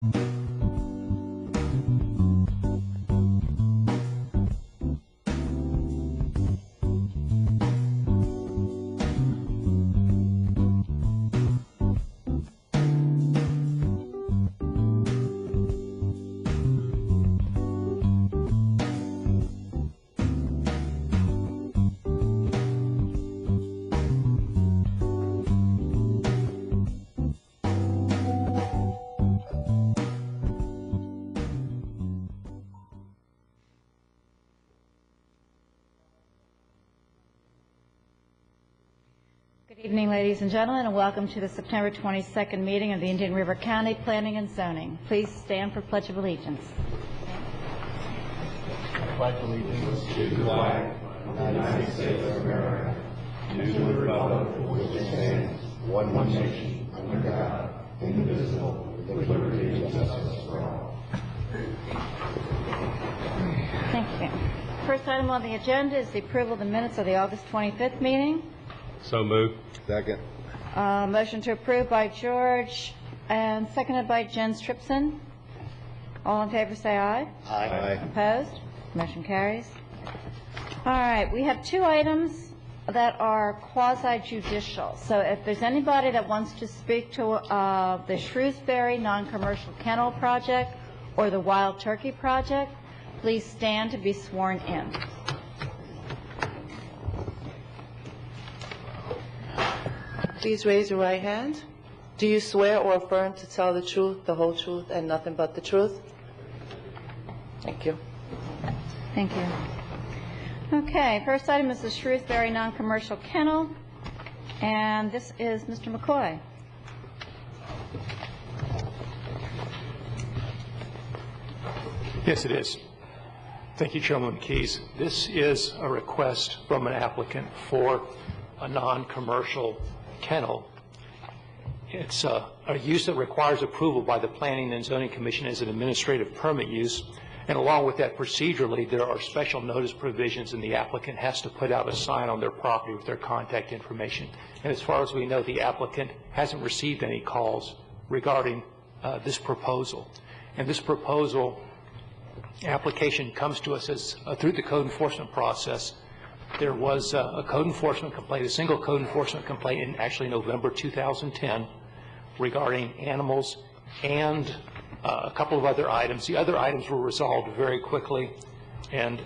Good evening, ladies and gentlemen, and welcome to the September 22nd meeting of the Indian River County Planning and Zoning. Please stand for Pledge of Allegiance. I pledge allegiance to the flag of the United States of America, and to the republic for which it stands, one nation, under God, indivisible, with liberty and justice for all. Thank you. First item on the agenda is the approval of the minutes of the August 25th meeting. So moved. Second. Motion to approve by George and seconded by Jen Stripson. All in favor say aye. Aye. Opposed? Motion carries. All right, we have two items that are quasi-judicial. So if there's anybody that wants to speak to the Shrewsbury non-commercial kennel project or the wild turkey project, please stand to be sworn in. Please raise your right hand. Do you swear or affirm to tell the truth, the whole truth, and nothing but the truth? Thank you. Thank you. Okay, first item is the Shrewsbury non-commercial kennel, and this is Mr. McCoy. Yes, it is. Thank you, Chairman Keyes. This is a request from an applicant for a non-commercial kennel. It's a use that requires approval by the Planning and Zoning Commission as an administrative permit use. And along with that, procedurally, there are special notice provisions, and the applicant has to put out a sign on their property with their contact information. And as far as we know, the applicant hasn't received any calls regarding this proposal. And this proposal application comes to us as through the code enforcement process. There was a code enforcement complaint, a single code enforcement complaint in actually November 2010 regarding animals and a couple of other items. The other items were resolved very quickly, and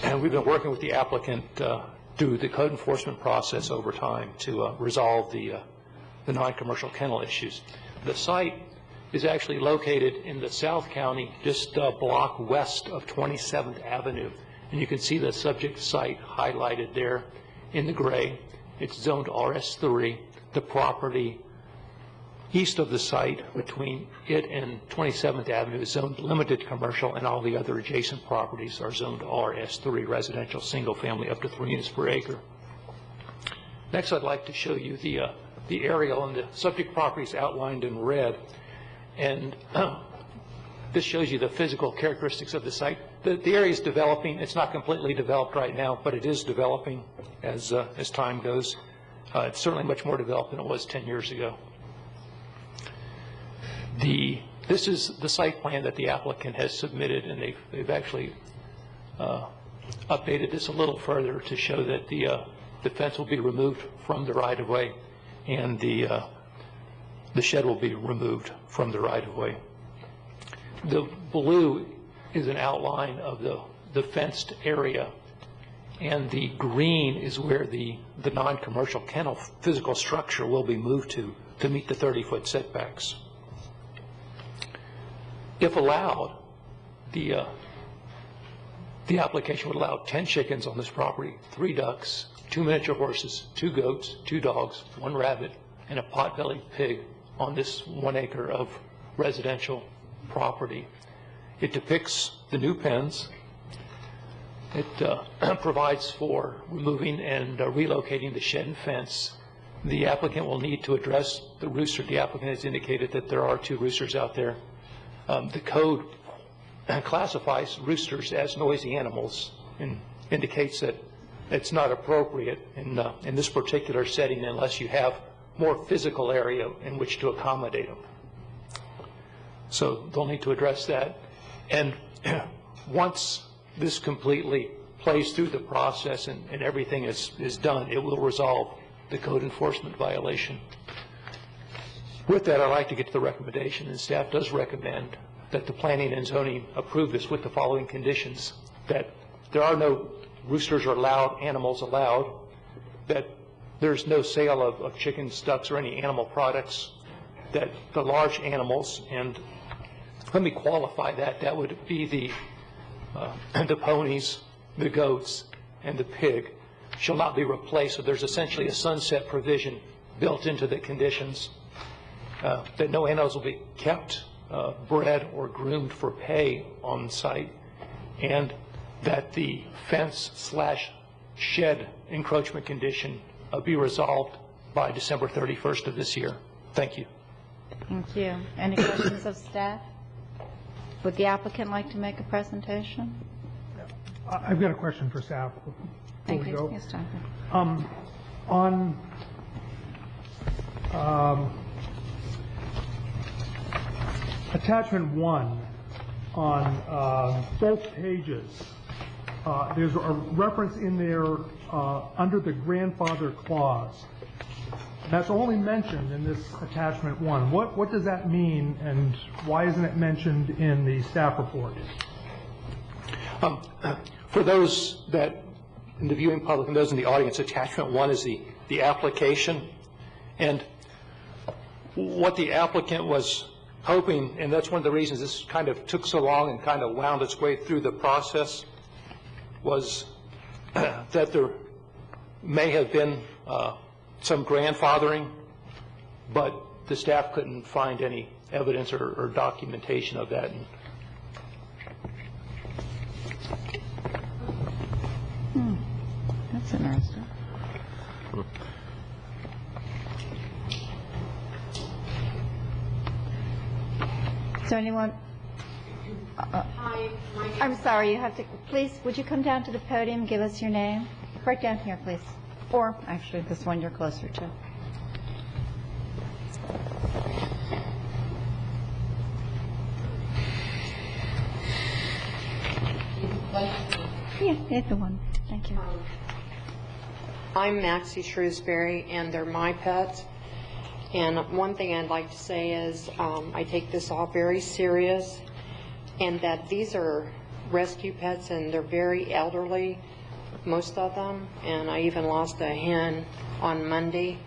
and we've been working with the applicant through the code enforcement process over time to resolve the non-commercial kennel issues. The site is actually located in the South County, just a block west of 27th Avenue. And you can see the subject site highlighted there in the gray. It's zoned RS3. The property east of the site between it and 27th Avenue is zoned limited commercial, and all the other adjacent properties are zoned RS3, residential single family up to 3 units per acre. Next, I'd like to show you the aerial, and the subject properties outlined in red. And this shows you the physical characteristics of the site. The area is developing. It's not completely developed right now, but it is developing as time goes. It's certainly much more developed than it was 10 years ago. This is the site plan that the applicant has submitted, and they've actually updated this a little further to show that the fence will be removed from the right-of-way, and the shed will be removed from the right-of-way. The blue is an outline of the fenced area, and the green is where the non-commercial kennel physical structure will be moved to meet the 30-foot setbacks. If allowed, the application would allow 10 chickens on this property, 3 ducks, 2 miniature horses, 2 goats, 2 dogs, 1 rabbit, and a pot-bellied pig on this 1 acre of residential property. It depicts the new pens. It provides for removing and relocating the shed and fence. The applicant will need to address the rooster. The applicant has indicated that there are 2 roosters out there. The code classifies roosters as noisy animals and indicates that it's not appropriate in this particular setting unless you have more physical area in which to accommodate them. So they'll need to address that. And once this completely plays through the process and everything is done, it will resolve the code enforcement violation. With that, I'd like to get to the recommendation, and staff does recommend that the planning and zoning approve this with the following conditions: that there are no roosters or loud animals allowed, that there's no sale of chickens, ducks, or any animal products, that the large animals, and let me qualify that, that would be the ponies, the goats, and the pig, shall not be replaced. So there's essentially a sunset provision built into the conditions, that no animals will be kept, bred, or groomed for pay on site, and that the fence/shed encroachment condition be resolved by December 31st of this year. Thank you. Thank you. Any questions of staff? Would the applicant like to make a presentation? I've got a question for staff before Thank we you. go. Yes, Doctor. On attachment 1, on both pages, there's a reference in there under the grandfather clause. And that's only mentioned in this attachment 1. What does that mean, and why isn't it mentioned in the staff report? For those that in the viewing public and those in the audience, attachment 1 is the application, and what the applicant was hoping, and that's one of the reasons this kind of took so long and kind of wound its way through the process, was that there may have been some grandfathering, but the staff couldn't find any evidence or documentation of that. That's interesting. Is there anyone? I'm sorry, you have to, please, would you come down to the podium and give us your name? Right down here, please. Or, actually, this one you're closer to. Yeah, either one. Thank you. I'm Maxie Shrewsbury, and they're my pets. And one thing I'd like to say is I take this all very serious, and that these are rescue pets, and they're very elderly, most of them. And I even lost a hen on Monday.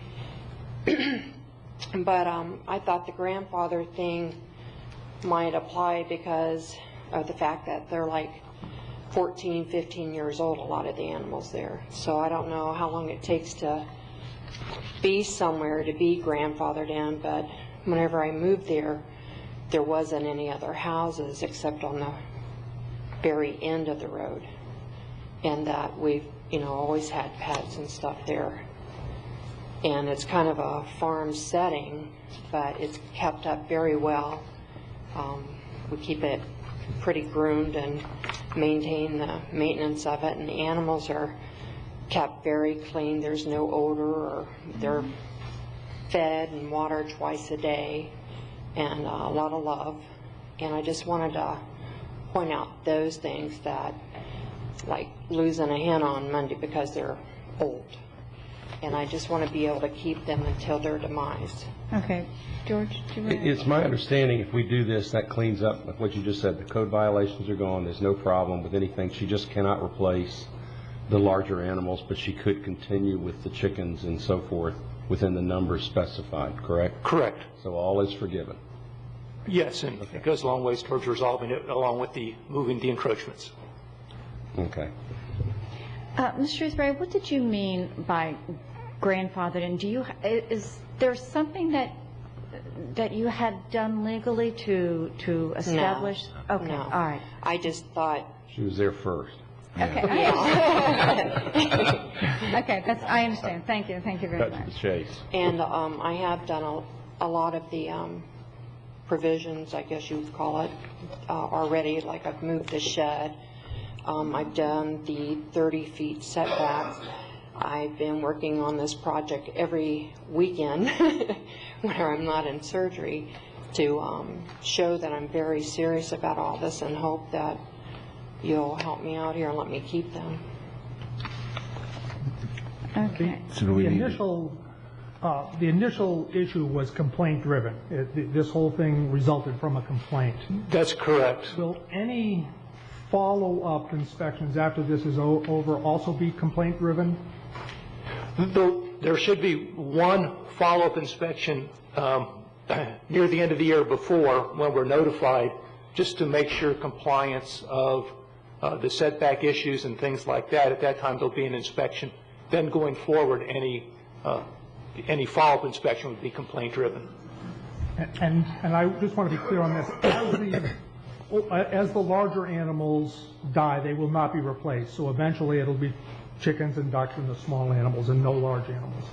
But I thought the grandfather thing might apply because of the fact that they're like 14, 15 years old, a lot of the animals there. So I don't know how long it takes to be somewhere to be grandfathered in, but whenever I moved there, there wasn't any other houses except on the very end of the road. And that we've, always had pets and stuff there. And it's kind of a farm setting, but it's kept up very well. We keep it pretty groomed and maintain the maintenance of it, and the animals are kept very clean. There's no odor, or they're fed and watered twice a day, and a lot of love. And I just wanted to point out those things, that like losing a hen on Monday because they're old, and I just want to be able to keep them until their demise. Okay. George, do you want to? It's my understanding if we do this, that cleans up like what you just said. The code violations are gone. There's no problem with anything. She just cannot replace the larger animals, but she could continue with the chickens and so forth within the numbers specified, correct? Correct. So all is forgiven. Yes, and it goes a long ways towards resolving it, along with the moving the encroachments. Okay. Ms. Shrewsbury, what did you mean by grandfathered? And is there something that you had done legally to establish? No, Okay, no. all right. I just thought, She was there first. Okay. Okay, I understand. Thank you very Cut to much. the chase. and I have done a lot of the provisions, I guess you would call it, already. Like I've moved the shed. I've done the 30 feet setback I've been working on this project every weekend when I'm not in surgery to show that I'm very serious about all this, and hope that you'll help me out here and let me keep them. Okay. The initial issue was complaint-driven. This whole thing resulted from a complaint. That's correct. Will any follow-up inspections after this is over also be complaint-driven? There should be one follow-up inspection near the end of the year before, when we're notified, just to make sure compliance of the setback issues and things like that. At that time, there'll be an inspection. Then going forward, any follow-up inspection would be complaint-driven. And I just want to be clear on this. As the larger animals die, they will not be replaced. So eventually it'll be chickens and ducks and the small animals and no large animals.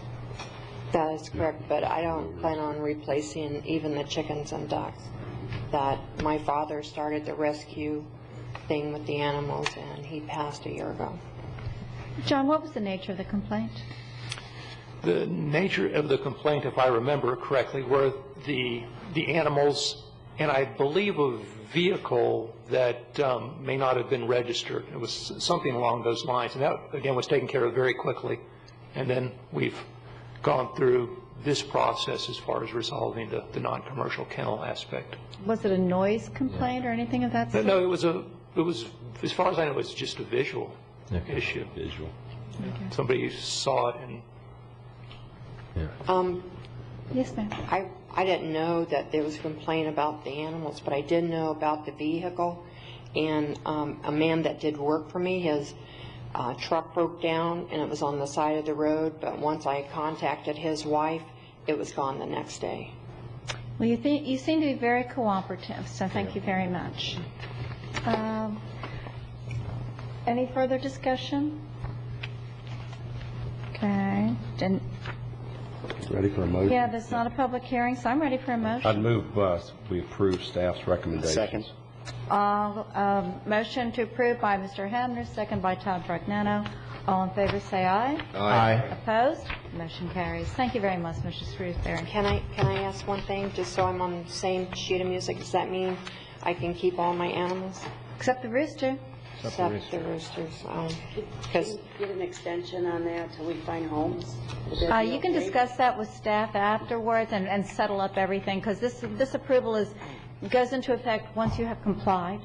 That is correct, but I don't plan on replacing even the chickens and ducks. That my father started the rescue thing with the animals, and he passed a year ago. John, what was the nature of the complaint? The nature of the complaint, if I remember correctly, were the animals, and I believe a vehicle that may not have been registered. It was something along those lines, and that, again, was taken care of very quickly. And then we've gone through this process as far as resolving the non-commercial kennel aspect. Was it a noise complaint or anything of that sort? No, it was, as far as I know, it was just a visual issue. Visual. Okay. Somebody saw it and... Yes, ma'am. I didn't know that there was a complaint about the animals, but I did know about the vehicle. And a man that did work for me, his truck broke down, and it was on the side of the road. But once I contacted his wife, it was gone the next day. Well, you seem to be very cooperative, so thank you very much. Any further discussion? Okay. Ready for a motion? Yeah, this is not a public hearing, so I'm ready for a motion. I'd move we approve staff's recommendations. Second. Motion to approve by Mr. Hamner, second by Todd Bragnano. All in favor, say aye. Aye. Opposed? Motion carries. Thank you very much, Mr. Shrewsbury. Can I ask one thing, just so I'm on the same sheet of music? Does that mean I can keep all my animals? Except the rooster. Except the roosters. Because Get an extension on that until we find homes? You can discuss that with staff afterwards and settle up everything, because this approval goes into effect once you have complied,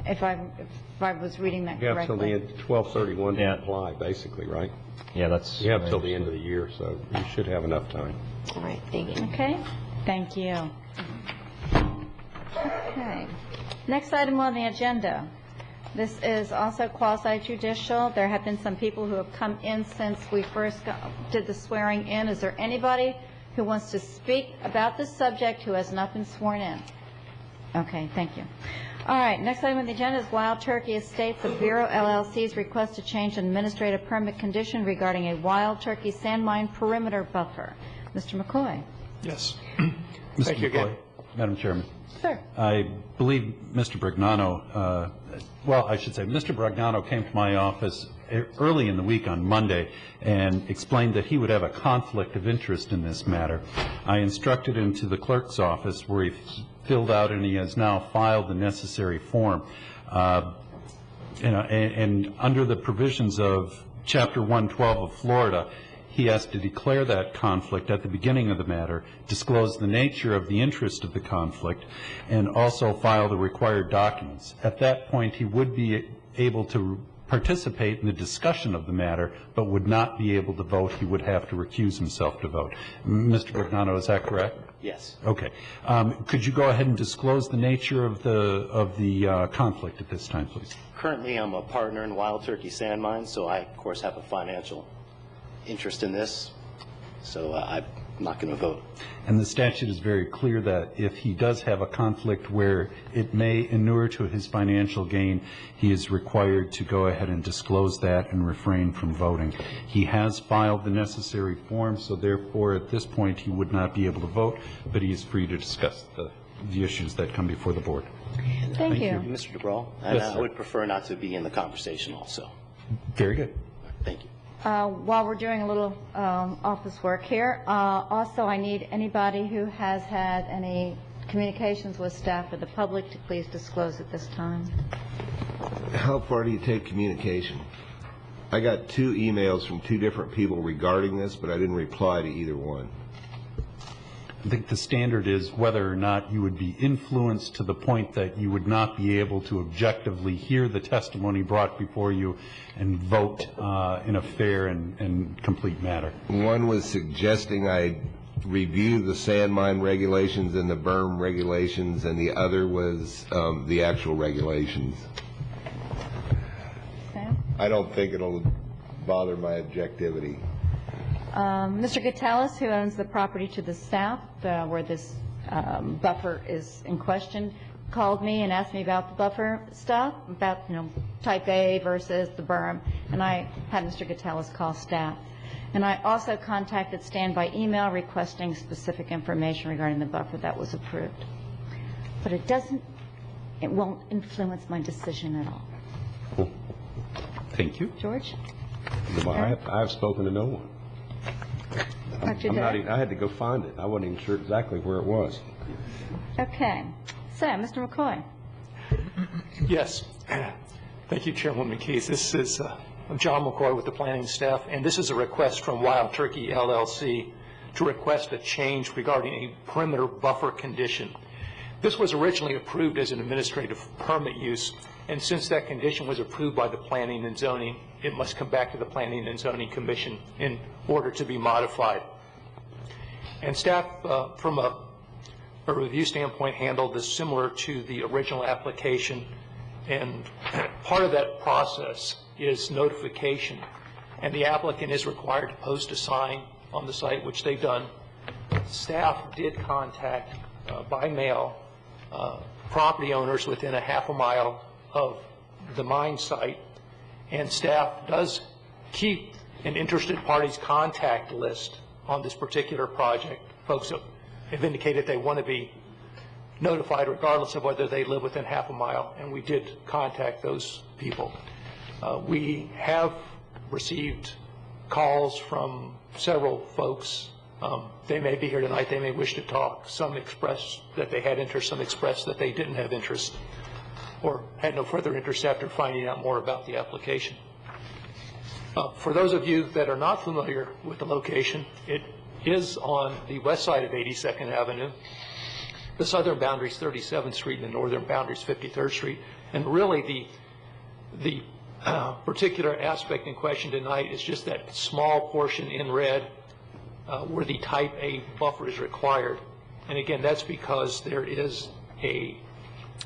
if I was reading that You have till correctly. the end, 12/31 to apply, basically, right? Yeah, that's... You have till the end of the year, so you should have enough time. all right, thank you. Okay, thank you. Okay, next item on the agenda. This is also quasi-judicial. There have been some people who have come in since we first did the swearing in. Is there anybody who wants to speak about this subject who has not been sworn in? Okay, thank you. All right, next item on the agenda is Wild Turkey Estates of Bureau LLC's request to change an administrative permit condition regarding a wild turkey sand mine perimeter buffer. Mr. McCoy. Yes. Mr. Thank you again. McCoy, Madam Chairman. Sir. I believe Mr. Bragnano, Mr. Bragnano came to my office early in the week on Monday and explained that he would have a conflict of interest in this matter. I instructed him to the clerk's office, where he filled out and he has now filed the necessary form. And under the provisions of Chapter 112 of Florida, he has to declare that conflict at the beginning of the matter, disclose the nature of the interest of the conflict, and also file the required documents. At that point, he would be able to participate in the discussion of the matter, but would not be able to vote. He would have to recuse himself to vote. Mr. Bragnano, is that correct? Yes. Okay. Could you go ahead and disclose the nature of the conflict at this time, please? Currently, I'm a partner in Wild Turkey Sand Mines, so I, of course, have a financial interest in this, so I'm not going to vote. And the statute is very clear that if he does have a conflict where it may inure to his financial gain, he is required to go ahead and disclose that and refrain from voting. He has filed the necessary form, so therefore at this point he would not be able to vote, but he is free to discuss the issues that come before the board. Thank you. Mr. DeBrawl, and Yes, sir. I would prefer not to be in the conversation also. Very good. Thank you. While we're doing a little office work here, also I need anybody who has had any communications with staff or the public to please disclose at this time. How far do you take communication? I got 2 emails from 2 different people regarding this, but I didn't reply to either one. I think the standard is whether or not you would be influenced to the point that you would not be able to objectively hear the testimony brought before you and vote in a fair and complete manner. One was suggesting I review the sand mine regulations and the berm regulations, and the other was the actual regulations. Sam? I don't think it'll bother my objectivity. Mr. Gatellis, who owns the property to the south where this buffer is in question, called me and asked me about the buffer stuff, about, type A versus the berm, and I had Mr. Gatellis call staff. And I also contacted Stan by email requesting specific information regarding the buffer that was approved. But it won't influence my decision at all. Thank you. George? I've spoken to no one. I had to go find it. I wasn't even sure exactly where it was. Okay. So, Mr. McCoy. Yes. Thank you, Chairwoman Keys. This is John McCoy with the planning staff, and this is a request from Wild Turkey LLC to request a change regarding a perimeter buffer condition. This was originally approved as an administrative permit use, and since that condition was approved by the Planning and Zoning, it must come back to the Planning and Zoning Commission in order to be modified. And staff, from a review standpoint, handled this similar to the original application, and part of that process is notification, and the applicant is required to post a sign on the site, which they've done. Staff did contact by mail property owners within a half a mile of the mine site, and staff does keep an interested parties contact list on this particular project. Folks have indicated they want to be notified regardless of whether they live within half a mile, and we did contact those people. We have received calls from several folks. They may be here tonight, they may wish to talk. Some expressed that they had interest, some expressed that they didn't have interest or had no further interest after finding out more about the application. For those of you that are not familiar with the location, it is on the west side of 82nd Avenue. The southern boundary is 37th Street and the northern boundary is 53rd Street. And really the particular aspect in question tonight is just that small portion in red where the type A buffer is required. And again, that's because there is a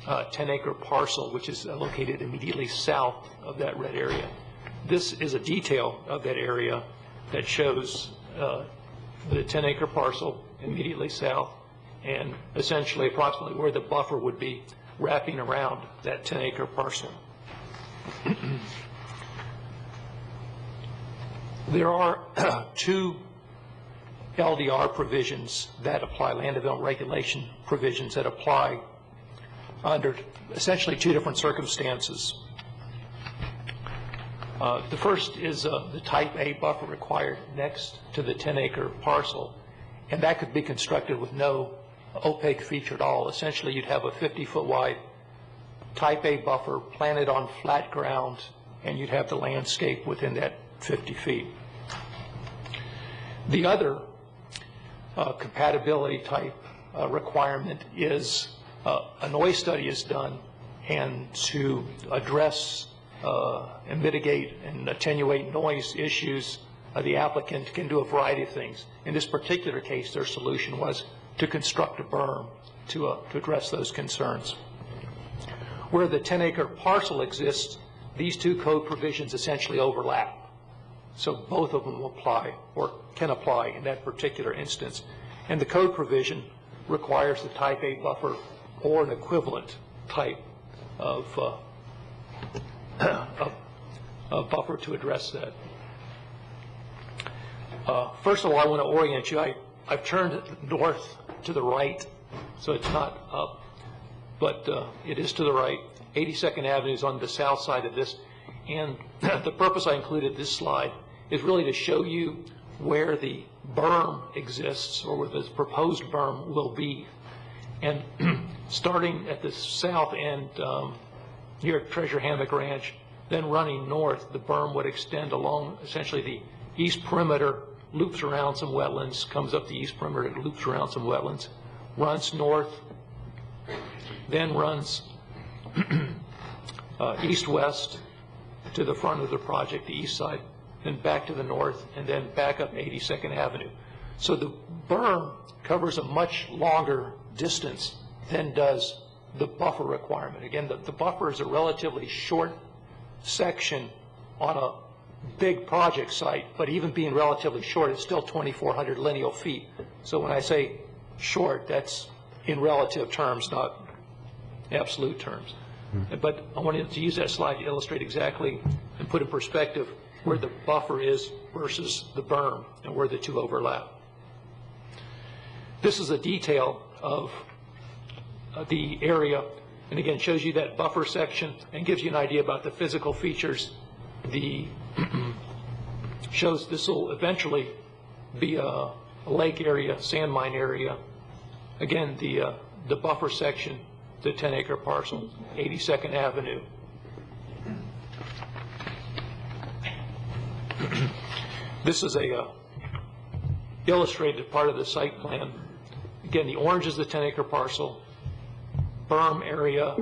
10-acre parcel which is located immediately south of that red area. This is a detail of that area that shows the 10-acre parcel immediately south and essentially approximately where the buffer would be wrapping around that 10-acre parcel. There are 2 LDR provisions that apply, land development regulation provisions that apply under essentially 2 different circumstances. The first is the type A buffer required next to the 10-acre parcel, and that could be constructed with no opaque feature at all. Essentially, you'd have a 50-foot wide type A buffer planted on flat ground, and you'd have the landscape within that 50 feet. The other compatibility type requirement is a noise study is done, and to address and mitigate and attenuate noise issues, the applicant can do a variety of things. In this particular case, their solution was to construct a berm to address those concerns. Where the 10-acre parcel exists, these 2 code provisions essentially overlap. So both of them will apply or can apply in that particular instance. And the code provision requires the type A buffer or an equivalent type of buffer to address that. First of all, I want to orient you. I've turned north to the right, so it's not up, but it is to the right. 82nd Avenue is on the south side of this, and the purpose I included this slide is really to show you where the berm exists, or where this proposed berm will be. And starting at the south end near Treasure Hammock Ranch, then running north, the berm would extend along essentially the east perimeter, loops around some wetlands, comes up the east perimeter, loops around some wetlands, runs north, then runs east-west to the front of the project, the east side, then back to the north, and then back up 82nd Avenue. So the berm covers a much longer distance than does the buffer requirement. Again, the buffer is a relatively short section on a big project site, but even being relatively short, it's still 2,400 lineal feet. So when I say short, that's in relative terms, not absolute terms. But I wanted to use that slide to illustrate exactly and put in perspective where the buffer is versus the berm and where the two overlap. This is a detail of the area, and again shows you that buffer section and gives you an idea about the physical features. The shows this will eventually be a lake area, sand mine area. Again, the buffer section, the 10-acre parcel, 82nd Avenue. This is a illustrated part of the site plan. Again, the orange is the 10-acre parcel, berm area.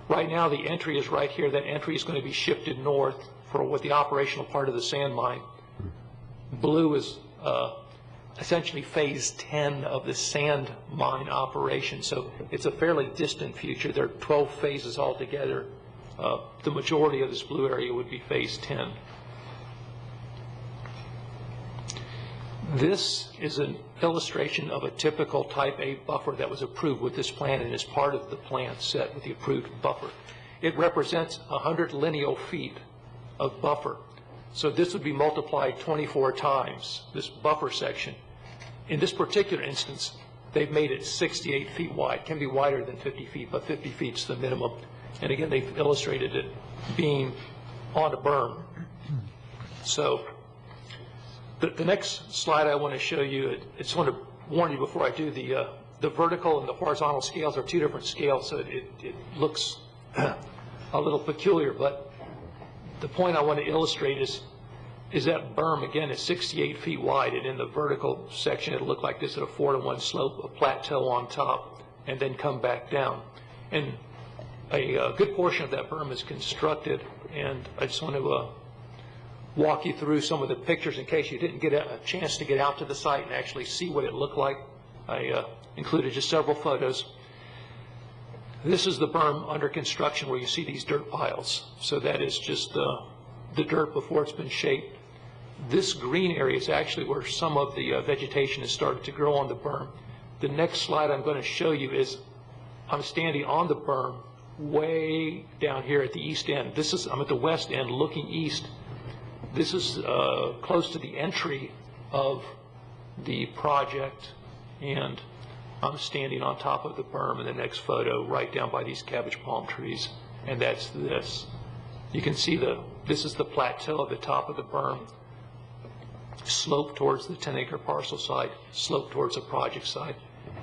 Right now, the entry is right here. That entry is going to be shifted north for what the operational part of the sand mine. Blue is essentially phase 10 of the sand mine operation. So it's a fairly distant future. There are 12 phases altogether. The majority of this blue area would be phase 10. This is an illustration of a typical type A buffer that was approved with this plan and is part of the plan set with the approved buffer. It represents 100 lineal feet of buffer. So this would be multiplied 24 times, this buffer section. In this particular instance, they've made it 68 feet wide. It can be wider than 50 feet, but 50 feet is the minimum. And again, they've illustrated it being on a berm. So the next slide I want to show you, I just want to warn you before I do, the vertical and the horizontal scales are two different scales, so it looks a little peculiar, but the point I want to illustrate is that berm, again, is 68 feet wide, and in the vertical section it'll look like this at a 4-to-1 slope, a plateau on top, and then come back down. And a good portion of that berm is constructed, and I just want to walk you through some of the pictures in case you didn't get a chance to get out to the site and actually see what it looked like. I included just several photos. This is the berm under construction where you see these dirt piles. So that is just the dirt before it's been shaped. This green area is actually where some of the vegetation has started to grow on the berm. The next slide I'm going to show you is I'm standing on the berm way down here at the east end. I'm at the west end looking east. This is close to the entry of the project, and I'm standing on top of the berm in the next photo right down by these cabbage palm trees, and that's this. You can see this is the plateau at the top of the berm, slope towards the 10-acre parcel site, slope towards the project site,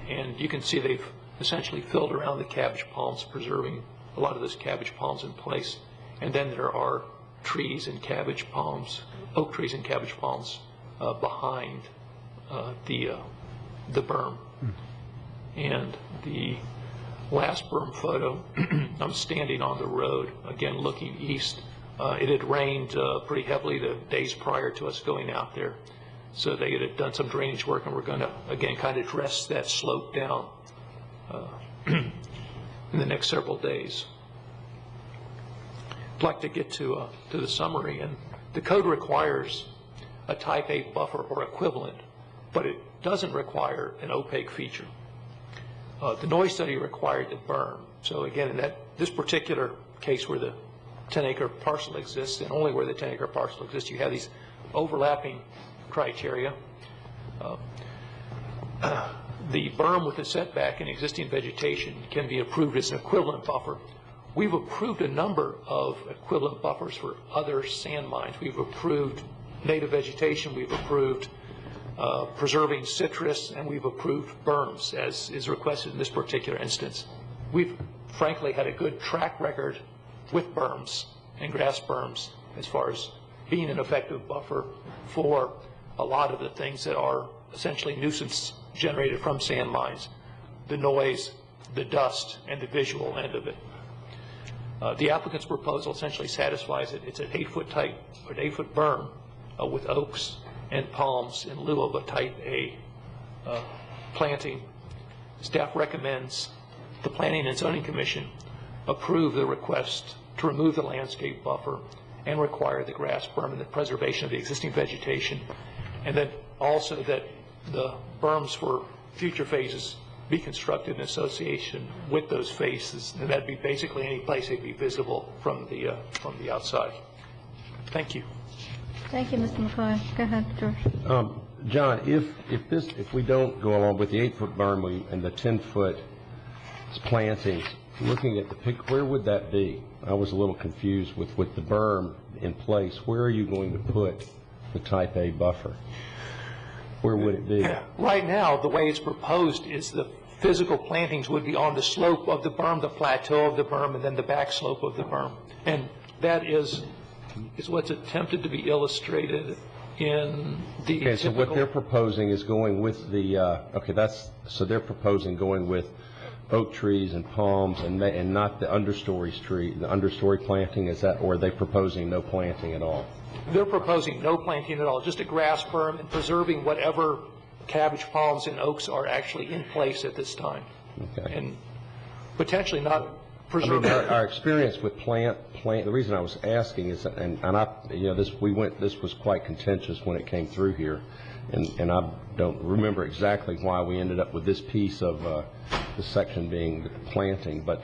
and you can see they've essentially filled around the cabbage palms, preserving a lot of those cabbage palms in place, and then there are trees and cabbage palms, oak trees and cabbage palms behind the berm. And the last berm photo, I'm standing on the road, again looking east. It had rained pretty heavily the days prior to us going out there. So they had done some drainage work, and we're going to, again, kind of dress that slope down in the next several days. I'd like to get to the summary, and the code requires a type A buffer or equivalent, but it doesn't require an opaque feature. The noise study required the berm. So again, in this particular case where the 10-acre parcel exists, and only where the 10-acre parcel exists, you have these overlapping criteria. The berm with the setback and existing vegetation can be approved as an equivalent buffer. We've approved a number of equivalent buffers for other sand mines. We've approved native vegetation, we've approved preserving citrus, and we've approved berms, as is requested in this particular instance. We've frankly had a good track record with berms and grass berms as far as being an effective buffer for a lot of the things that are essentially nuisance generated from sand mines, the noise, the dust, and the visual end of it. The applicant's proposal essentially satisfies it. It's an 8-foot berm with oaks and palms in lieu of a type A planting. Staff recommends the Planning and Zoning Commission approve the request to remove the landscape buffer and require the grass berm and the preservation of the existing vegetation, and then also that the berms for future phases be constructed in association with those phases, and that'd be basically any place they'd be visible from the outside. Thank you. Thank you, Mr. McCoy. Go ahead, George. John, if we don't go along with the 8-foot berm and the 10-foot plantings, looking at the pic, where would that be? I was a little confused with the berm in place. Where are you going to put the type A buffer? Where would it be? Right now, the way it's proposed is the physical plantings would be on the slope of the berm, the plateau of the berm, and then the back slope of the berm. And that is what's attempted to be illustrated in the Okay, so what they're proposing is going with the, so they're proposing going with oak trees and palms and not the understory planting, is that, or are they proposing no planting at all? They're proposing no planting at all, just a grass berm and preserving whatever cabbage palms and oaks are actually in place at this time. Okay. And potentially not preserving. Our experience with the reason I was asking is, this was quite contentious when it came through here, and I don't remember exactly why we ended up with this piece of the section being the planting, but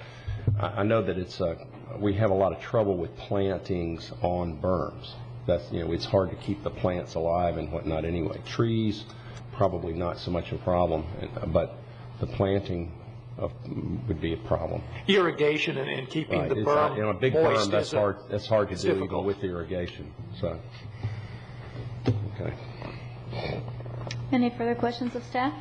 I know that we have a lot of trouble with plantings on berms. That's, it's hard to keep the plants alive and whatnot anyway. Trees, probably not so much a problem, but the planting would be a problem. Irrigation and keeping the berm a big moist berm, that's hard to do difficult. even with irrigation. So, okay. Any further questions of staff?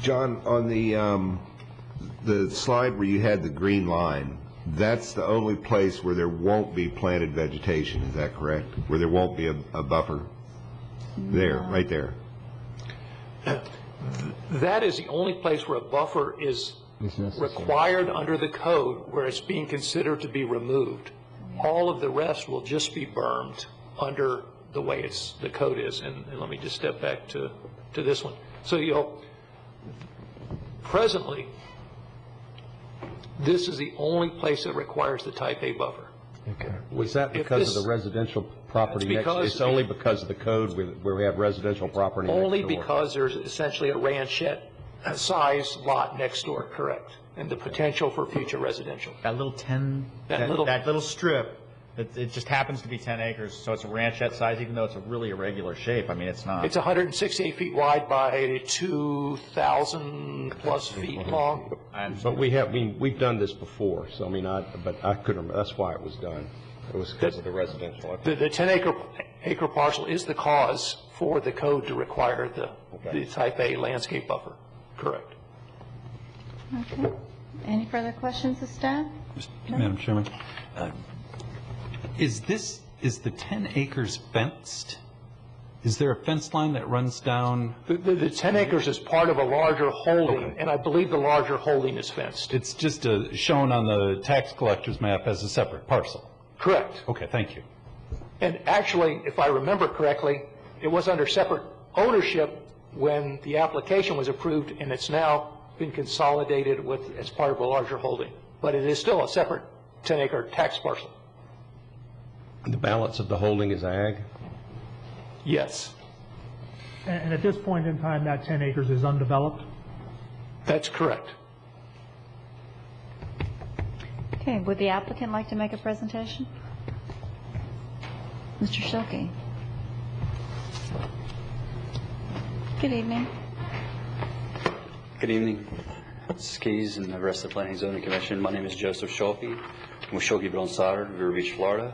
John, on the slide where you had the green line, that's the only place where there won't be planted vegetation, is that correct? Where there won't be a buffer? There, right there. That is the only place where a buffer is required under the code, where it's being considered to be removed. All of the rest will just be bermed under the way the code is. And let me just step back to this one. So, presently, this is the only place that requires the type A buffer. Okay. Was that because of the residential property next door? It's only because of the code where we have residential property next door? Only because there's essentially a ranchette-size lot next door, correct, and the potential for future residential. That little strip, it just happens to be 10 acres, so it's a ranchette size, even though it's a really irregular shape. I mean, it's not. It's 168 feet wide by 2,000 plus feet long. But we've done this before, so I couldn't remember. That's why it was done. It was because of the residential. The 10-acre parcel is the cause for the code to require the type A landscape buffer. Correct. Okay. Any further questions of staff? Madam Chairman, is the 10 acres fenced? Is there a fence line that runs down? The 10 acres is part of a larger holding, and I believe the larger holding is fenced. It's just shown on the tax collector's map as a separate parcel. Correct. Okay, thank you. And actually, if I remember correctly, it was under separate ownership when the application was approved, and it's now been consolidated as part of a larger holding. But it is still a separate 10-acre tax parcel. The balance of the holding is ag? Yes. And at this point in time, that 10 acres is undeveloped? That's correct. Okay, would the applicant like to make a presentation? Mr. Schilke. Good evening. Good evening, Mrs. Keys and the rest of the Planning and Zoning Commission. My name is Joseph Schilke. I'm with Schilke Bronsader, Vero Beach, Florida,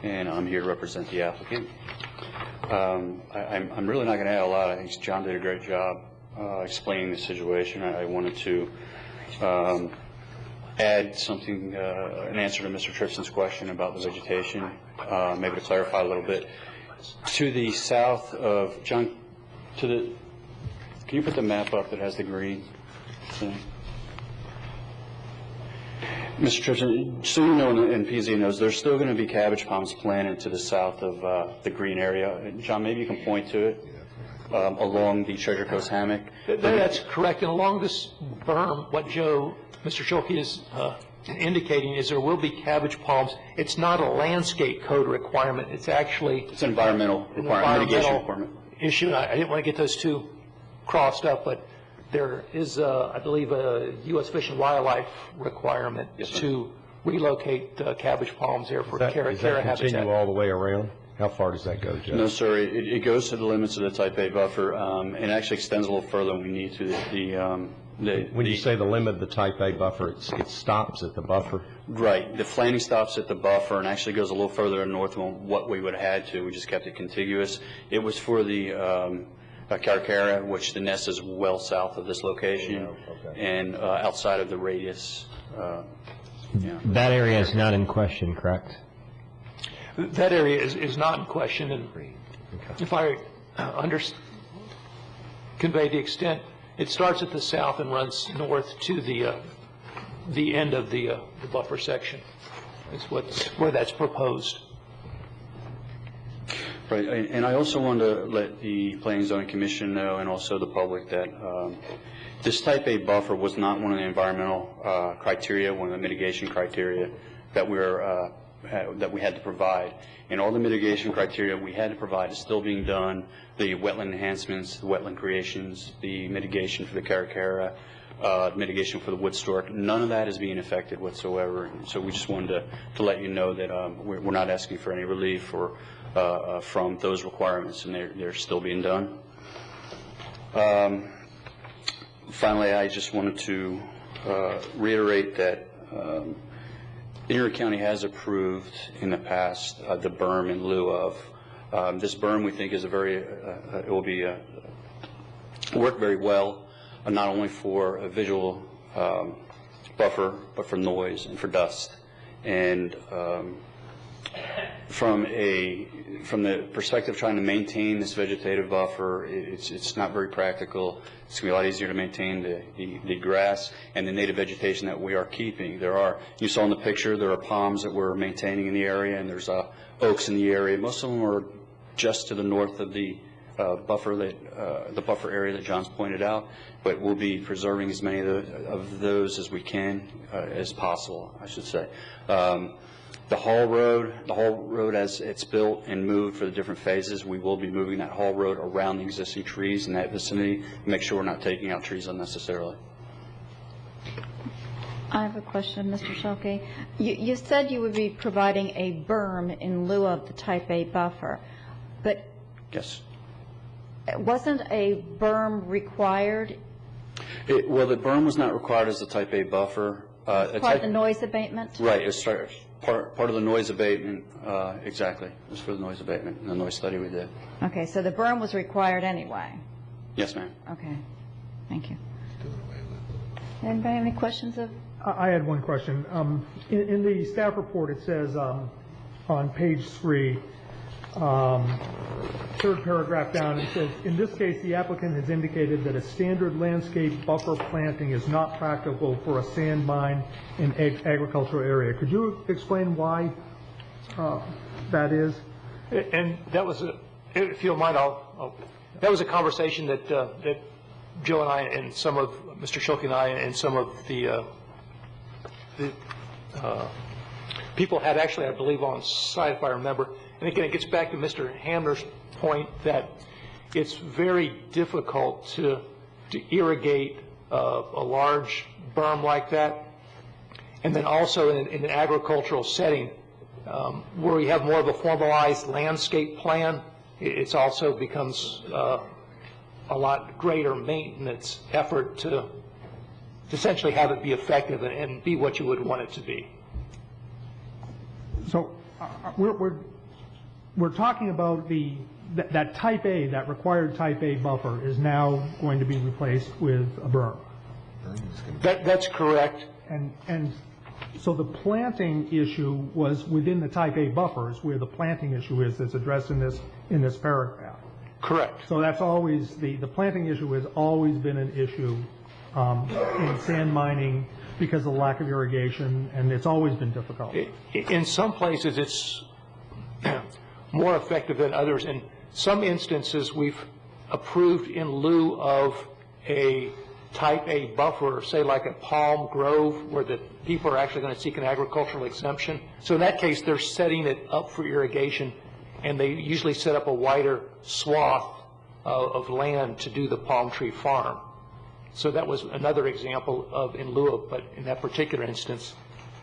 and I'm here to represent the applicant. I'm really not going to add a lot. I think John did a great job explaining the situation. I wanted to add something, an answer to Mr. Tripson's question about the vegetation, maybe to clarify a little bit. To the south of, John, can you put the map up that has the green thing? Mr. Tripson, so you know, and PZ knows, there's still going to be cabbage palms planted to the south of the green area. John, maybe you can point to it along the Treasure Coast Hammock. That's correct. And along this berm, what Mr. Schulke is indicating is there will be cabbage palms. It's not a landscape code requirement. It's actually it's an environmental requirement, mitigation requirement issue. I didn't want to get those two crossed up, but there is, I believe, a U.S. Fish and Wildlife requirement to relocate cabbage palms there for carrot habitat. Does that continue all the way around? How far does that go, Jeff? No, sir. It goes to the limits of the Type A buffer, and actually extends a little further than we need to. When you say the limit of the Type A buffer, it stops at the buffer? Right. The planting stops at the buffer and actually goes a little further north than what we would have had to. We just kept it contiguous. It was for the Caracara, which the nest is well south of this location, and outside of the radius. That area is not in question, correct? That area is not in question, and if I convey the extent, it starts at the south and runs north to the end of the buffer section. Is where that's proposed. Right, and I also wanted to let the Planning and Zoning Commission know, and also the public, that this Type A buffer was not one of the environmental criteria, one of the mitigation criteria that we had to provide. And all the mitigation criteria we had to provide is still being done. The wetland enhancements, the wetland creations, the mitigation for the Caracara, mitigation for the wood stork, none of that is being affected whatsoever. So we just wanted to let you know that we're not asking for any relief or from those requirements, and they're still being done. Finally, I just wanted to reiterate that Erie County has approved in the past the berm in lieu of. This berm, we think, is it will be work very well, not only for a visual buffer, but for noise and for dust. And from the perspective of trying to maintain this vegetative buffer, it's not very practical. It's going to be a lot easier to maintain the grass and the native vegetation that we are keeping. You saw in the picture, there are palms that we're maintaining in the area, and there's oaks in the area. Most of them are just to the north of the buffer area that John's pointed out, but we'll be preserving as many of those as we can, as possible, I should say. The Hall Road as it's built and moved for the different phases, we will be moving that Hall Road around the existing trees in that vicinity to make sure we're not taking out trees unnecessarily. I have a question, Mr. Schulke. You said you would be providing a berm in lieu of the Type A buffer, but yes, wasn't a berm required? Well, the berm was not required as the Type A buffer. Part of the noise abatement? Right. It's part of the noise abatement. Exactly. It was for the noise abatement and the noise study we did. Okay. So the berm was required anyway? Yes, ma'am. Okay. Thank you. Anybody have any questions of? I had one question. In the staff report, it says on page 3, third paragraph down, it says, in this case, the applicant has indicated that a standard landscape buffer planting is not practical for a sand mine in agricultural area. Could you explain why that is? And that was, if you don't mind, that was a conversation that Joe and I and some of Mr. Schulke and I and some of the people had actually, I believe, on site, if I remember. And again, it gets back to Mr. Hamner's point that it's very difficult to irrigate a large berm like that. And then also in an agricultural setting, where we have more of a formalized landscape plan, it also becomes a lot greater maintenance effort to essentially have it be effective and be what you would want it to be. So we're talking about the that type A, that required type A buffer is now going to be replaced with a berm. That's correct. And so the planting issue was within the type A buffers where the planting issue is that's addressed in this paragraph. Correct. So that's always, the planting issue has always been an issue in sand mining because of the lack of irrigation, and it's always been difficult. In some places, it's more effective than others. In some instances, we've approved in lieu of a type A buffer, say like a palm grove, where the people are actually going to seek an agricultural exemption. So in that case, they're setting it up for irrigation, and they usually set up a wider swath of land to do the palm tree farm. So that was another example of in lieu of, but in that particular instance,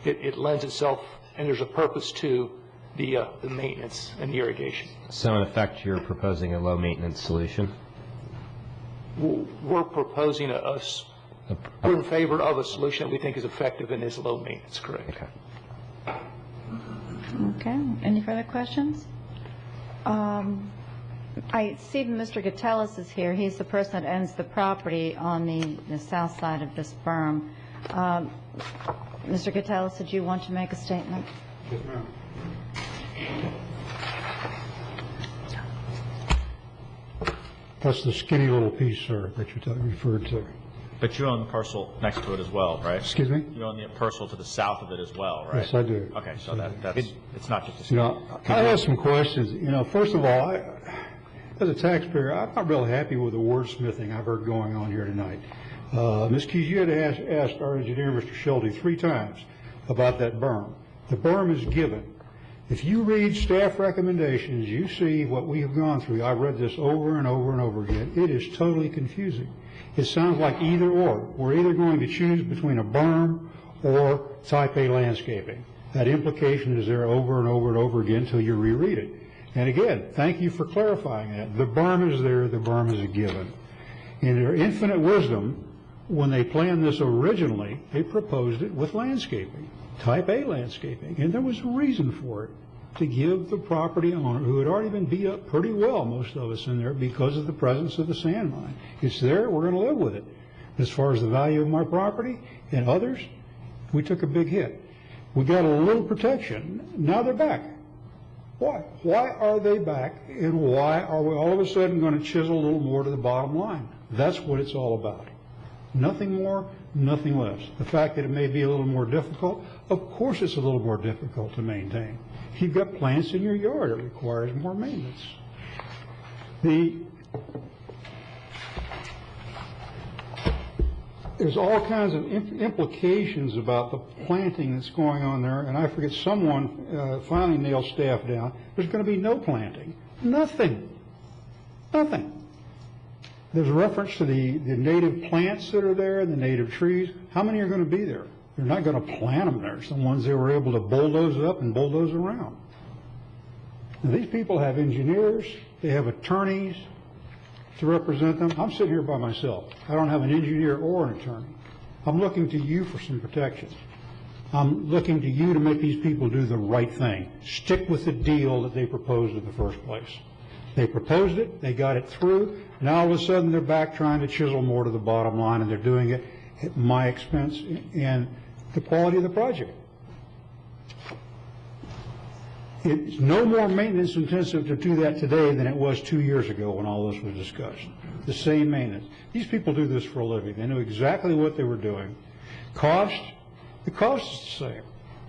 it lends itself, and there's a purpose to the maintenance and the irrigation. So in effect, you're proposing a low-maintenance solution? We're proposing we're in favor of a solution that we think is effective and is low maintenance, correct? Okay. Okay, any further questions? I see Mr. Gatellis is here. He's the person that owns the property on the south side of this berm. Mr. Gatellis, did you want to make a statement? Yes, ma'am. That's the skinny little piece, sir, that you referred to. But you own the parcel next to it as well, right? Excuse me? You own the parcel to the south of it as well, right? Yes, I do. Okay, so it's not just a I have some questions. First of all, as a taxpayer, I'm not really happy with the wordsmithing I've heard going on here tonight. Ms. Keys, you had asked our engineer, Mr. Schulte, 3 times about that berm. The berm is given. If you read staff recommendations, you see what we have gone through. I've read this over and over and over again. It is totally confusing. It sounds like either or. We're either going to choose between a berm or type A landscaping. That implication is there over and over and over again until you reread it. And again, thank you for clarifying that. The berm is there. The berm is a given. In their infinite wisdom, when they planned this originally, they proposed it with landscaping, type A landscaping. And there was a reason for it, to give the property owner, who had already been beat up pretty well, most of us in there, because of the presence of the sand mine. It's there. We're going to live with it. As far as the value of my property and others, we took a big hit. We got a little protection. Now they're back. Why? Why are they back, and why are we all of a sudden going to chisel a little more to the bottom line? That's what it's all about. Nothing more, nothing less. The fact that it may be a little more difficult, of course it's a little more difficult to maintain. If you've got plants in your yard, it requires more maintenance. There's all kinds of implications about the planting that's going on there, and I forget, someone finally nailed staff down. There's going to be no planting. Nothing. Nothing. There's a reference to the native plants that are there, the native trees. How many are going to be there? They're not going to plant them there. It's the ones they were able to bulldoze up and bulldoze around. Now, these people have engineers. They have attorneys to represent them. I'm sitting here by myself. I don't have an engineer or an attorney. I'm looking to you for some protection. I'm looking to you to make these people do the right thing. Stick with the deal that they proposed in the first place. They proposed it. They got it through. Now all of a sudden they're back trying to chisel more to the bottom line, and they're doing it at my expense and the quality of the project. It's no more maintenance intensive to do that today than it was 2 years ago when all this was discussed. The same maintenance. These people do this for a living. They knew exactly what they were doing. Cost, the cost is the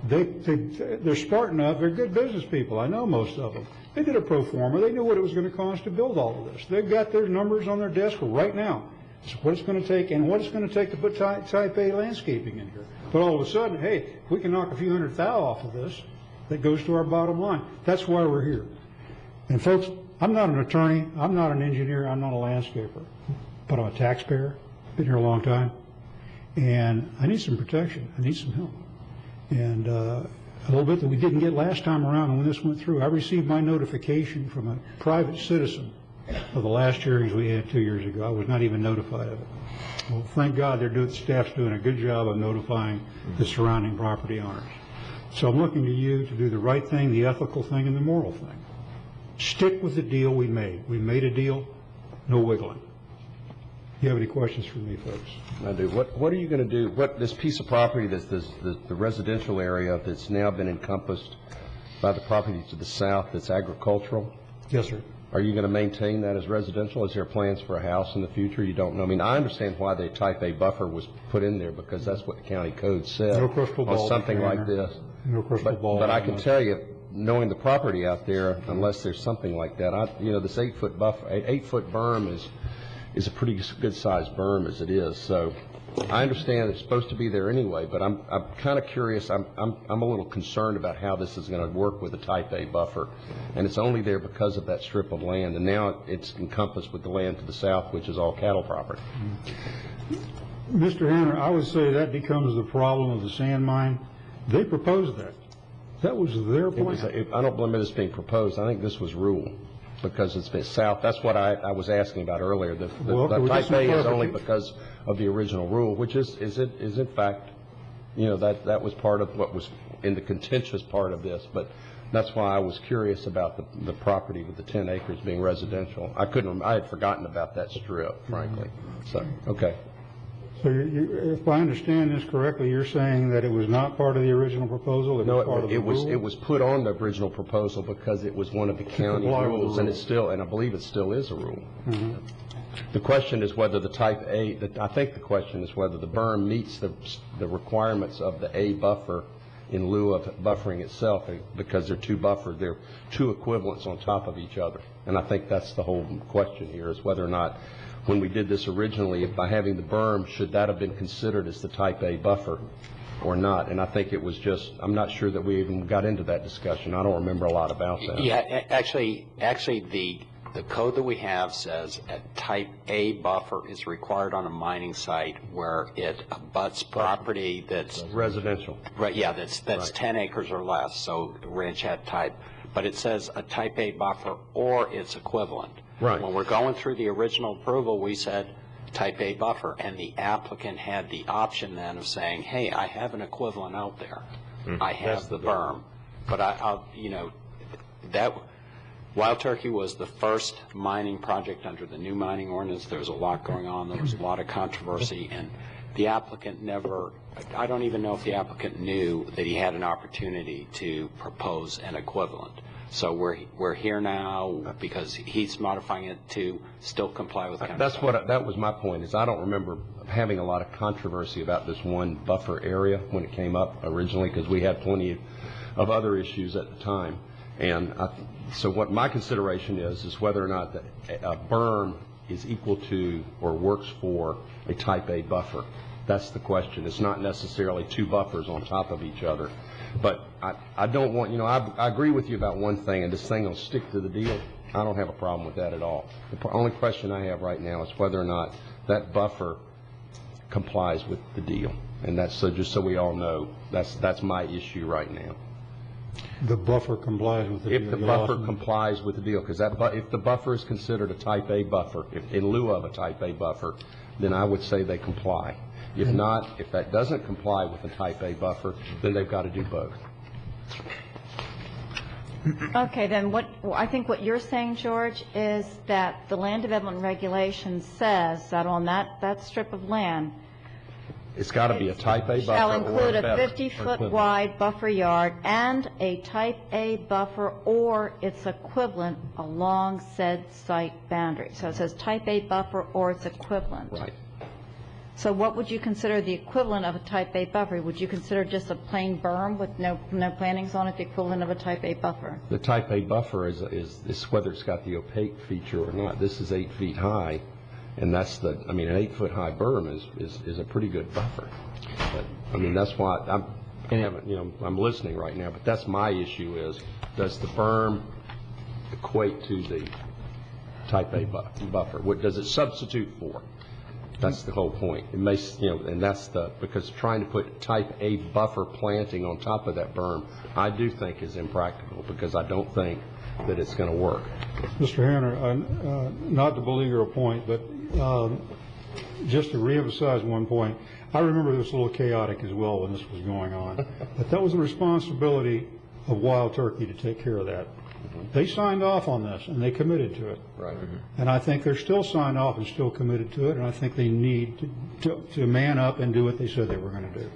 same. They're smart enough. They're good business people. I know most of them. They did a pro forma. They knew what it was going to cost to build all of this. They've got their numbers on their desk right now. It's what it's going to take and what it's going to take to put type A landscaping in here. But all of a sudden, hey, if we can knock a few $100,000 off of this, that goes to our bottom line. That's why we're here. And folks, I'm not an attorney. I'm not an engineer. I'm not a landscaper. But I'm a taxpayer. Been here a long time. And I need some protection. I need some help. And a little bit that we didn't get last time around when this went through. I received my notification from a private citizen of the last hearings we had 2 years ago. I was not even notified of it. Well, thank God the staff's doing a good job of notifying the surrounding property owners. So I'm looking to you to do the right thing, the ethical thing, and the moral thing. stick with the deal we made. We made a deal, no wiggling. Do you have any questions for me, folks? I do. What are you going to do? This piece of property, the residential area that's now been encompassed by the property to the south that's agricultural? Yes, sir. Are you going to maintain that as residential? Is there plans for a house in the future? You don't know. I mean, I understand why the type A buffer was put in there, because that's what the county code said. No crystal ball. On something like this. No crystal ball. But I can tell you, knowing the property out there, unless there's something like that, this 8-foot buffer, 8-foot berm is a pretty good-sized berm as it is. So I understand it's supposed to be there anyway, but I'm kind of curious. I'm a little concerned about how this is going to work with a type A buffer, and it's only there because of that strip of land, and now it's encompassed with the land to the south, which is all cattle property. Mr. Hanner, I would say that becomes the problem of the sand mine. They proposed that. That was their plan. I don't remember this being proposed. I think this was rule, because it's been south. That's what I was asking about earlier. The type A is only because of the original rule, which is in fact, that was part of what was in the contentious part of this. But that's why I was curious about the property with the 10 acres being residential. I had forgotten about that strip, frankly. So, okay. So if I understand this correctly, you're saying that it was not part of the original proposal? It was part of the rule? It was put on the original proposal because it was one of the county rules, and I believe it still is a rule. Mm-hmm. The question is whether the type A, I think the question is whether the berm meets the requirements of the A buffer in lieu of buffering itself, because they're two equivalents on top of each other. And I think that's the whole question here, is whether or not, when we did this originally, by having the berm, should that have been considered as the type A buffer or not? And I think it was just, I'm not sure that we even got into that discussion. I don't remember a lot about that. Yeah, actually the code that we have says a type A buffer is required on a mining site where it abuts property that's residential. Right, yeah, that's right. 10 acres or less, so ranchette type. But it says a type A buffer or its equivalent. Right. When we're going through the original approval, we said type A buffer, and the applicant had the option then of saying, hey, I have an equivalent out there. I have the berm. But that Wild Turkey was the first mining project under the new mining ordinance. There was a lot going on. There was a lot of controversy, and the applicant I don't even know if the applicant knew that he had an opportunity to propose an equivalent. So we're here now because he's modifying it to still comply with county. That was my point, is I don't remember having a lot of controversy about this one buffer area when it came up originally, because we had plenty of other issues at the time. And so what my consideration is whether or not a berm is equal to or works for a type A buffer. That's the question. It's not necessarily two buffers on top of each other. But I don't want, I agree with you about one thing, and this thing will stick to the deal. I don't have a problem with that at all. The only question I have right now is whether or not that buffer complies with the deal. And that's just so we all know, that's my issue right now. The buffer complies with the deal. If the buffer complies with the deal, because if the buffer is considered a type A buffer, in lieu of a type A buffer, then I would say they comply. If not, if that doesn't comply with the type A buffer, then they've got to do both. Okay, then I think what you're saying, George, is that the land development regulation says that on that strip of land, it's got to be a type A buffer shall include or a 50-foot wide buffer yard and a type A buffer or its equivalent along said site boundary. So it says type A buffer or its equivalent. Right. So what would you consider the equivalent of a type A buffer? Would you consider just a plain berm with no plantings on it the equivalent of a type A buffer? The type A buffer is whether it's got the opaque feature or not. This is 8 feet high, and that's an 8-foot high berm is a pretty good buffer. But that's why I'm listening right now. But that's my issue: is does the berm equate to the type A buffer? What does it substitute for? That's the whole point. It may, and that's because trying to put type A buffer planting on top of that berm, I do think is impractical, because I don't think that it's going to work. Mr. Hanner, not to belabor a point, but just to reemphasize one point, I remember this a little chaotic as well when this was going on, but that was the responsibility of Wild Turkey to take care of that. They signed off on this, and they committed to it. Right. And I think they're still signed off and still committed to it, and I think they need to man up and do what they said they were going to do,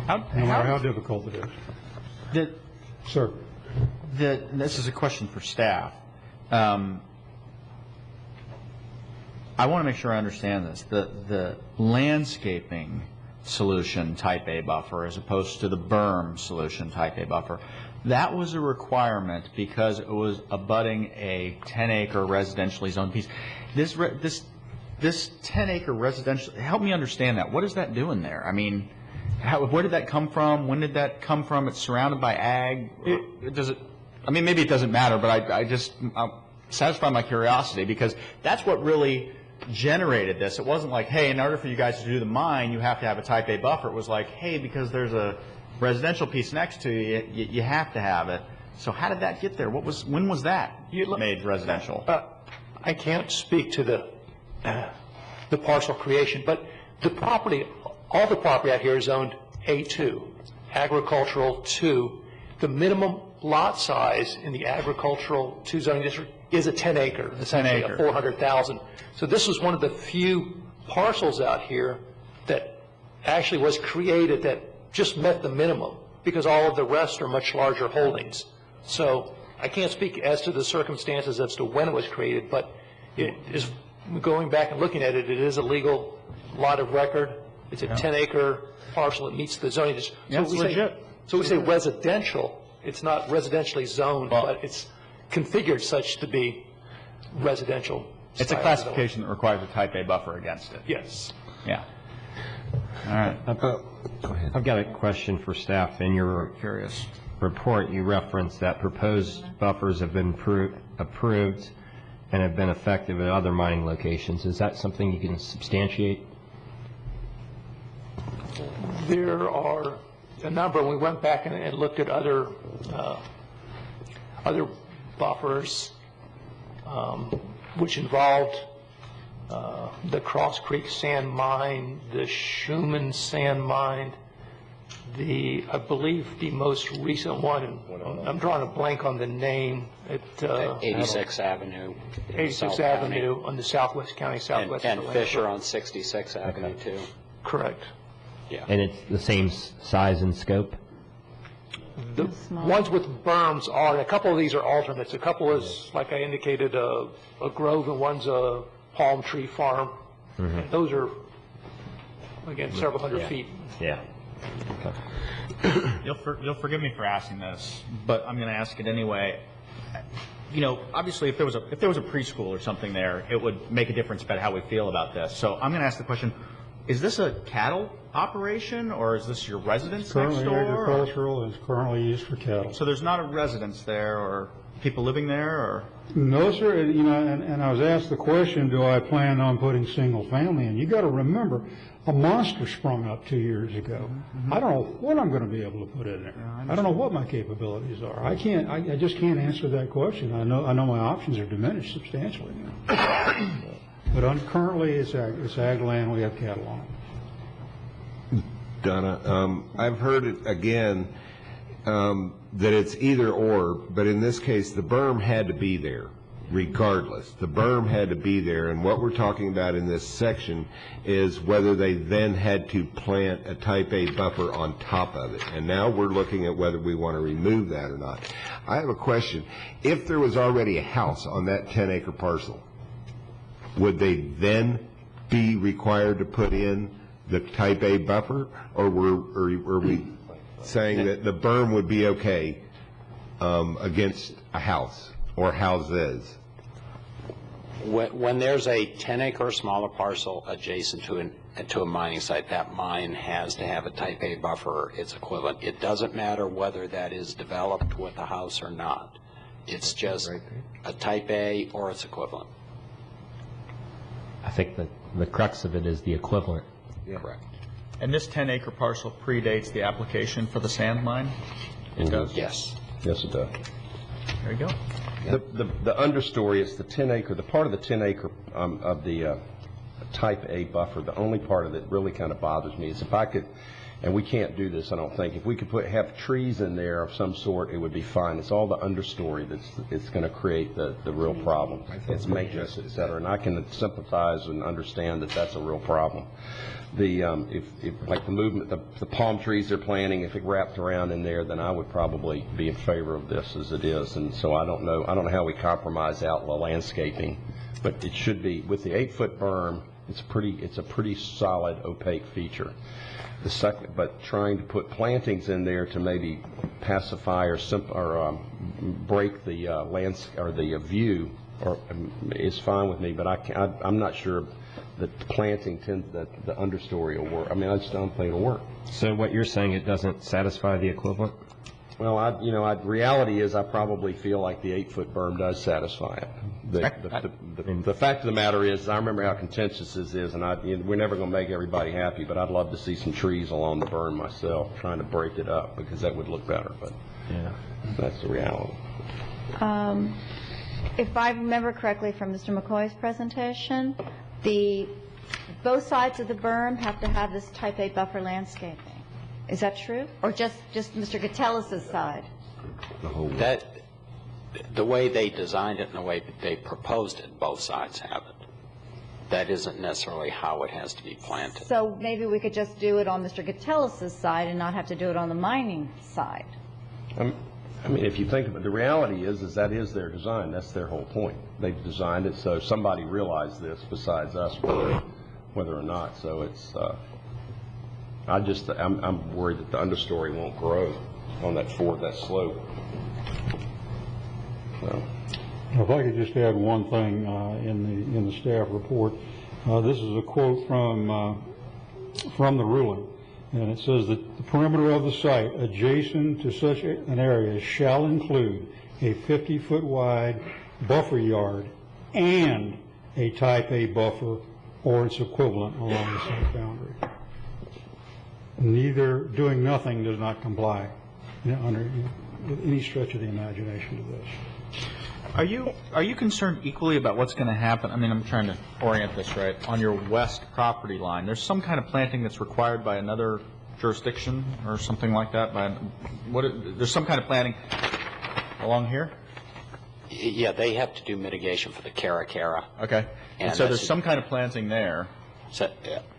no matter how difficult it is. Sir? This is a question for staff. I want to make sure I understand this. The landscaping solution type A buffer as opposed to the berm solution type A buffer, that was a requirement because it was abutting a 10-acre residentially zoned piece. This 10-acre residential, help me understand that. What is that doing there? I mean, where did that come from? When did that come from? It's surrounded by ag. I mean, maybe it doesn't matter, but I'll satisfy my curiosity because that's what really generated this. It wasn't like, hey, in order for you guys to do the mine, you have to have a type A buffer. It was like, hey, because there's a residential piece next to you, you have to have it. So how did that get there? When was that made residential? I can't speak to the parcel creation, but the property, all the property out here is zoned A2, agricultural 2. The minimum lot size in the agricultural 2 zoning district is a 10-acre, essentially a 400,000. So this was one of the few parcels out here that actually was created that just met the minimum because all of the rest are much larger holdings. So I can't speak as to the circumstances as to when it was created, but it is, going back and looking at it, it is a legal lot of record. It's a 10-acre parcel that meets the zoning district. Yeah, it's legit. So we say residential. It's not residentially zoned, but it's configured such to be residential. It's a classification that requires a type A buffer against it. Yes. Yeah. All right. I've got a question for staff. In your report, you referenced that proposed buffers have been approved and have been effective at other mining locations. Is that something you can substantiate? There are a number. We went back and looked at other buffers, which involved the Cross Creek sand mine, the Schumann sand mine, I believe the most recent one, and I'm drawing a blank on the name, at 86th Avenue. 86th Avenue on the Southwest County, Southwest. And Fisher on 66th Avenue, too. Correct. Yeah. And it's the same size and scope? The ones with berms are, a couple of these are alternates. A couple is, like I indicated, a grove, and one's a palm tree farm. Mm-hmm. Those are, again, several hundred feet. Yeah. Okay. You'll forgive me for asking this, but I'm going to ask it anyway. You know, obviously, if there was a preschool or something there, it would make a difference about how we feel about this. So I'm going to ask the question: is this a cattle operation, or is this your residence next door? Currently agricultural, and it's currently used for cattle. So there's not a residence there, or people living there, or? No, sir. You know, and I was asked the question, do I plan on putting single family in? You got to remember, a monster sprung up 2 years ago. Mm-hmm. I don't know what I'm going to be able to put in there. I don't know what my capabilities are. I just can't answer that question. I know my options are diminished substantially now. But currently it's ag land. We have cattle on it. Donna, I've heard it again that it's either or, but in this case the berm had to be there regardless. The berm had to be there, and what we're talking about in this section is whether they then had to plant a type A buffer on top of it. And now we're looking at whether we want to remove that or not. I have a question. If there was already a house on that 10-acre parcel, would they then be required to put in the type A buffer, or were we saying that the berm would be okay against a house or houses? When there's a 10-acre or smaller parcel adjacent to a mining site, that mine has to have a type A buffer or its equivalent. It doesn't matter whether that is developed with a house or not. It's just a type A or its equivalent. I think the crux of it is the equivalent. Yeah. Correct. And this 10-acre parcel predates the application for the sand mine? It does? Yes. Yes, it does. There you go. The understory is the 10-acre, the part of the 10-acre of the type A buffer, the only part of it really kind of bothers me is if I could And we can't do this, I don't think. If we could have trees in there of some sort, it would be fine. It's all the understory it's going to create the real problem. It's maintenance, et cetera. And I can sympathize and understand that that's a real problem. If like the movement, the palm trees they're planting, if it wrapped around in there, then I would probably be in favor of this as it is. And so I don't know how we compromise out the landscaping, but it should be with the 8-foot berm. It's a pretty solid opaque feature. But trying to put plantings in there to maybe pacify or break the the view is fine with me. But I'm not sure that the planting that the understory will work. I mean, I just don't think it'll work. So what you're saying, it doesn't satisfy the equivalent? Well, reality is I probably feel like the 8-foot berm does satisfy it. The fact of the matter is, I remember how contentious this is, and we're never going to make everybody happy, but I'd love to see some trees along the berm myself, trying to break it up, because that would look better, but that's the reality. If I remember correctly from Mr. McCoy's presentation, both sides of the berm have to have this type A buffer landscaping. Is that true? Or just Mr. Gatellis' side? The way they designed it and the way they proposed it, both sides have it. That isn't necessarily how it has to be planted. So maybe we could just do it on Mr. Gatellis' side and not have to do it on the mining side. I mean, if you think about it, the reality is that is their design. That's their whole point. They've designed it so somebody realized this besides us, whether or not. So it's, I'm worried that the understory won't grow on that slope. So. If I could just add one thing in the staff report, this is a quote from the ruling, and it says that the perimeter of the site adjacent to such an area shall include a 50-foot wide buffer yard and a type A buffer or its equivalent along the site boundary. Doing nothing does not comply under any stretch of the imagination to this. Are you concerned equally about what's going to happen? I mean, I'm trying to orient this right. On your west property line, there's some kind of planting that's required by another jurisdiction or something like that. There's some kind of planting along here. Yeah, they have to do mitigation for the Cara. Okay. And so there's some kind of planting there. So,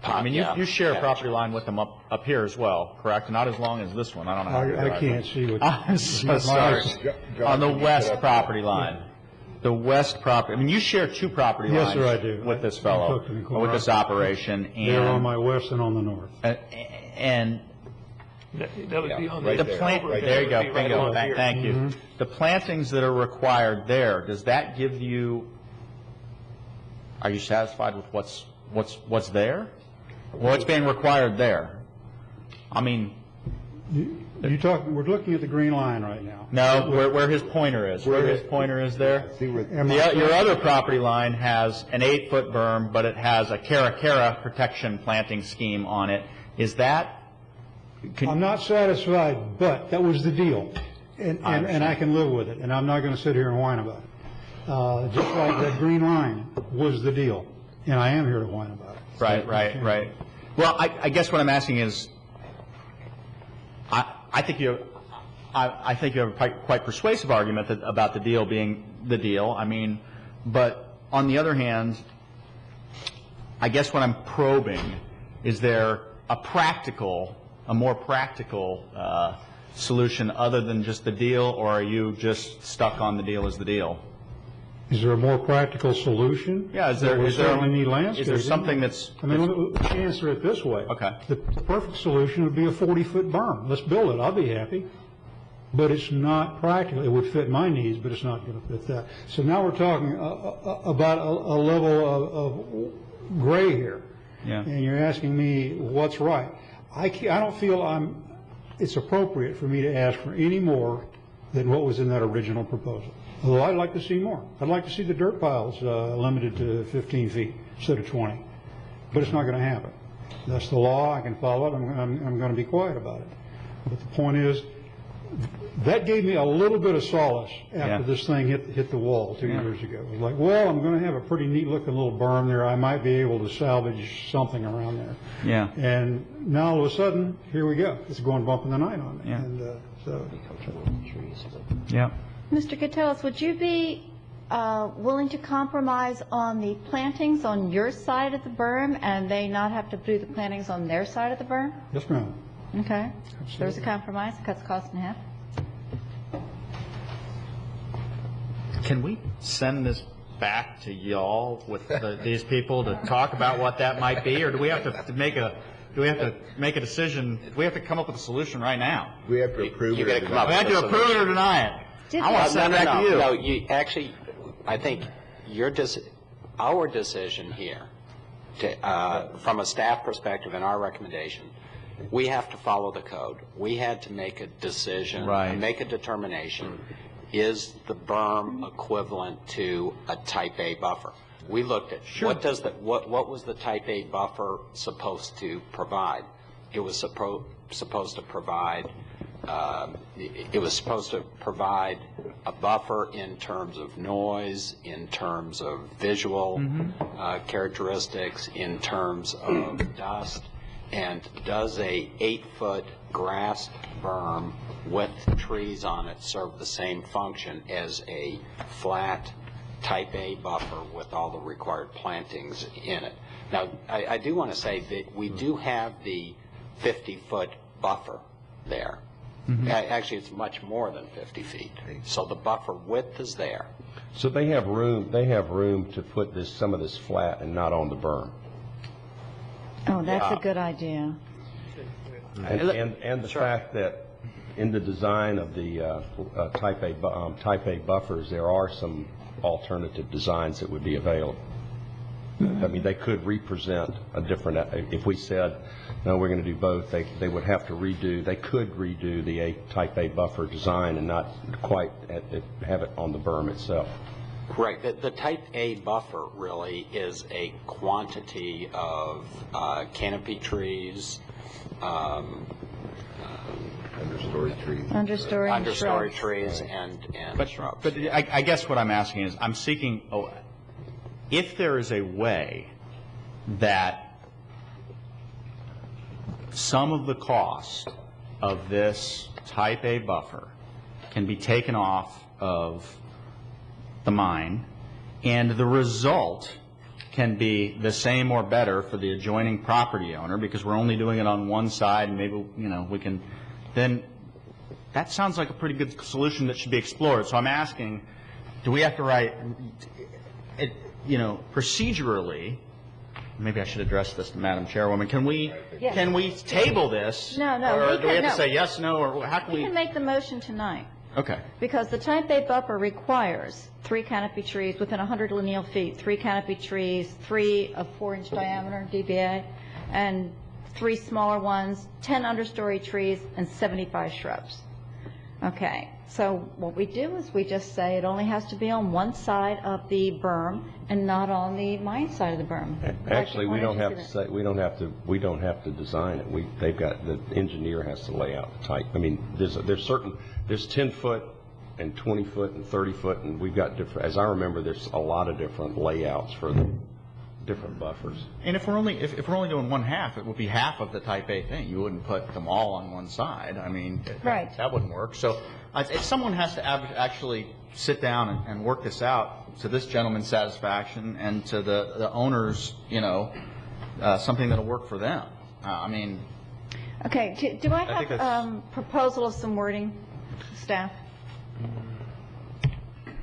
I mean, you share a property line with them up here as well, correct? Not as long as this one. I don't know. I can't see what. I'm so sorry. On the west property line. The west property. I mean, you share two property lines. Yes, sir, I do. With this fellow, with this operation. They're on my west and on the north. And that would be on the plant. Right there you go. Bingo. Thank you. Mm-hmm. The plantings that are required there. Does that give you? Are you satisfied with what's there? What's being required there? I mean, we're looking at the green line right now. No, where his pointer is. Where his pointer is there. Your other property line has an 8-foot berm, but it has a Cara protection planting scheme on it. Is that? I'm not satisfied, but that was the deal, and I can live with it, and I'm not going to sit here and whine about it. Just like that green line was the deal, and I am here to whine about it. Right. Well, I guess what I'm asking is, I think you have a quite persuasive argument about the deal being the deal. I mean, but on the other hand, I guess what I'm probing is there a more practical solution other than just the deal, or are you just stuck on the deal as the deal? Is there a more practical solution? Yeah, is there something that's... I mean, let me answer it this way. Okay. The perfect solution would be a 40-foot berm. Let's build it. I'll be happy. But it's not practical. It would fit my needs, but it's not going to fit that. So now we're talking about a level of gray here. Yeah. And you're asking me what's right. I don't feel it's appropriate for me to ask for any more than what was in that original proposal. Although I'd like to see more. I'd like to see the dirt piles limited to 15 feet instead of 20. But it's not going to happen. That's the law. I can follow it. I'm going to be quiet about it. But the point is, that gave me a little bit of solace after Yeah. this thing hit the wall 2 years ago. It was like, well, I'm going to have a pretty neat looking little berm there. I might be able to salvage something around there. Yeah. And now all of a sudden, here we go. It's going bump in the night on me. Yeah. And so. Yeah. Mr. Gatellis, would you be willing to compromise on the plantings on your side of the berm and they not have to do the plantings on their side of the berm? Yes, ma'am. Okay. There's a compromise. Cuts cost in half. Can we send this back to y'all with these people to talk about what that might be, or do we have to make a decision? Do we have to come up with a solution right now? We have to approve You it. gotta come up We have with to a approve it or solution. deny it. I want to send it back to you. No, you actually, I think our decision here, from a staff perspective and our recommendation, we have to follow the code. We had to make a decision, Right. make a determination. Is the berm equivalent to a type A buffer? We looked at what was the type A buffer supposed to provide? It was supposed to provide a buffer in terms of noise, in terms of visual characteristics, in terms of dust. And does a 8-foot grass berm with trees on it serve the same function as a flat type A buffer with all the required plantings in it? Now, I do want to say that we do have the 50-foot buffer there. Actually, it's much more than 50 feet. So the buffer width is there. So they have room to put some of this flat and not on the berm. Oh, that's a good idea. And the fact that in the design of the type A buffers, there are some alternative designs that would be available. I mean, they could represent a different, if we said, no, we're going to do both, they would have to they could redo the type A buffer design and not quite have it on the berm itself. Correct. The type A buffer really is a quantity of canopy trees, understory trees, and shrubs. But I guess what I'm asking is, I'm seeking, if there is a way that some of the cost of this type A buffer can be taken off of the mine, and the result can be the same or better for the adjoining property owner because we're only doing it on one side, and maybe we can, then that sounds like a pretty good solution that should be explored. So I'm asking, do we have to write, procedurally, maybe I should address this to Madam Chairwoman, can we table this? No, or do we have to say no. yes, no, or how can We can make the motion tonight. Okay. Because the type A buffer requires 3 canopy trees within 100 lineal feet, 3 canopy trees, 3 of 4-inch diameter DBA, and 3 smaller ones, 10 understory trees, and 75 shrubs. Okay, so what we do is we just say it only has to be on one side of the berm and not on the mine side of the berm. Actually, we don't have to say, we don't have to design it. The engineer has to lay out the type. I mean, there's 10-foot and 20-foot and 30-foot, and we've got different, as I remember, there's a lot of different layouts for the different buffers. And if we're only doing one half, it would be half of the type A thing. You wouldn't put them all on one side. I mean, right. That wouldn't work. So if someone has to actually sit down and work this out to this gentleman's satisfaction and to the owners, something that'll work for them. I mean. Okay, do I have proposal of some wording, staff?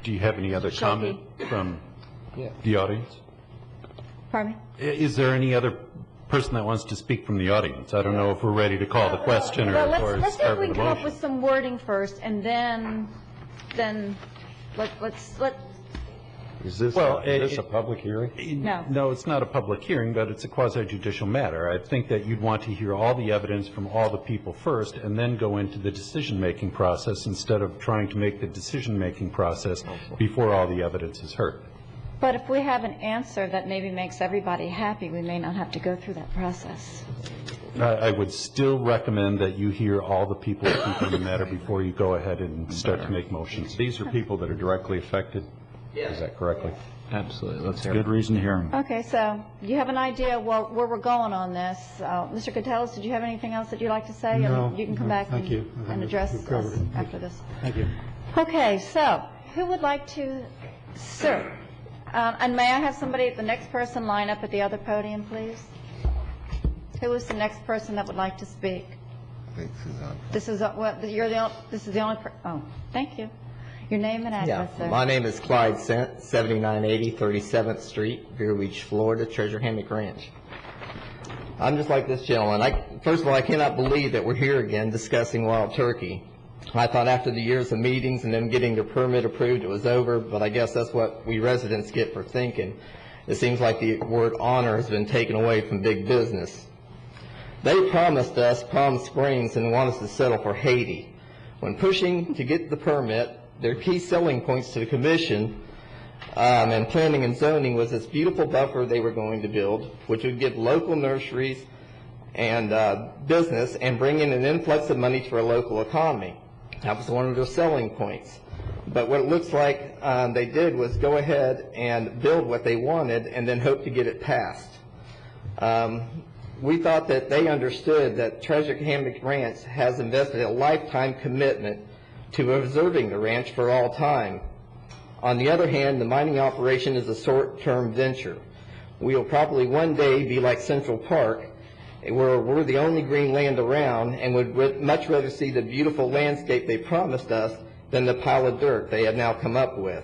Do you have any other comment from the audience? Pardon me? Is there any other person that wants to speak from the audience? I don't know if we're ready to call the question or Let's see if start we with can the come up with motion. some wording first, and then let. Is this a public hearing? No. No, it's not a public hearing, but it's a quasi-judicial matter. I think that you'd want to hear all the evidence from all the people first and then go into the decision-making process instead of trying to make the decision-making process before all the evidence is heard. But if we have an answer that maybe makes everybody happy, we may not have to go through that process. I would still recommend that you hear all the people speaking on the matter before you go ahead and start to make motions. These are people that are directly affected? Is that correctly? Absolutely. Let's hear it. Good reason to hear them. Okay, so you have an idea where we're going on this. Mr. Catellus, did you have anything else that you'd like to say? No, You can come no, back thank you. and address We've covered us it. after this. Thank you. Okay, so who would like to, sir? And may I have somebody, the next person, line up at the other podium, please? Who is the next person that would like to speak? I think Suzanne. This is, this is the only, oh, thank you. Your name and address, sir. My name is Clyde Sent, 7980 37th Street, Vero Beach, Florida, Treasure Hammock Ranch. I'm just like this gentleman. First of all, I cannot believe that we're here again discussing wild turkey. I thought after the years of meetings and them getting their permit approved, it was over, but I guess that's what we residents get for thinking. It seems like the word honor has been taken away from big business. They promised us Palm Springs and want us to settle for Haiti. When pushing to get the permit, their key selling points to the commission and planning and zoning was this beautiful buffer they were going to build, which would give local nurseries and business and bring in an influx of money to our local economy. That was one of their selling points. But what it looks like they did was go ahead and build what they wanted and then hope to get it passed. We thought that they understood that Treasure Hammock Ranch has invested a lifetime commitment to preserving the ranch for all time. On the other hand, the mining operation is a short-term venture. We will probably one day be like Central Park, where we're the only green land around and would much rather see the beautiful landscape they promised us than the pile of dirt they have now come up with.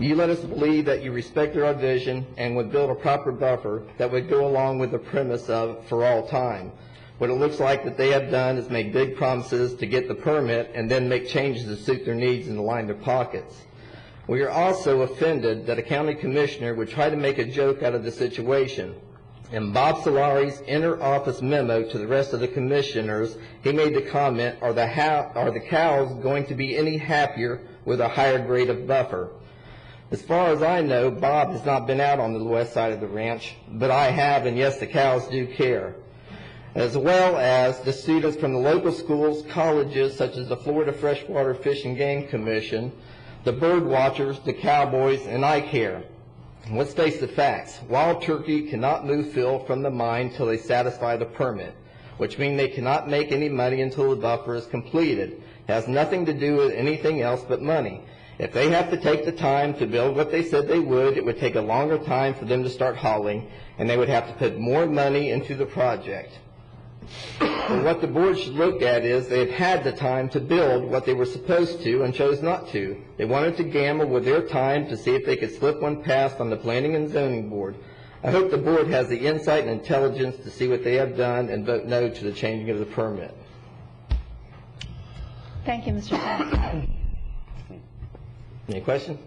You let us believe that you respected our vision and would build a proper buffer that would go along with the premise of for all time. What it looks like that they have done is make big promises to get the permit and then make changes to suit their needs and to line their pockets. We are also offended that a county commissioner would try to make a joke out of the situation. In Bob Solari's inter-office memo to the rest of the commissioners, he made the comment, are the cows going to be any happier with a higher grade of buffer? As far as I know, Bob has not been out on the west side of the ranch, but I have, and yes, the cows do care. As well as the students from the local schools, colleges, such as the Florida Freshwater Fish and Game Commission, the bird watchers, the cowboys, and I care. Let's face the facts. Wild turkey cannot move fill from the mine till they satisfy the permit, which means they cannot make any money until the buffer is completed. It has nothing to do with anything else but money. If they have to take the time to build what they said they would, it would take a longer time for them to start hauling, and they would have to put more money into the project. But what the board should look at is they've had the time to build what they were supposed to and chose not to. They wanted to gamble with their time to see if they could slip one past on the Planning and Zoning Board. I hope the board has the insight and intelligence to see what they have done and vote no to the changing of the permit. Thank you, Mr. Johnson. Any questions?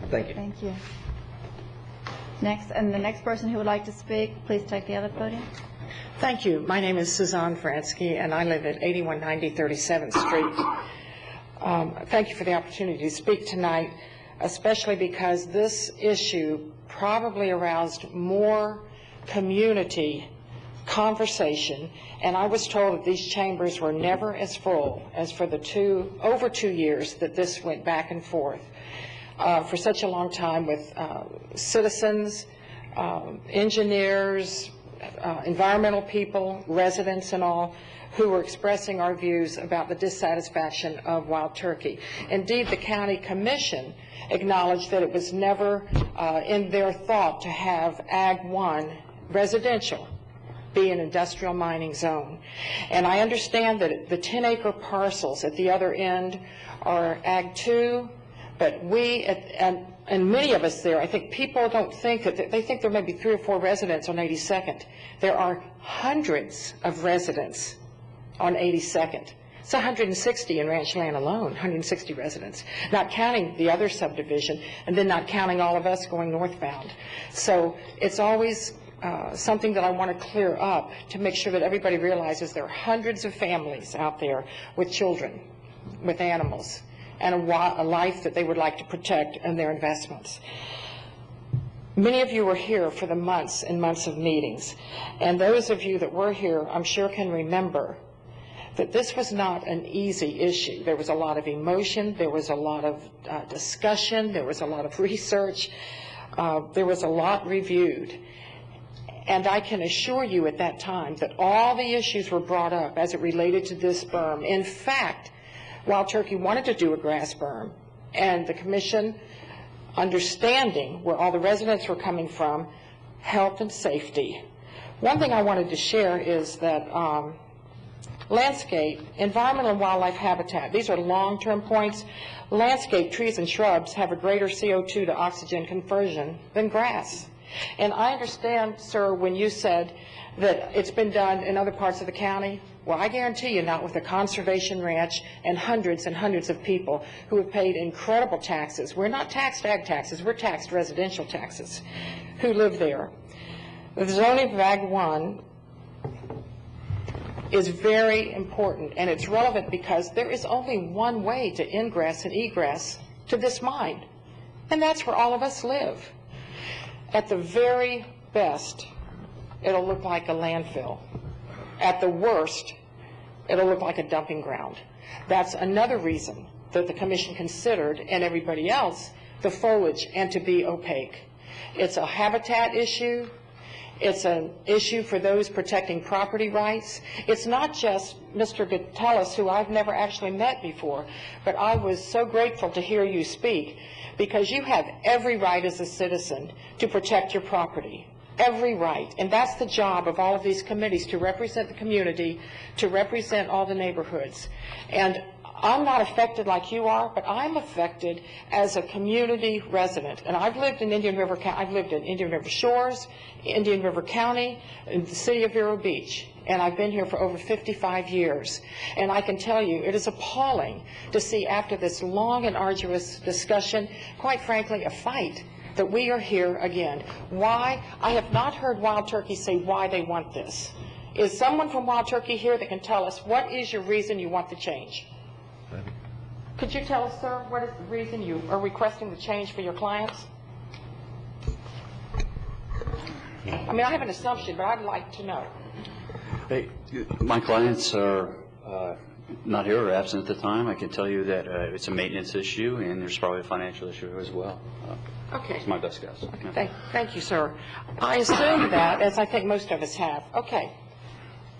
Thank you. Thank you. Next, and the next person who would like to speak, please take the other podium. Thank you. My name is Suzanne Fransky, and I live at 8190 37th Street. Thank you for the opportunity to speak tonight, especially because this issue probably aroused more community conversation, and I was told that these chambers were never as full as for the over 2 years that this went back and forth for such a long time with citizens, engineers, environmental people, residents and all, who were expressing our views about the dissatisfaction of wild turkey. Indeed, the county commission acknowledged that it was never in their thought to have Ag 1 residential be an industrial mining zone. And I understand that the 10-acre parcels at the other end are Ag 2, but we, and many of us there, I think people don't think that, they think there may be 3 or 4 residents on 82nd. There are hundreds of residents on 82nd. It's 160 in Ranch Land alone, 160 residents, not counting the other subdivision, and then not counting all of us going northbound. So it's always something that I want to clear up to make sure that everybody realizes there are hundreds of families out there with children, with animals, and a life that they would like to protect and their investments. Many of you were here for the months and months of meetings, and those of you that were here, I'm sure, can remember that this was not an easy issue. There was a lot of emotion, there was a lot of discussion, there was a lot of research, there was a lot reviewed. And I can assure you at that time that all the issues were brought up as it related to this berm. In fact, Wild Turkey wanted to do a grass berm, and the commission, understanding where all the residents were coming from, health and safety. One thing I wanted to share is that landscape, environmental and wildlife habitat, these are long-term points. Landscape, trees and shrubs have a greater CO2 to oxygen conversion than grass. And I understand, sir, when you said that it's been done in other parts of the county. Well, I guarantee you not with a conservation ranch and hundreds of people who have paid incredible taxes. We're not taxed ag taxes, we're taxed residential taxes, who live there. The zoning of Ag 1 is very important, and it's relevant because there is only one way to ingress and egress to this mine, and that's where all of us live. At the very best, it'll look like a landfill. At the worst, it'll look like a dumping ground. That's another reason that the commission considered, and everybody else, the foliage and to be opaque. It's a habitat issue. It's an issue for those protecting property rights. It's not just Mr. Gattelis, who I've never actually met before, but I was so grateful to hear you speak, because you have every right as a citizen to protect your property. Every right. And that's the job of all of these committees, to represent the community, to represent all the neighborhoods. And I'm not affected like you are, but I'm affected as a community resident. And I've lived in Indian River County. I've lived in Indian River Shores, Indian River County, in the city of Vero Beach. And I've been here for over 55 years. And I can tell you, it is appalling to see, after this long and arduous discussion, quite frankly, a fight, that we are here again. Why? I have not heard Wild Turkey say why they want this. Is someone from Wild Turkey here that can tell us what is your reason you want the change? Could you tell us, sir, what is the reason you are requesting the change for your clients? I mean, I have an assumption, but I'd like to know. Hey, my clients are not here or absent at the time. I can tell you that it's a maintenance issue, and there's probably a financial issue as well. Okay. It's my best guess. Thank you, sir. I assume that, as I think most of us have. Okay.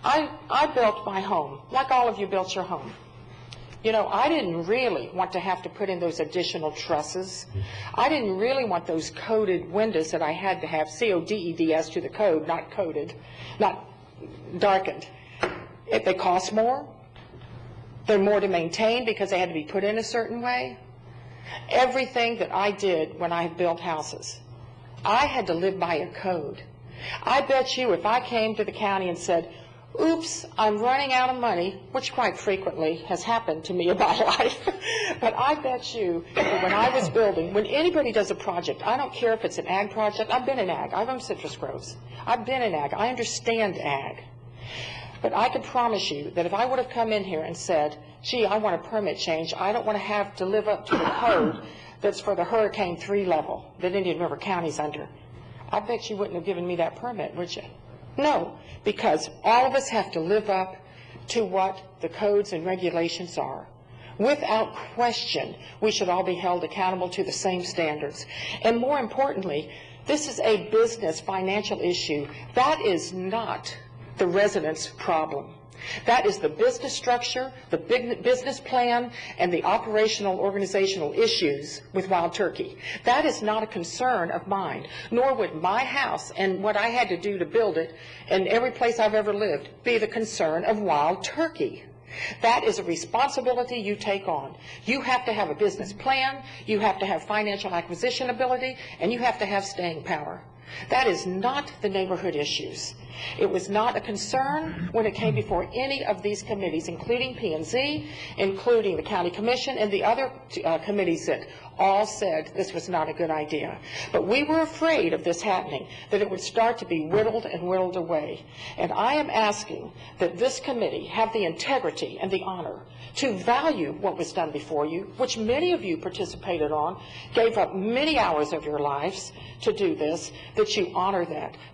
I built my home, like all of you built your home. You know, I didn't really want to have to put in those additional trusses. I didn't really want those coated windows that I had to have, C-O-D-E-D-S to the code, not coated, not darkened. If they cost more, they're more to maintain because they had to be put in a certain way. Everything that I did when I built houses, I had to live by a code. I bet you if I came to the county and said, oops, I'm running out of money, which quite frequently has happened to me in my life, but I bet you that when I was building, when anybody does a project, I don't care if it's an ag project. I've been in ag. I've owned citrus groves. I've been in ag. I understand ag. But I can promise you that if I would have come in here and said, gee, I want a permit change, I don't want to have to live up to the code that's for the Hurricane 3 level that Indian River County's under, I bet you wouldn't have given me that permit, would you? No, because all of us have to live up to what the codes and regulations are. Without question, we should all be held accountable to the same standards. And more importantly, this is a business financial issue. That is not the residents' problem. That is the business structure, the big business plan, and the operational organizational issues with Wild Turkey. That is not a concern of mine, nor would my house and what I had to do to build it and every place I've ever lived be the concern of Wild Turkey. That is a responsibility you take on. You have to have a business plan, you have to have financial acquisition ability, and you have to have staying power. That is not the neighborhood issues. It was not a concern when it came before any of these committees, including P&Z, including the County Commission, and the other committees that all said this was not a good idea. But we were afraid of this happening, that it would start to be whittled and whittled away. And I am asking that this committee have the integrity and the honor to value what was done before you, which many of you participated on, gave up many hours of your lives to do this, that you honor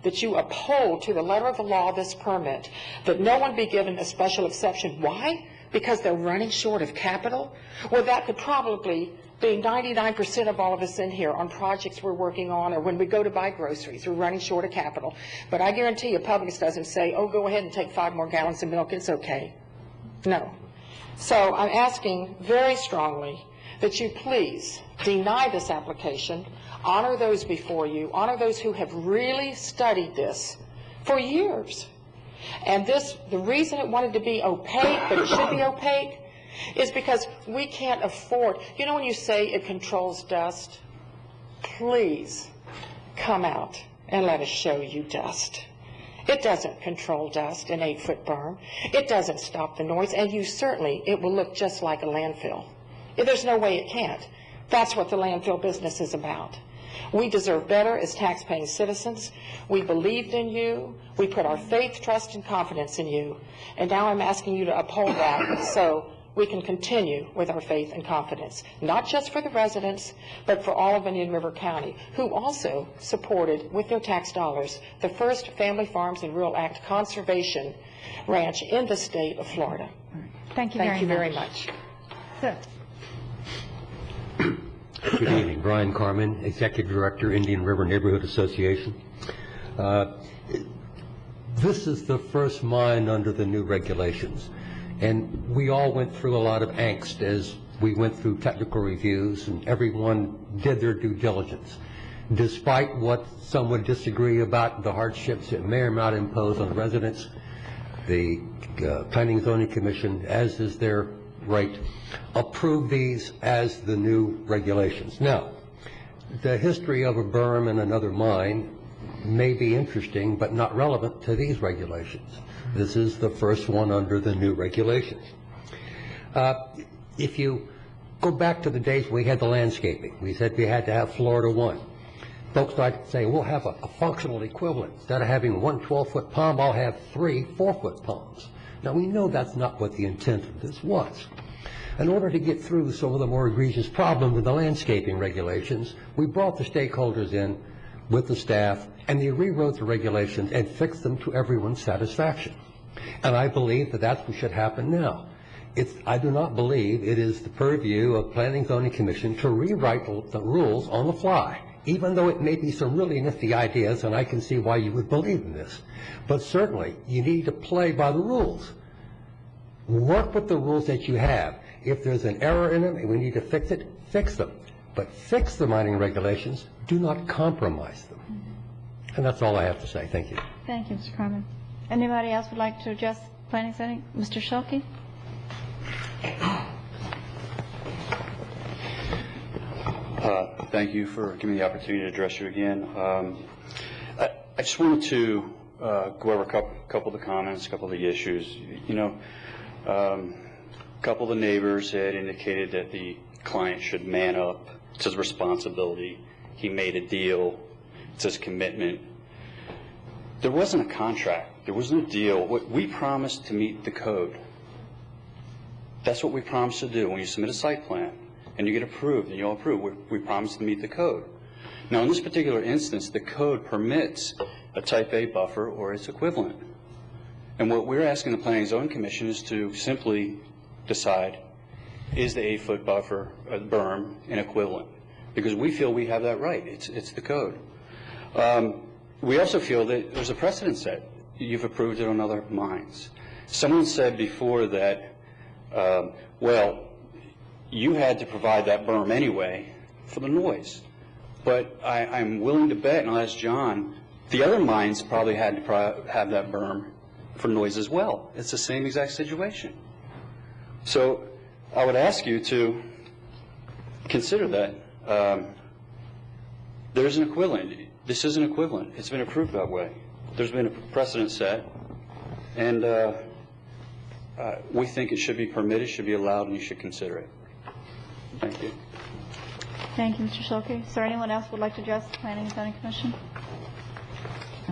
that you uphold to the letter of the law this permit, that no one be given a special exception. Why? Because they're running short of capital? Well, that could probably be 99% of all of us in here on projects we're working on, or when we go to buy groceries, we're running short of capital. But I guarantee you, Publix doesn't say, oh, go ahead and take 5 more gallons of milk, it's okay. No. So I'm asking very strongly that you please deny this application, honor those before you, honor those who have really studied this for years. And this, the reason it wanted to be opaque, but it should be opaque, is because we can't afford, you know when you say it controls dust? Please come out and let us show you dust. It doesn't control dust, an 8-foot berm. It doesn't stop the noise, and it will look just like a landfill. There's no way it can't. That's what the landfill business is about. We deserve better as tax-paying citizens. We believed in you. We put our faith, trust, and confidence in you. And now I'm asking you to uphold that so we can continue with our faith and confidence, not just for the residents, but for all of Indian River County, who also supported, with their tax dollars, the first Family Farms and Rural Act conservation ranch in the state of Florida. Thank you very much. Sir. Good evening. Brian Carmen, Executive Director, Indian River Neighborhood Association. This is the first mine under the new regulations. And we all went through a lot of angst as we went through technical reviews, and everyone did their due diligence. Despite what some would disagree about the hardships it may or may not impose on residents, the Planning and Zoning Commission, as is their right, approved these as the new regulations. Now, the history of a berm and another mine may be interesting, but not relevant to these regulations. This is the first one under the new regulations. If you go back to the days we had the landscaping, we said we had to have Florida 1. Folks like to say, we'll have a functional equivalent. Instead of having 1 12-foot palm, I'll have 3 4-foot palms. Now, we know that's not what the intent of this was. In order to get through some of the more egregious problems with the landscaping regulations, we brought the stakeholders in with the staff, and they rewrote the regulations and fixed them to everyone's satisfaction. And I believe that that's what should happen now. I do not believe it is the purview of Planning and Zoning Commission to rewrite the rules on the fly, even though it may be some really nifty ideas, and I can see why you would believe in this. But certainly, you need to play by the rules. Work with the rules that you have. If there's an error in them and we need to fix it, fix them. But fix the mining regulations, do not compromise them. And that's all I have to say. Thank you. Thank you, Mr. Carmen. Anybody else would like to address planning setting? Mr. Schulke? Thank you for giving me the opportunity to address you again. I just wanted to go over a couple of the comments, a couple of the issues. You know, a couple of the neighbors had indicated that the client should man up. It's his responsibility. He made a deal. It's his commitment. There wasn't a contract. There wasn't a deal. We promised to meet the code. That's what we promised to do. When you submit a site plan and you get approved and you all approve, we promise to meet the code. Now, in this particular instance, the code permits a type A buffer or its equivalent. And what we're asking the Planning and Zoning Commission is to simply decide, is the 8-foot buffer, berm, an equivalent? Because we feel we have that right. It's the code. We also feel that there's a precedent set. You've approved it on other mines. Someone said before that, well, you had to provide that berm anyway for the noise. But I'm willing to bet, and I'll ask John, the other mines probably had to have that berm for noise as well. It's the same exact situation. So I would ask you to consider that. There's an equivalent. This is an equivalent. It's been approved that way. There's been a precedent set, and we think it should be permitted, should be allowed, and you should consider it. Thank you. Thank you, Mr. Schulke. Is there anyone else who would like to address the Planning and Zoning Commission?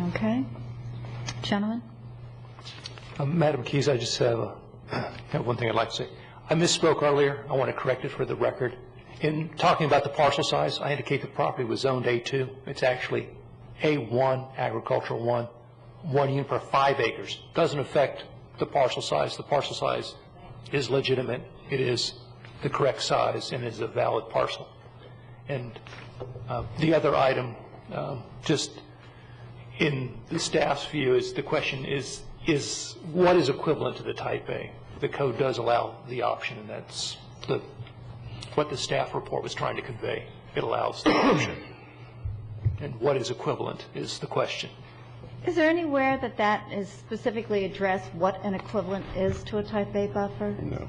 Okay. Gentlemen? Madam Keys, I just have one thing I'd like to say. I misspoke earlier. I want to correct it for the record. In talking about the parcel size, I indicate the property was zoned A2. It's actually A1, agricultural 1 unit per 5 acres. Doesn't affect the parcel size. The parcel size is legitimate. It is the correct size and is a valid parcel. And the other item, just in the staff's view, is the question is what is equivalent to the type A? The code does allow the option, and that's what the staff report was trying to convey. It allows the option. And what is equivalent is the question. Is there anywhere that is specifically addressed what an equivalent is to a type A buffer? No.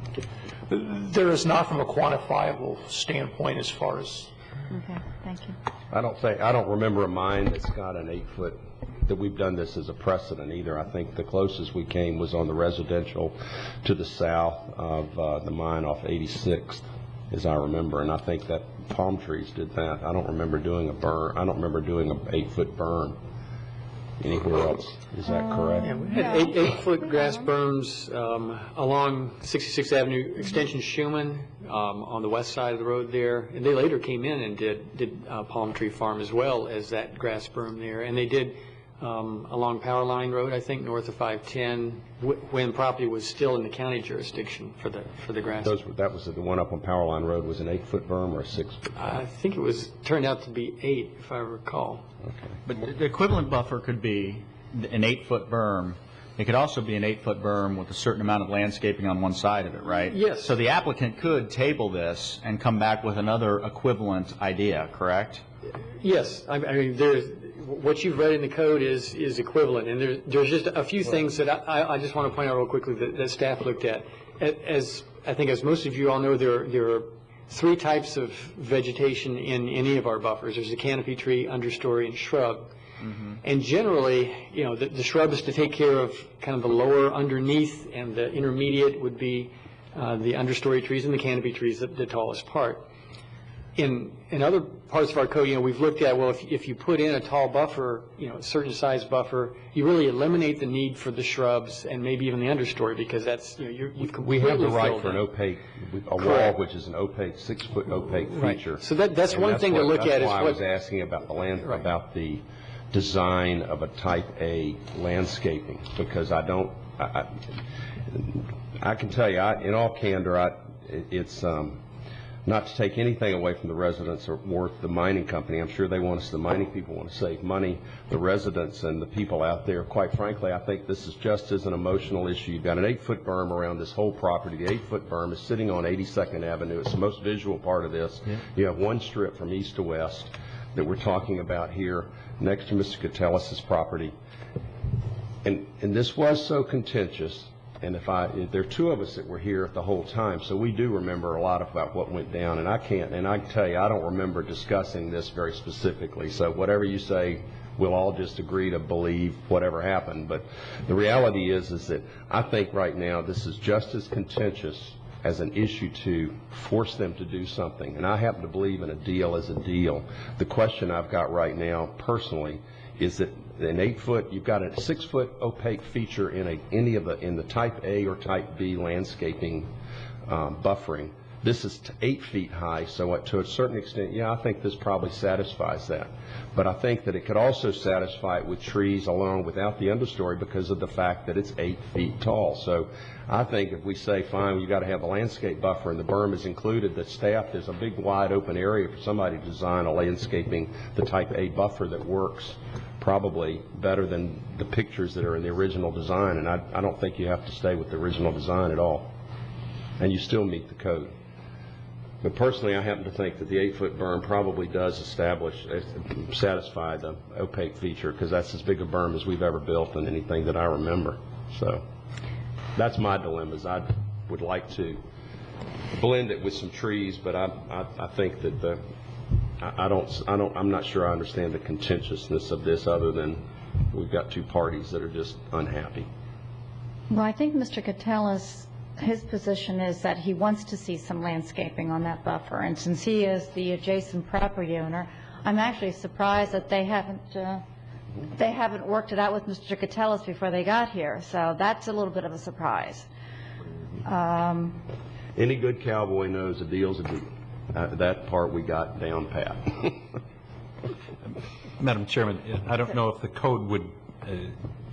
There is not from a quantifiable standpoint as far as... Okay, thank you. I don't remember a mine that's got an 8-foot, that we've done this as a precedent either. I think the closest we came was on the residential to the south of the mine off 86th, as I remember, and I think that Palm Trees did that. I don't remember doing a burn. I don't remember doing an 8-foot burn anywhere else. Is that correct? Yeah, we had 8-foot grass berms along 66th Avenue Extension Schumann on the west side of the road there. And they later came in and did Palm Tree Farm as well as that grass berm there. And they did along Power Line Road, I think, north of 510, when property was still in the county jurisdiction for the grass. That was the one up on Power Line Road was an 8-foot berm or a 6-foot berm? I think it turned out to be 8, if I recall. Okay. But the equivalent buffer could be an 8-foot berm. It could also be an 8-foot berm with a certain amount of landscaping on one side of it, right? Yes. So the applicant could table this and come back with another equivalent idea, correct? Yes. I mean, what you've read in the code is equivalent, and there's just a few things that I just want to point out real quickly that staff looked at. As I think, as most of you all know, there are 3 types of vegetation in any of our buffers. There's a canopy tree, understory, and shrub. Mm-hmm. And generally, you know, the shrub is to take care of kind of the lower underneath, and the intermediate would be the understory trees and the canopy trees, the tallest part. In other parts of our code, you know, we've looked at, well, if you put in a tall buffer, you know, a certain size buffer, you really eliminate the need for the shrubs and maybe even the understory, because that's, you know, you've completely We have the right for filled an in. opaque, a Correct. wall which is an opaque, 6-foot opaque Right. feature. So that's And one thing to look at. That's Is why I what was asking about the Right. about the design of a type A landscaping, because I can tell you, in all candor, it's not to take anything away from the residents or the mining company. I'm sure the mining people want to save money. The residents and the people out there, quite frankly, I think this is just as an emotional issue. You've got an 8-foot berm around this whole property. The 8-foot berm is sitting on 82nd Avenue. It's the most visual part of this. Yeah. You have one strip from east to west that we're talking about here next to Mr. Catellus' property. And this was so contentious. And there are 2 of us that were here the whole time, so we do remember a lot about what went down. And I can tell you, I don't remember discussing this very specifically. So whatever you say, we'll all just agree to believe whatever happened. But the reality is that I think right now this is just as contentious as an issue to force them to do something. And I happen to believe in a deal as a deal. The question I've got right now, personally, is that an 8-foot, you've got a 6-foot opaque feature in the type A or type B landscaping buffering. This is 8 feet high, so to a certain extent, yeah, I think this probably satisfies that. But I think that it could also satisfy it with trees along without the understory because of the fact that it's 8 feet tall. So I think if we say, fine, you got to have a landscape buffer and the berm is included, that staff, there's a big wide open area for somebody to design a landscaping, the type A buffer that works probably better than the pictures that are in the original design. And I don't think you have to stay with the original design at all. And you still meet the code. But personally, I happen to think that the 8-foot berm probably does satisfy the opaque feature, because that's as big a berm as we've ever built in anything that I remember. So that's my dilemmas. I would like to blend it with some trees, but I think that I'm not sure I understand the contentiousness of this, other than we've got 2 parties that are just unhappy. Well, I think Mr. Catellus his position is that he wants to see some landscaping on that buffer, and since he is the adjacent property owner, I'm actually surprised that they haven't worked it out with Mr. Catellis before they got here, so that's a little bit of a surprise. Any good cowboy knows a deal's a deal. That part we got down pat. Madam Chairman, I don't know if the code would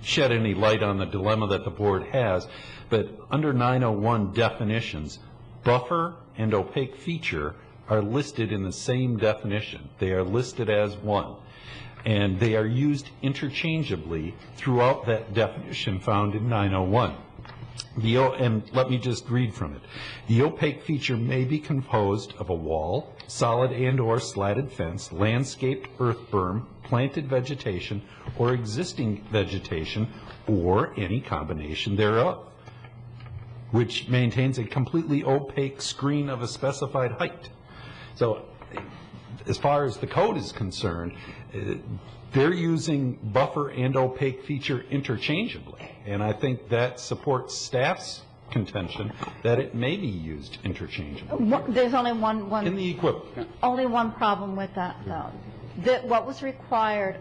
shed any light on the dilemma that the board has, but under 901 definitions, buffer and opaque feature are listed in the same definition. They are listed as one, and they are used interchangeably throughout that definition found in 901. And let me just read from it. The opaque feature may be composed of a wall, solid and/or slatted fence, landscaped earth berm, planted vegetation, or existing vegetation, or any combination thereof, which maintains a completely opaque screen of a specified height. So as far as the code is concerned, they're using buffer and opaque feature interchangeably, and I think that supports staff's contention that it may be used interchangeably. There's only one In the equivalent. only one problem with that, though. What was required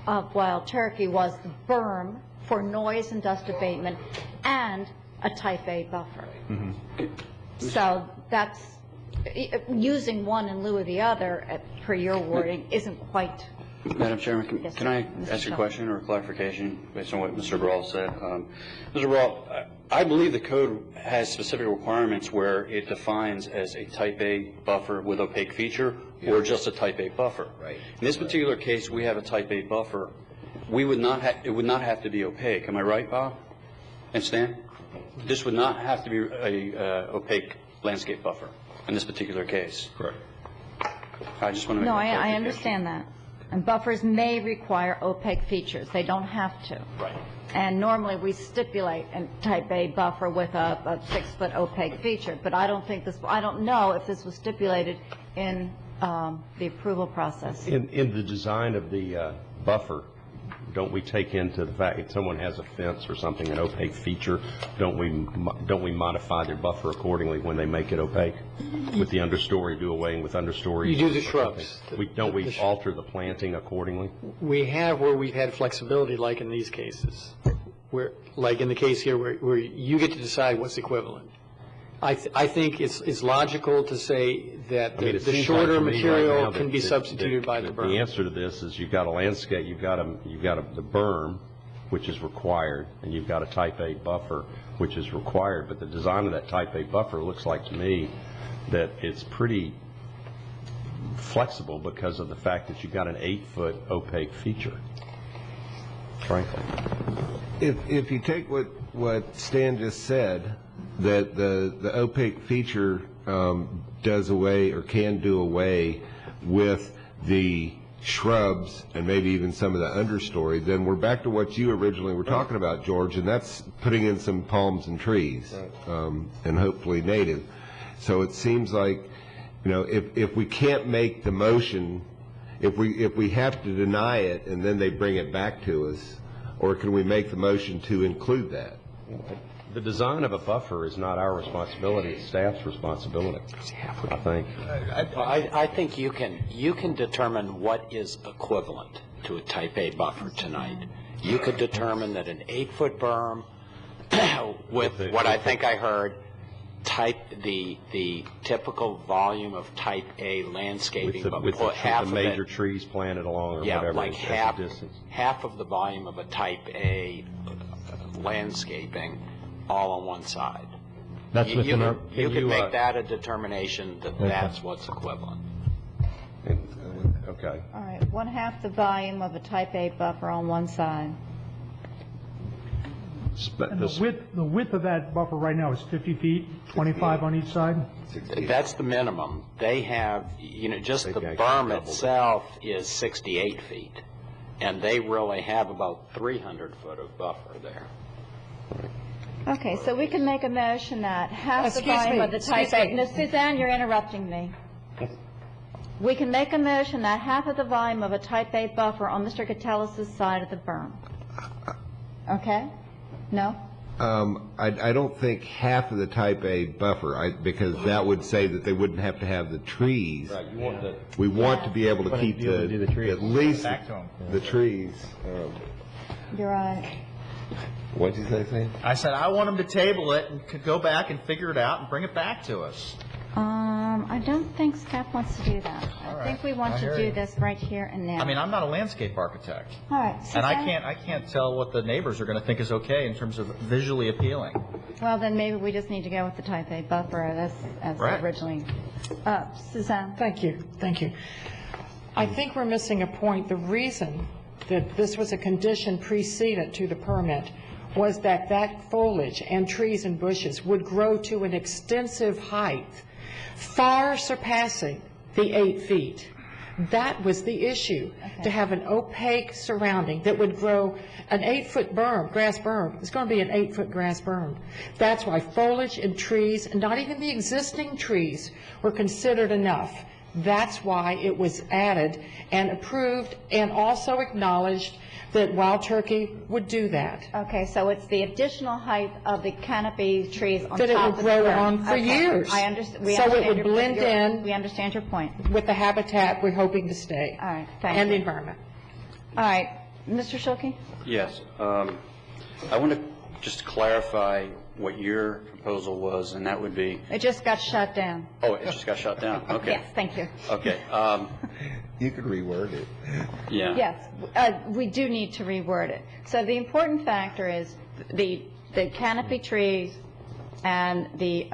of Wild Turkey was the berm for noise and dust abatement and a type A buffer. So that's, using one in lieu of the other, per your wording, isn't quite. Madam Chairman, Yes, can I Mr. ask you a Shaw. question or clarification based on what Mr. Brawl said? Mr. Brawl, I believe the code has specific requirements where it defines as a type A buffer with opaque feature or just a type A buffer. Right. In this particular case, we have a type A buffer. It would not have to be opaque. Am I right, Bob and Stan? This would not have to be a opaque landscape buffer in this particular case. Correct. I just want to make No, that I clarification. understand that. And buffers may require opaque features. They don't have to. Right. And normally we stipulate a type A buffer with a 6-foot opaque feature, but I don't know if this was stipulated in the approval process. In the design of the buffer, don't we take into the fact if someone has a fence or something, an opaque feature, don't we modify their buffer accordingly when they make it opaque? With the understory, do away with understory? You do the shrubs. Don't we alter the planting accordingly? We have where we've had flexibility, like in these cases, where, like in the case here, where you get to decide what's equivalent. I think it's logical to say that the shorter material can be substituted by the berm. The answer to this is you've got a landscape, you've got the berm, which is required, and you've got a type A buffer, which is required. But the design of that type A buffer looks like to me that it's pretty flexible because of the fact that you've got an 8-foot opaque feature, frankly. If you take what Stan just said, that the opaque feature does away or can do away with the shrubs and maybe even some of the understory, then we're back to what you originally were talking about, George, and that's putting in some palms and trees, and hopefully native. So it seems like, if we can't make the motion, if we have to deny it and then they bring it back to us, or can we make the motion to include that? The design of a buffer is not our responsibility, it's staff's responsibility, I think. I think you can determine what is equivalent to a type A buffer tonight. You could determine that an 8-foot berm with what I think I heard, the typical volume of type A landscaping, but with put half the of major it, trees planted along or whatever. like as half the distance. half of the volume of a type A landscaping all on one side. That's you within our. you could make that a determination that that's what's equivalent. Okay. All right, 1/2 the volume of a type A buffer on one side. And the width of that buffer right now is 50 feet, 25 on each side? That's the minimum. They have, just the berm itself is 68 feet, and they really have about 300 foot of buffer there. Okay, so we can make a motion that half the Excuse volume me, of the type excuse A. me. Now, Suzanne, you're interrupting me. We can make a motion that half of the volume of a type A buffer on Mr. Catellis' side of the berm. Okay? No? I don't think half of the type A buffer, because that would say that they wouldn't have to have the trees. Right, you want the. We want to be able to keep at least Back to 'em. the trees. You're right. What'd you say, Sam? I said I want them to table it and could go back and figure it out and bring it back to us. I don't think staff wants to do that. I think we want I to hear do you. this right here and now. I mean, I'm not a landscape architect. All right. And Suzanne? I can't tell what the neighbors are going to think is okay in terms of visually appealing. Well, then maybe we just need to go with the type A buffer as Right. originally. Suzanne? Thank you. I think we're missing a point. The reason that this was a condition precedent to the permit was that foliage and trees and bushes would grow to an extensive height, far surpassing the 8 feet. That was the issue, to have an opaque surrounding that would grow an 8-foot berm, grass berm. It's going to be an 8-foot grass berm. That's why foliage and trees, and not even the existing trees, were considered enough. That's why it was added and approved and also acknowledged that Wild Turkey would do that. Okay, so it's the additional height of the canopy trees on top of the That it would grow berm. on for Okay, years. I understand. So it would blend in. We understand your point. With the habitat we're hoping to stay. All right, thank And you. the environment. All right, Mr. Schulke? Yes. I want to just clarify what your proposal was, and that would be, It just got shut down. oh, it just got shut down. Okay. Yes, thank you. Okay. You could reword it. Yeah. Yes, we do need to reword it. So the important factor is the canopy trees and the,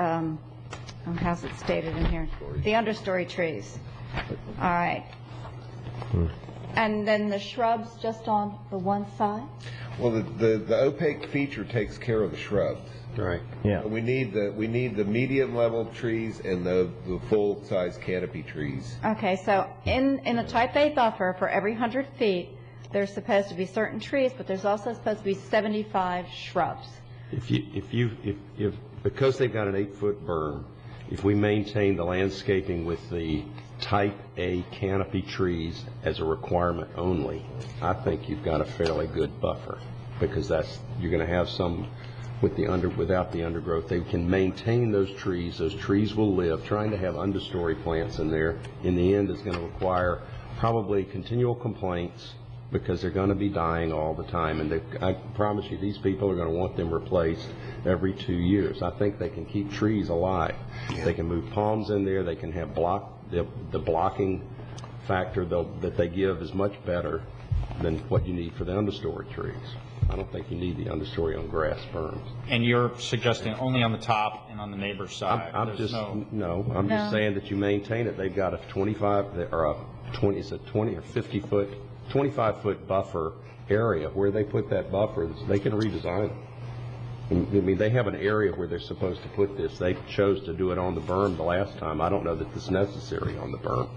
how's it stated in here? The understory trees. All right. And then the shrubs just on the one side? Well, the opaque feature takes care of the shrubs. Right. Yeah. We need the medium level trees and the full size canopy trees. Okay, so in a type A buffer, for every 100 feet, there's supposed to be certain trees, but there's also supposed to be 75 shrubs. If because they've got an 8-foot berm, if we maintain the landscaping with the type A canopy trees as a requirement only, I think you've got a fairly good buffer, because you're going to have some without the undergrowth. They can maintain those trees will live. Trying to have understory plants in there, in the end, is going to require probably continual complaints, because they're going to be dying all the time. And I promise you, these people are going to want them replaced every 2 years. I think they can keep trees alive. Yeah. They can move palms in there. They can have the blocking factor that they give is much better than what you need for the understory trees. I don't think you need the understory on grass berms. And you're suggesting only on the top and on the neighbor's side? I'm just saying that you maintain it. They've got a 25 or a 20, it's a 20 or 50 foot, 25-foot buffer area. Where they put that buffer, they can redesign it. I mean, they have an area where they're supposed to put this. They chose to do it on the berm the last time. I don't know that it's necessary on the berm.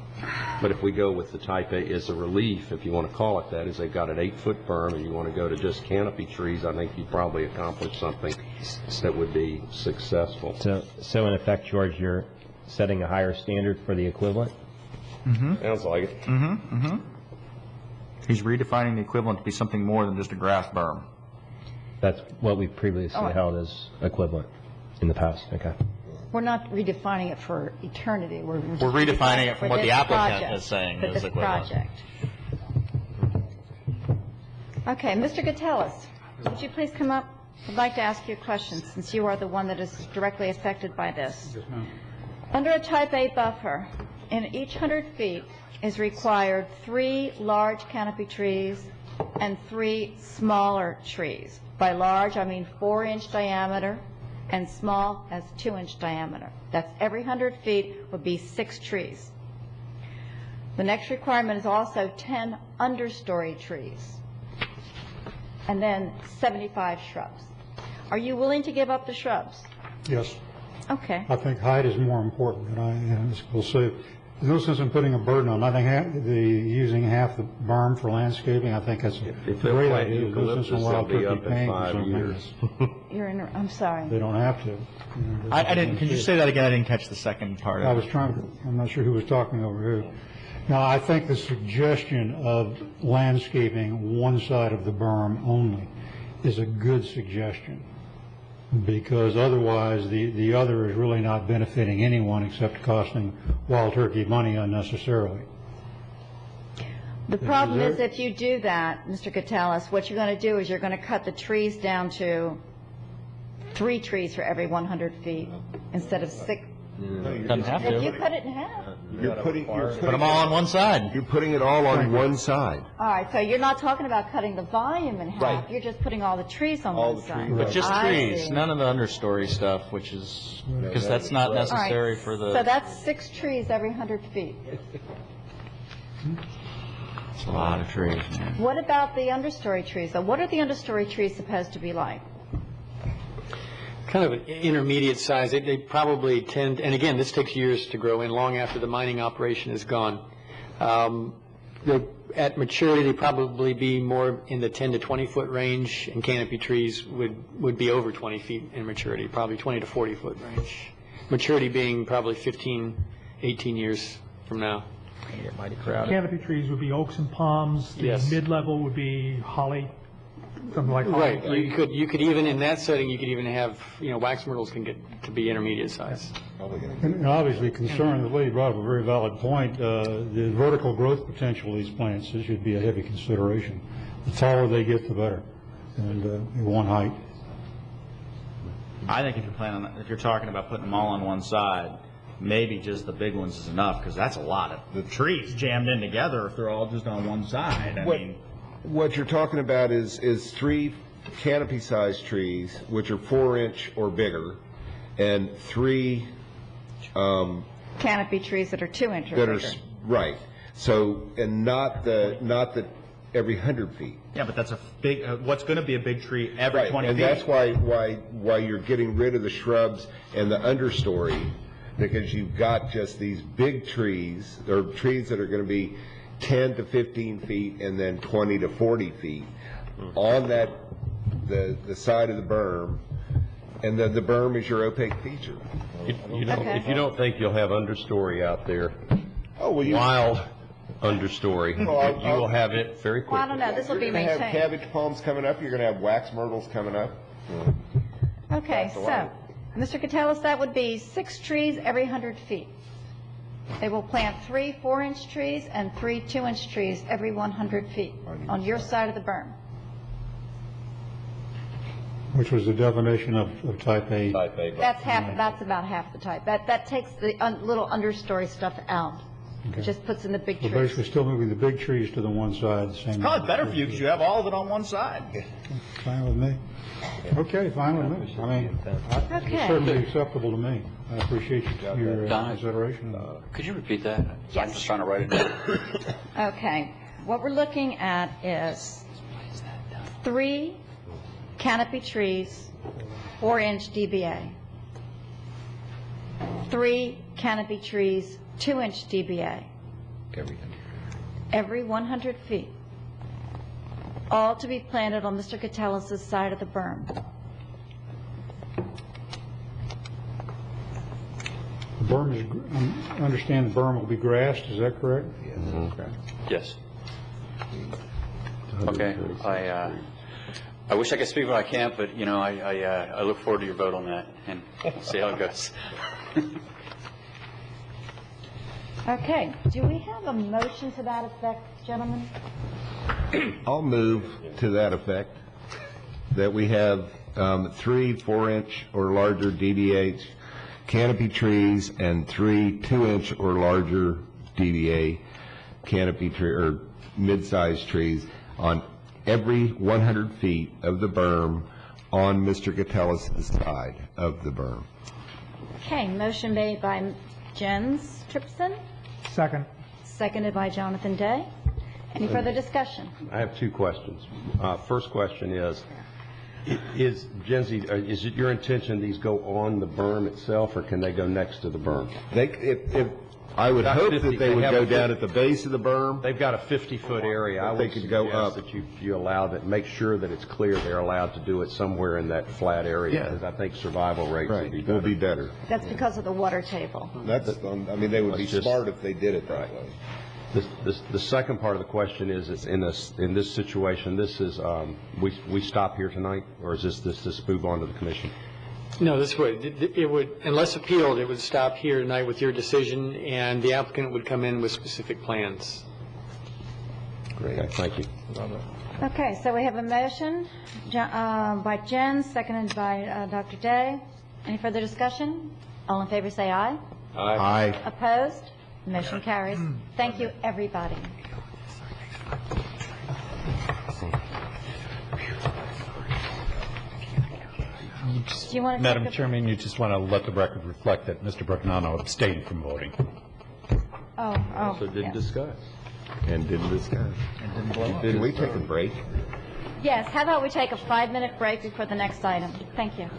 But if we go with the type A as a relief, if you want to call it that, is they've got an 8-foot berm and you want to go to just canopy trees, I think you probably accomplish something that would be successful. So in effect, George, you're setting a higher standard for the equivalent? Mm-hmm. Sounds like it. Mm-hmm. Mm-hmm. He's redefining the equivalent to be something more than just a grass berm. That's what we previously held as equivalent in the past. Okay. We're not redefining it for eternity. We're redefining it from what the applicant project, is saying for is this equivalent. project. Okay, Mr. Gatellis, would you please come up? I'd like to ask you a question, since you are the one that is directly affected by this. Yes, ma'am. Under a type A buffer, in each 100 feet is required 3 large canopy trees and 3 smaller trees. By large, I mean 4-inch diameter, and small as 2-inch diameter. That's every 100 feet would be 6 trees. The next requirement is also 10 understory trees, and then 75 shrubs. Are you willing to give up the shrubs? Yes. Okay. I think height is more important than we'll see. There's no sense in putting a burden on. I think using half the berm for landscaping, I think that's a great idea. There's no sense in Wild Turkey paying for something. I'm sorry. They don't have to. I didn't. Could you say that again? I didn't catch the second part of it. I'm not sure who was talking over who. Now, I think the suggestion of landscaping one side of the berm only is a good suggestion. because otherwise the other is really not benefiting anyone except costing wild turkey money unnecessarily. The problem is if you do that, Mr. Catellus, what you're going to do is you're going to cut the trees down to 3 trees for every 100 feet instead of 6. Doesn't have to. If you cut it in half. You're putting Put them all on one side. You're putting it all on one side. All right, so you're not talking about cutting the volume in half. Right. You're just putting all the trees on one side. But just I trees, see. none of the understory stuff, which is, because that's not All right, necessary for the. So that's 6 trees every 100 feet. It's a lot of trees, man. What about the understory trees, though? What are the understory trees supposed to be like? Kind of an intermediate size. They probably tend, and again, this takes years to grow in, long after the mining operation is gone. At maturity, they probably be more in the 10 to 20 foot range, and canopy trees would be over 20 feet in maturity, probably 20 to 40 foot range. Maturity being probably 15, 18 years from now. Get mighty crowded. Canopy trees would be oaks and palms. The Yes. mid-level would be holly, something like holly. Right. You could even, in that setting, you could even have, wax myrtles can get to be intermediate size. And obviously, concern, the lady brought up a very valid point. The vertical growth potential of these plants, this should be a heavy consideration. The taller they get, the better, and they want height. I think if you're talking about putting them all on one side, maybe just the big ones is enough, because that's a lot of the trees jammed in together if they're all just on one side. What you're talking about is 3 canopy-sized trees, which are 4-inch or bigger, and 3 Canopy trees that are 2 inches that bigger. are right. So, and not the every 100 feet. Yeah, but that's a big. What's going to be a big tree every 20 and feet? that's why you're getting rid of the shrubs and the understory, because you've got just these big trees, or trees that are going to be 10 to 15 feet and then 20 to 40 feet on that the side of the berm, and then the berm is your opaque feature. If you don't think you'll have understory out there, wild understory, you will have it very quickly. Well, I don't know. This will be You're going to have maintained. cabbage palms coming up. You're going to have wax myrtles coming up. Okay, so, Mr. Catellus, that would be 6 trees every 100 feet. They will plant 3 4-inch trees and 3 2-inch trees every 100 feet on your side of the berm. Which was the definition of type A. That's about half the type. That takes the little understory stuff out. It just puts in the big We're trees. basically still moving the big trees to the one side. The same. Probably better for you because you have all of it on one side. Fine with me. Okay, fine with me. I mean, Okay. it's certainly acceptable to me. I appreciate your consideration. Could you repeat that? I'm Yes. just trying to write it down. Okay, what we're looking at is 3 canopy trees, 4-inch DBA. 3 canopy trees, 2-inch DBA. Every 100 feet. All to be planted on Mr. Catellus' side of the berm. The berm is, I understand the berm will be grassed, is that correct? Yes. Okay. I wish I could speak, but I can't. But I look forward to your vote on that, and we'll see how it goes. Okay, do we have a motion to that effect, gentlemen? I'll move to that effect, that we have 3 4-inch or larger DBH canopy trees and 3 2-inch or larger DBA canopy tree or mid-sized trees on every 100 feet of the berm on Mr. Catellus' side of the berm. Okay, motion made by Jens Tripson, Second. seconded by Jonathan Day. Any further discussion? I have 2 questions. First question is Jensi, is it your intention these go on the berm itself, or can they go next to the berm? I would hope that they would go down at the base of the berm. They've got a 50-foot area. I They would could go up. suggest that you allow that, make sure that it's clear they're allowed to do it somewhere in that flat area, Yeah. because I think survival rates Will be better. That's because of the water table. They would be smart if they did it that way. The second part of the question is in this situation, this is, we stop here tonight, or is this move on to the commission? No, this would, it would, unless appealed, it would stop here tonight with your decision, and the applicant would come in with specific plans. Great, thank you. Okay, so we have a motion by Jen, seconded by Dr. Day. Any further discussion? All in favor say aye. Aye. Opposed? Motion carries. Thank you, everybody. Do you want to Madam Chairman, you just want to let the record reflect that Mr. Brugnano abstained from voting. Oh, So didn't yes. discuss. And didn't discuss. And didn't blow up. Did we take a break? Yes, how about we take a 5-minute break before the next item? Thank you.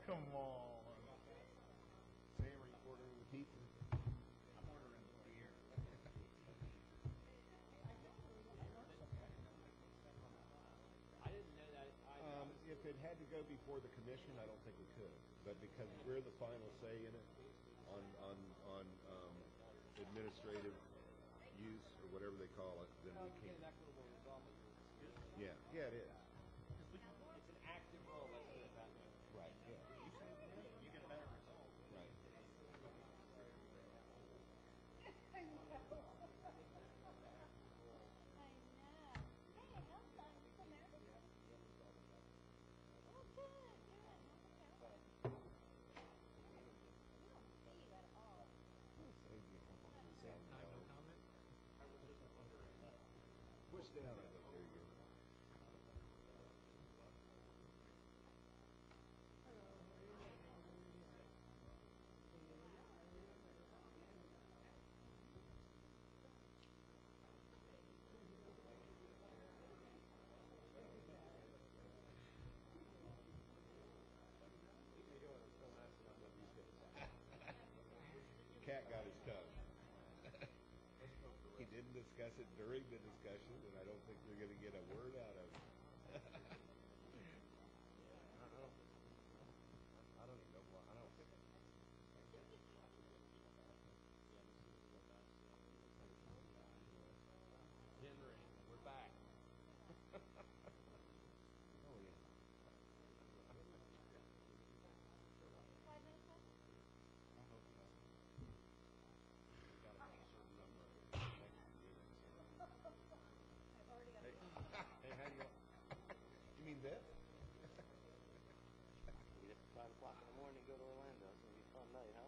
Come on. Sam, are you ordering the pizza? I'm ordering the beer. If it had to go before the commission, I don't think we could. But because we're the final say in it on administrative use or whatever they call it, then we can't. Yeah, yeah, it is. It's an active role, let's put it that way. Right, yeah. You get a better result. Right. Cat got his tongue. He didn't discuss it during the discussion, and I don't think we're going to get a word out of it. I don't even know why. I don't. Henry, we're back. Oh, yeah. You mean this? We get to 5 o'clock in the morning and go to Orlando. It's going to be a fun night, huh?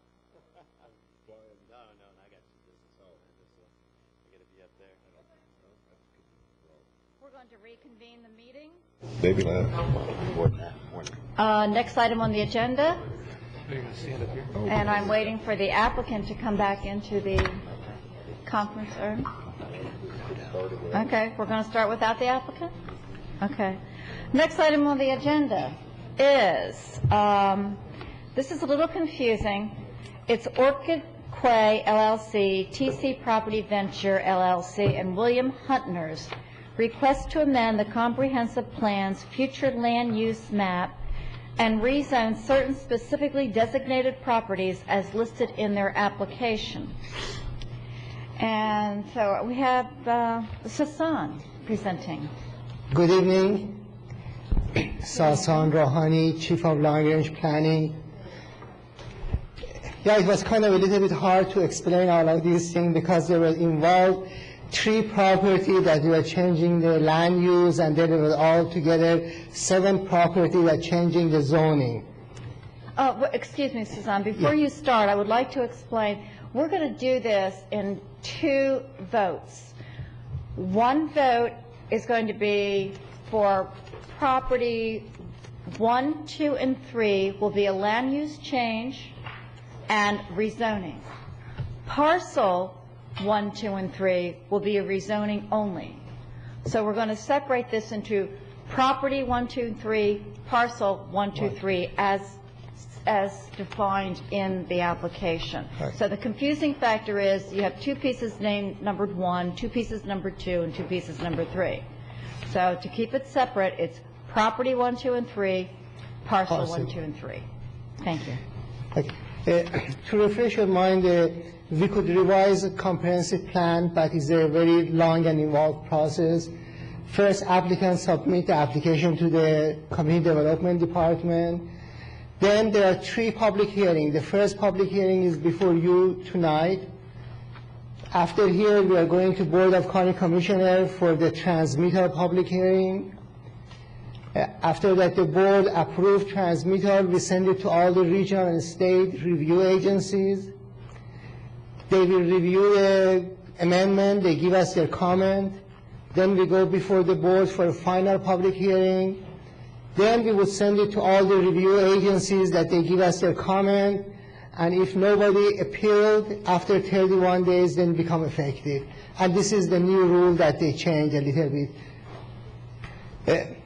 No, I got some business in Orlando, so I got to be up there. We're going to reconvene the meeting. Maybe not. Next item on the agenda, You're going to stand up here? and I'm waiting for the applicant to come back into the conference room. Okay, we're going to start without the applicant? Okay. Next item on the agenda is, this is a little confusing. It's Orchid Quay LLC, TC Property Venture LLC, and William Huntner's request to amend the comprehensive plan's future land use map and rezone certain specifically designated properties as listed in their application. And so we have Sasan presenting. Good evening. Sasan Rohani, Chief of Long Range Planning. Yeah, it was kind of a little bit hard to explain all of these things because they were involved 3 properties that were changing the land use, and then it was all together 7 properties that changing the zoning. Excuse me, Suzanne, before you start, I would like to explain, we're going to do this in 2 votes. One vote is going to be for property 1, 2, and 3 will be a land use change and rezoning. Parcel 1, 2, and 3 will be a rezoning only. So we're going to separate this into property 1, 2, and 3, parcel 1, 2, 3 as defined in the application. Right. So the confusing factor is you have 2 pieces named numbered 1, 2 pieces numbered 2, and 2 pieces numbered 3. So to keep it separate, it's property 1, 2, and 3, parcel 1, 2, and 3. Thank you. Okay. To refresh your mind, we could revise a comprehensive plan, but it's a very long and involved process. First, applicants submit the application to the Community Development Department. Then there are 3 public hearings. The first public hearing is before you tonight. After here, we are going to Board of County Commissioner for the transmitter public hearing. After that, the board approved transmitter. We send it to all the regional and state review agencies. They will review the amendment. They give us their comment. Then we go before the board for a final public hearing. Then we would send it to all the review agencies that they give us their comment. And if nobody appealed after 31 days, then become effective. And this is the new rule that they changed a little bit.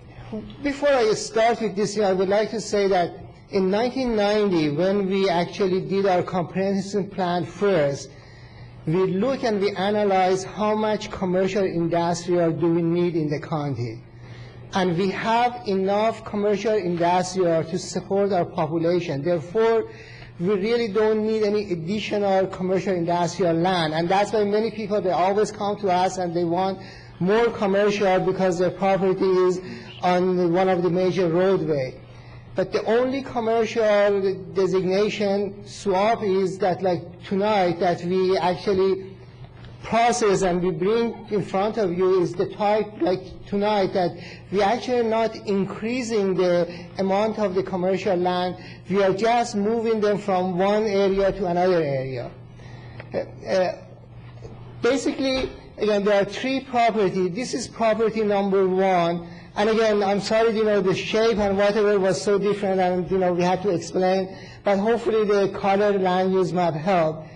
Before I start with this, I would like to say that in 1990, when we actually did our comprehensive plan first, we look and we analyze how much commercial industrial do we need in the county. And we have enough commercial industrial to support our population. Therefore, we really don't need any additional commercial industrial land. And that's why many people, they always come to us and they want more commercial because their property is on one of the major roadway. But the only commercial designation swap is that, like tonight, that we actually process and we bring in front of you is the type, like tonight, that we actually not increasing the amount of the commercial land. We are just moving them from one area to another area. Basically, again, there are three properties. This is property number 1. And again, I'm sorry, the shape and whatever was so different, and, we had to explain, but hopefully the color land use map helped.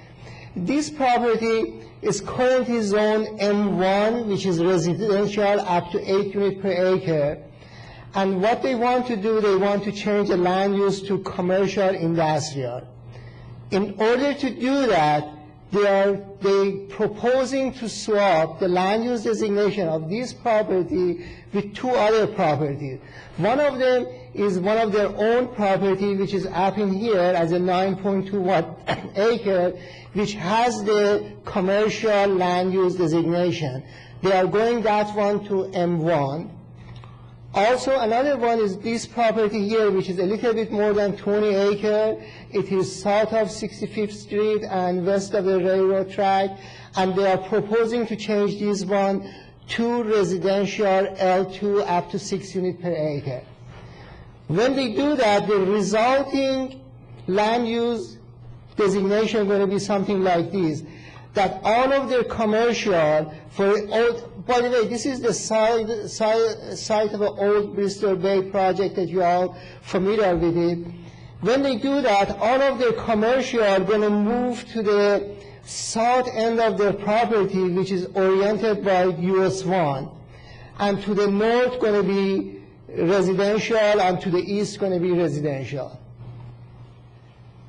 This property is currently zone M1, which is residential up to 8 units per acre. And what they want to do, they want to change the land use to commercial industrial. In order to do that, they proposing to swap the land use designation of this property with 2 other properties. One of them is one of their own property, which is up in here as a 9.21 acre, which has the commercial land use designation. They are going that one to M1. Also, another one is this property here, which is a little bit more than 20 acres. It is south of 65th Street and west of the railroad track, and they are proposing to change this one to residential L2 up to 6 units per acre. When they do that, the resulting land use designation is going to be something like this, that all of their commercial for old. By the way, this is the site of an old Bristol Bay project that you are familiar with it. When they do that, all of their commercial are going to move to the south end of their property, which is oriented by US 1. And to the north going to be residential, and to the east going to be residential.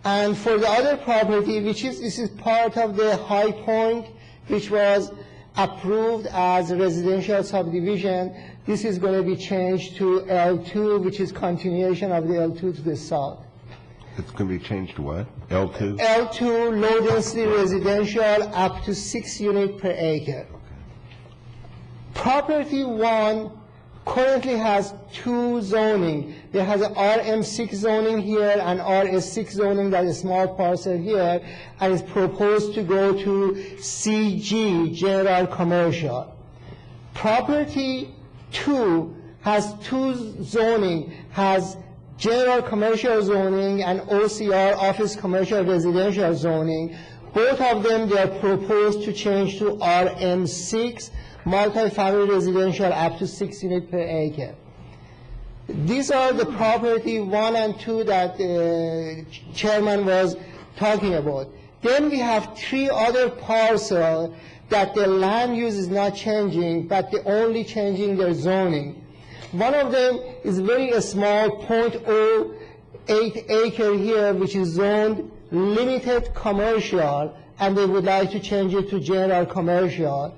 And for the other property, this is part of the High Point, which was approved as a residential subdivision, this is going to be changed to L2, which is continuation of the L2 to the south. It's going to be changed to what? L2? L2, low density residential, up to 6 units per acre. Property 1 currently has 2 zoning. There has an RM6 zoning here and RS6 zoning, that is a small parcel here, and is proposed to go to CG, general commercial. Property 2 has 2 zoning, has general commercial zoning and OCR, office commercial residential zoning. Both of them, they are proposed to change to RM6, multi-family residential up to 6 units per acre. These are the property 1 and 2 that the chairman was talking about. Then we have 3 other parcels that the land use is not changing, but they're only changing their zoning. One of them is very small, 0.08 acre here, which is zoned limited commercial, and they would like to change it to general commercial.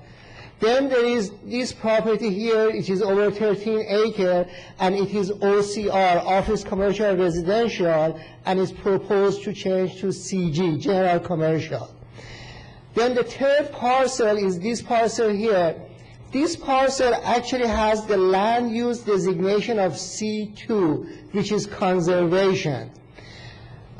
Then there is this property here, which is over 13 acres, and it is OCR, office commercial residential, and is proposed to change to CG, general commercial. Then the third parcel is this parcel here. This parcel actually has the land use designation of C2, which is conservation.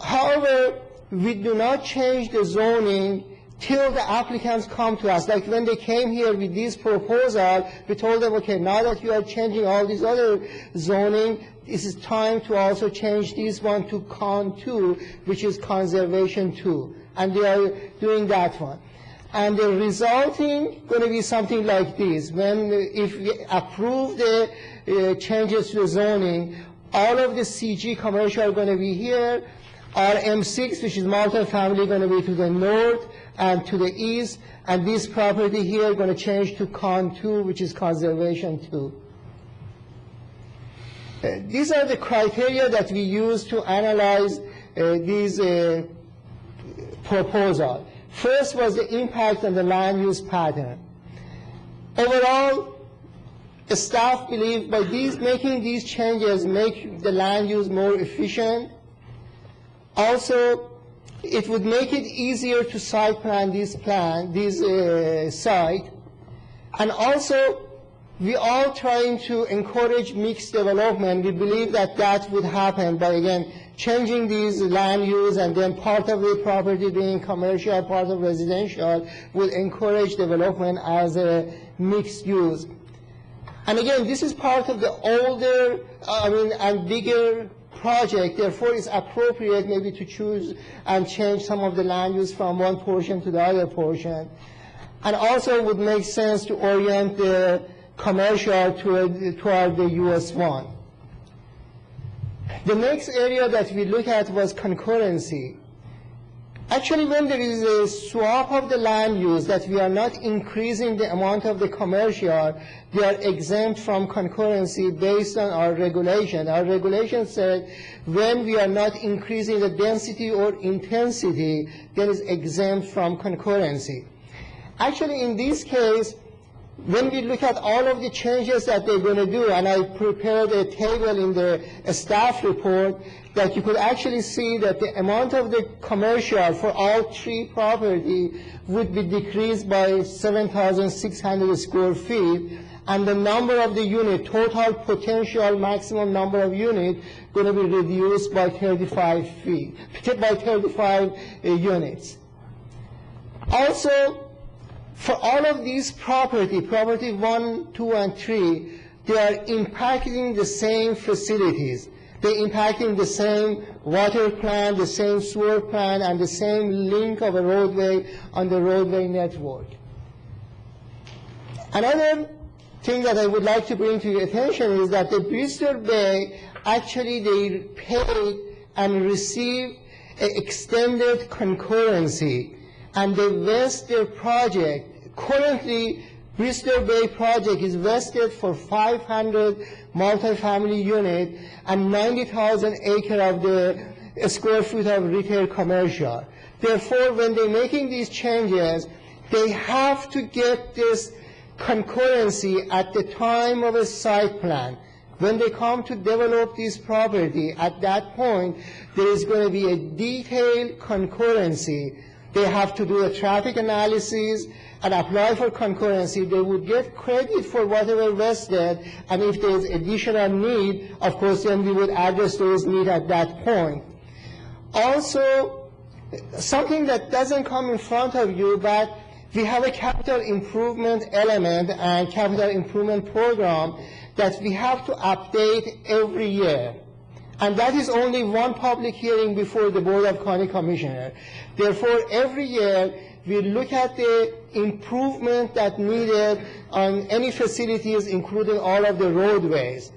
However, we do not change the zoning till the applicants come to us. Like when they came here with this proposal, we told them, okay, now that you are changing all these other zoning, this is time to also change this one to Con 2, which is Conservation 2. And they are doing that one. And the resulting going to be something like this. If we approve the changes to the zoning, all of the CG commercial are going to be here. RM6, which is multi-family, going to be to the north and to the east, and this property here going to change to Con 2, which is Conservation 2. These are the criteria that we use to analyze these proposals. First was the impact on the land use pattern. Overall, the staff believe by making these changes make the land use more efficient. Also, it would make it easier to site plan this site. And also, we are trying to encourage mixed development. We believe that that would happen by, again, changing these land use, and then part of the property being commercial, part of residential, will encourage development as a mixed use. And again, this is part of the older, and bigger project, therefore it's appropriate maybe to choose and change some of the land use from one portion to the other portion. and also would make sense to orient the commercial toward the US 1. The next area that we look at was concurrency. Actually, when there is a swap of the land use that we are not increasing the amount of the commercial, they are exempt from concurrency based on our regulation. Our regulation said when we are not increasing the density or intensity, that is exempt from concurrency. Actually, in this case, when we look at all of the changes that they're going to do, and I prepared a table in the staff report, that you could actually see that the amount of the commercial for all three property would be decreased by 7,600 square feet, and the number of the unit, total potential maximum number of unit, going to be reduced by 35 units. Also, for all of these property 1, 2, and 3, they are impacting the same facilities. They're impacting the same water plant, the same sewer plant, and the same link of a roadway on the roadway network. Another thing that I would like to bring to your attention is that the Bristol Bay, actually they paid and received an extended concurrency, and they vest their project. Currently, Bristol Bay project is vested for 500 multifamily unit and 90,000 acre of the square foot of retail commercial. Therefore, when they're making these changes, they have to get this concurrency at the time of a site plan. When they come to develop this property, at that point, there is going to be a detailed concurrency. They have to do a traffic analysis and apply for concurrency. They would get credit for whatever vested, and if there is additional need, of course, then we would address those needs at that point. Also, something that doesn't come in front of you, but we have a capital improvement element and capital improvement program that we have to update every year. And that is only one public hearing before the Board of County Commissioners. Therefore, every year, we look at the improvement that needed on any facilities, including all of the roadways.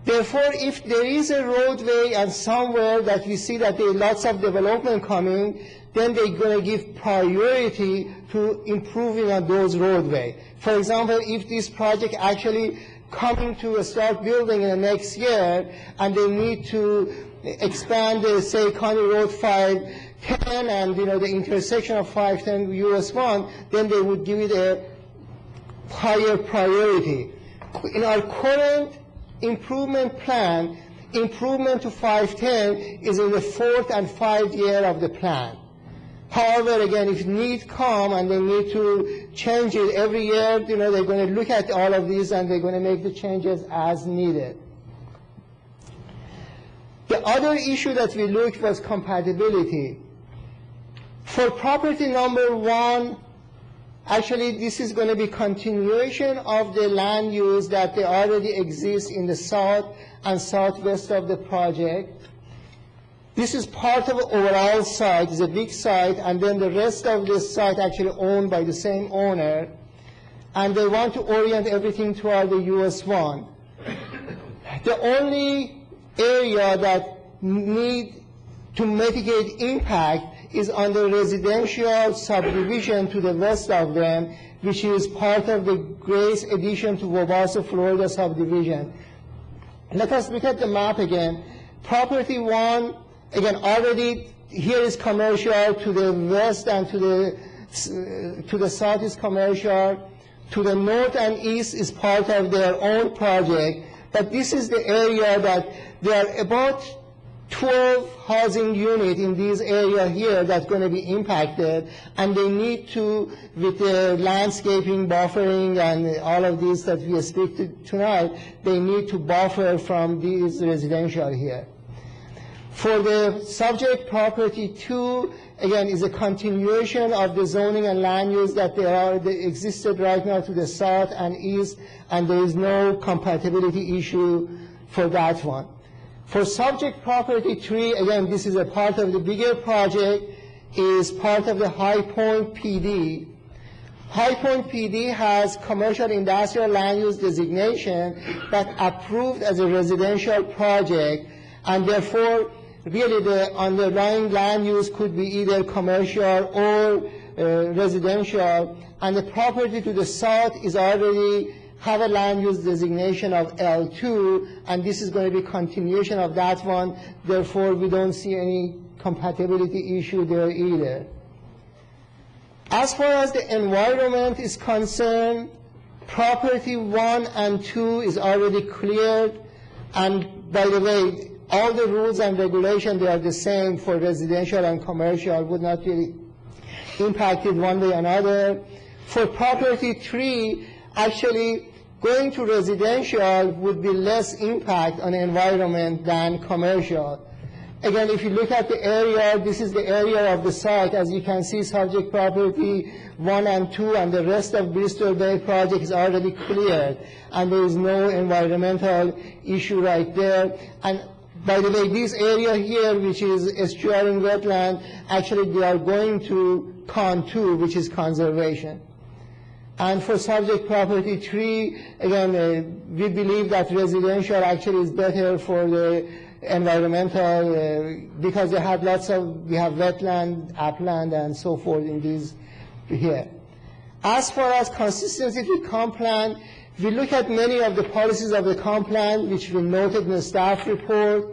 Therefore, if there is a roadway and somewhere that we see that there is lots of development coming, then they're going to give priority to improving on those roadways. For example, if this project actually coming to start building in the next year, and they need to expand, say, County Road 510 and, the intersection of 510 US 1, then they would give it a higher priority. In our current improvement plan, improvement to 510 is in the 4th and 5th year of the plan. However, again, if need come and they need to change it every year, they're going to look at all of these and they're going to make the changes as needed. The other issue that we looked was compatibility. For property number 1, actually this is going to be continuation of the land use that they already exist in the south and southwest of the project. This is part of the overall site. It's a big site, and then the rest of this site actually owned by the same owner, and they want to orient everything toward the US 1. The only area that need to mitigate impact is on the residential subdivision to the west of them, which is part of the Grace addition to Wauwatosa, Florida subdivision. Let us look at the map again. Property 1, again, already here is commercial, to the west and to the south is commercial, to the north and east is part of their own project, but this is the area that there are about 12 housing units in this area here that's going to be impacted, and they need to, with the landscaping, buffering, and all of these that we speak to tonight, they need to buffer from these residential here. For the subject property 2, again, is a continuation of the zoning and land use that they existed right now to the south and east, and there is no compatibility issue for that one. For subject property 3, again, this is a part of the bigger project, is part of the High Point PD. High Point PD has commercial industrial land use designation but approved as a residential project, and therefore really the underlying land use could be either commercial or residential, and the property to the south is already have a land use designation of L2, and this is going to be continuation of that one. Therefore, we don't see any compatibility issue there either. As far as the environment is concerned, property 1 and 2 is already cleared, and by the way, all the rules and regulations, they are the same for residential and commercial, would not really impact it one way or another. For property 3, actually going to residential would be less impact on the environment than commercial. Again, if you look at the area, this is the area of the site. As you can see, subject property 1 and 2 and the rest of Bristol Bay project is already cleared, and there is no environmental issue right there. And by the way, this area here, which is estuarine wetland, actually they are going to Con 2, which is conservation. And for subject property 3, again, we believe that residential actually is better for the environmental, because they have we have wetland, upland, and so forth in these here. As far as consistency with comp plan, we look at many of the policies of the comp plan, which we noted in the staff report,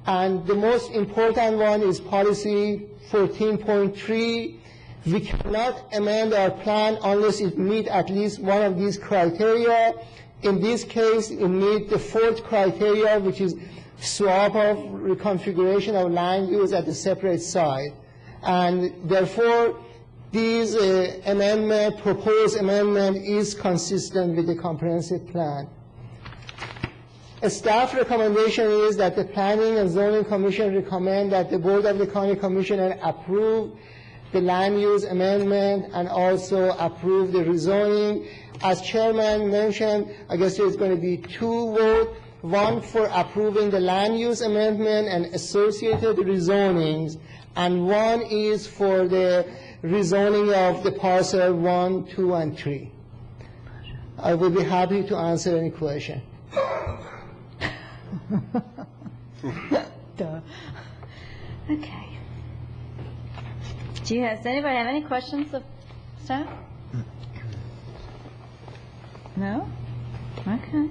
and the most important one is policy 14.3. We cannot amend our plan unless it meets at least one of these criteria. In this case, it meets the fourth criteria, which is swap of reconfiguration of land use at a separate site. And therefore, these proposed amendment is consistent with the comprehensive plan. A staff recommendation is that the Planning and Zoning Commission recommend that the Board of the County Commissioner approve the land use amendment and also approve the rezoning. As Chairman mentioned, I guess there's going to be 2 votes. One for approving the land use amendment and associated rezonings, and one is for the rezoning of the parcel 1, 2, and 3. I will be happy to answer any question. Okay. Does anybody have any questions of staff? No? Okay.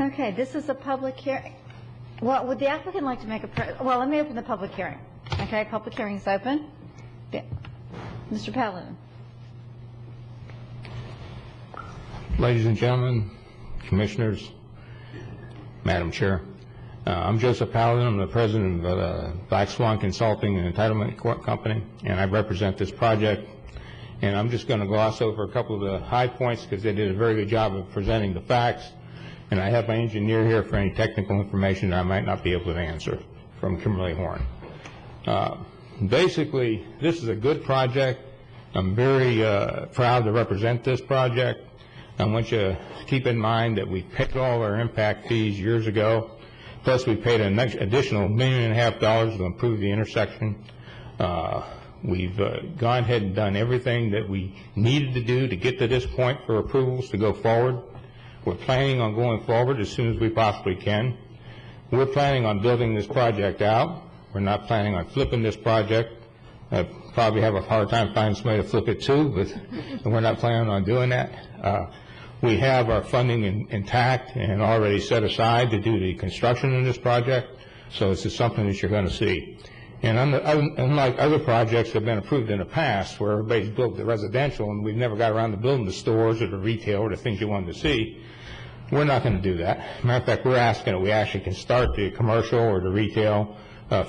Okay, this is a public hearing. Well, would the applicant like to make well, let me open the public hearing. Okay, public hearing is open. Yeah. Mr. Paladin. Ladies and gentlemen, commissioners, Madam Chair, I'm Joseph Paladin. I'm the president of Black Swan Consulting and Entitlement Company, and I represent this project. And I'm just going to gloss over a couple of the high points because they did a very good job of presenting the facts. And I have my engineer here for any technical information that I might not be able to answer from Kimberly Horn. Basically, this is a good project. I'm very proud to represent this project. I want you to keep in mind that we paid all our impact fees years ago. Plus, we paid an additional $1.5 million to improve the intersection. We've gone ahead and done everything that we needed to do to get to this point for approvals to go forward. We're planning on going forward as soon as we possibly can. We're planning on building this project out. We're not planning on flipping this project. I probably have a hard time finding somebody to flip it to, but we're not planning on doing that. We have our funding intact and already set aside to do the construction in this project, so this is something that you're going to see. And unlike other projects that have been approved in the past where everybody's built the residential and we've never got around to building the stores or the retail or the things you wanted to see, we're not going to do that. Matter of fact, we're asking that we actually can start the commercial or the retail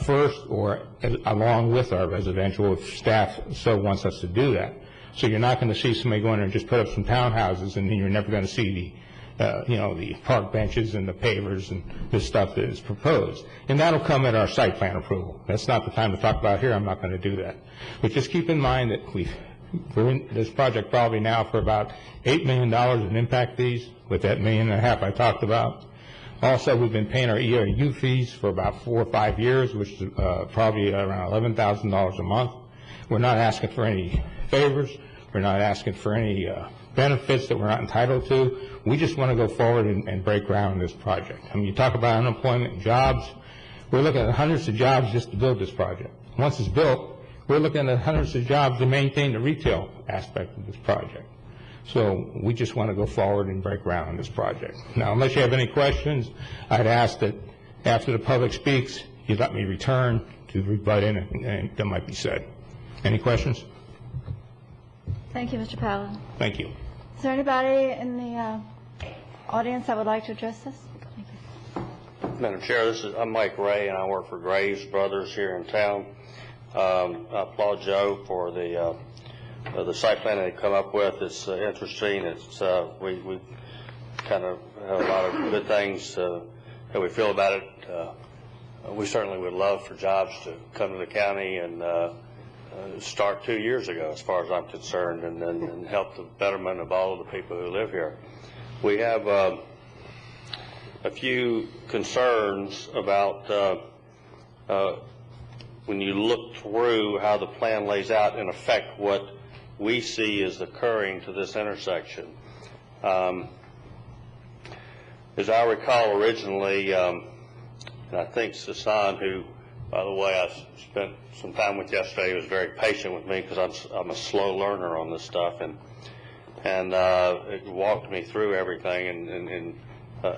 first or along with our residential if staff so wants us to do that. So you're not going to see somebody go in there and just put up some townhouses and then you're never going to see the park benches and the pavers and the stuff that is proposed. And that'll come at our site plan approval. That's not the time to talk about here. I'm not going to do that. But just keep in mind that we're in this project probably now for about $8 million in impact fees with that $1.5 million I talked about. Also, we've been paying our ERU fees for about 4 or 5 years, which is probably around $11,000 a month. We're not asking for any favors. We're not asking for any benefits that we're not entitled to. We just want to go forward and break ground on this project. I mean, you talk about unemployment and jobs. We're looking at hundreds of jobs just to build this project. Once it's built, we're looking at hundreds of jobs to maintain the retail aspect of this project. So we just want to go forward and break ground on this project. Now, unless you have any questions, I'd ask that after the public speaks, you let me return to rebut anything that might be said. Any questions? Thank you, Mr. Powell. Thank you. Is there anybody in the audience that would like to address this? Thank you. Madam Chair, I'm Mike Ray, and I work for Graves Brothers here in town. I applaud Joe for the site plan that they come up with. It's interesting. It's we kind of have a lot of good things that we feel about it. We certainly would love for jobs to come to the county and start 2 years ago, as far as I'm concerned, and help the betterment of all of the people who live here. We have a few concerns about when you look through how the plan lays out, in effect, what we see is occurring to this intersection. As I recall originally, and I think Sasan, who, by the way, I spent some time with yesterday, was very patient with me because I'm a slow learner on this stuff, and it walked me through everything and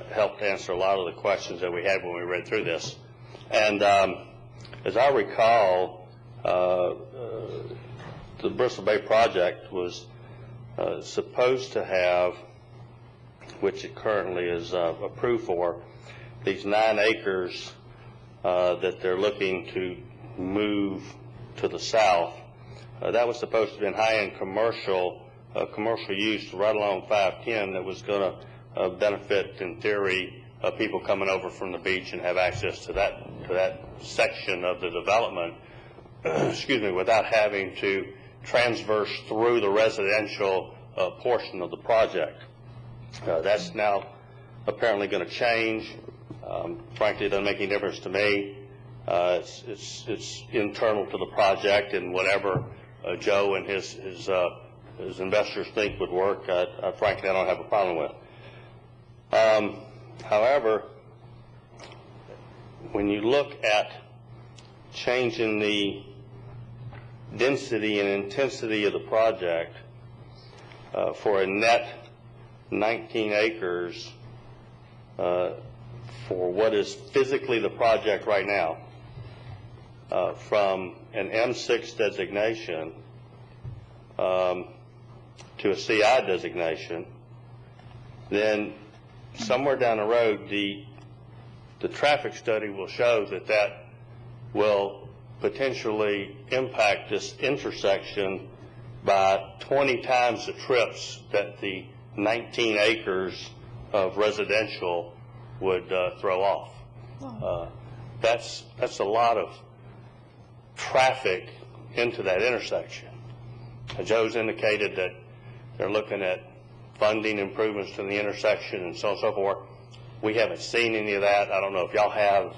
helped answer a lot of the questions that we had when we read through this. And as I recall, the Bristol Bay project was supposed to have, which it currently is approved for, these 9 acres that they're looking to move to the south. That was supposed to be in high-end commercial use right along 510 that was going to benefit, in theory, people coming over from the beach and have access to that section of the development, excuse me, without having to transverse through the residential portion of the project. That's now apparently going to change. Frankly, it doesn't make any difference to me. It's internal to the project, and whatever Joe and his investors think would work, frankly, I don't have a problem with. However, when you look at changing the density and intensity of the project for a net 19 acres for what is physically the project right now, from an M6 designation to a CI designation, then somewhere down the road the traffic study will show that will potentially impact this intersection by 20 times the trips that the 19 acres of residential would throw off. That's a lot of traffic into that intersection. Joe's indicated that they're looking at funding improvements to the intersection and so on and so forth. We haven't seen any of that. I don't know if y'all have.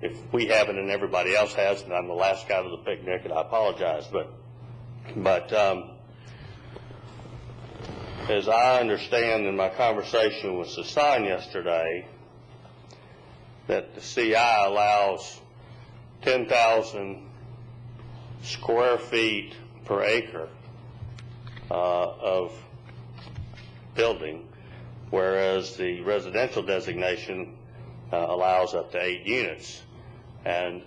If we haven't and everybody else has, and I'm the last guy to the picnic, and I apologize, but as I understand in my conversation with Sasan yesterday, that the CI allows 10,000 square feet per acre of building, whereas the residential designation allows up to 8 units. And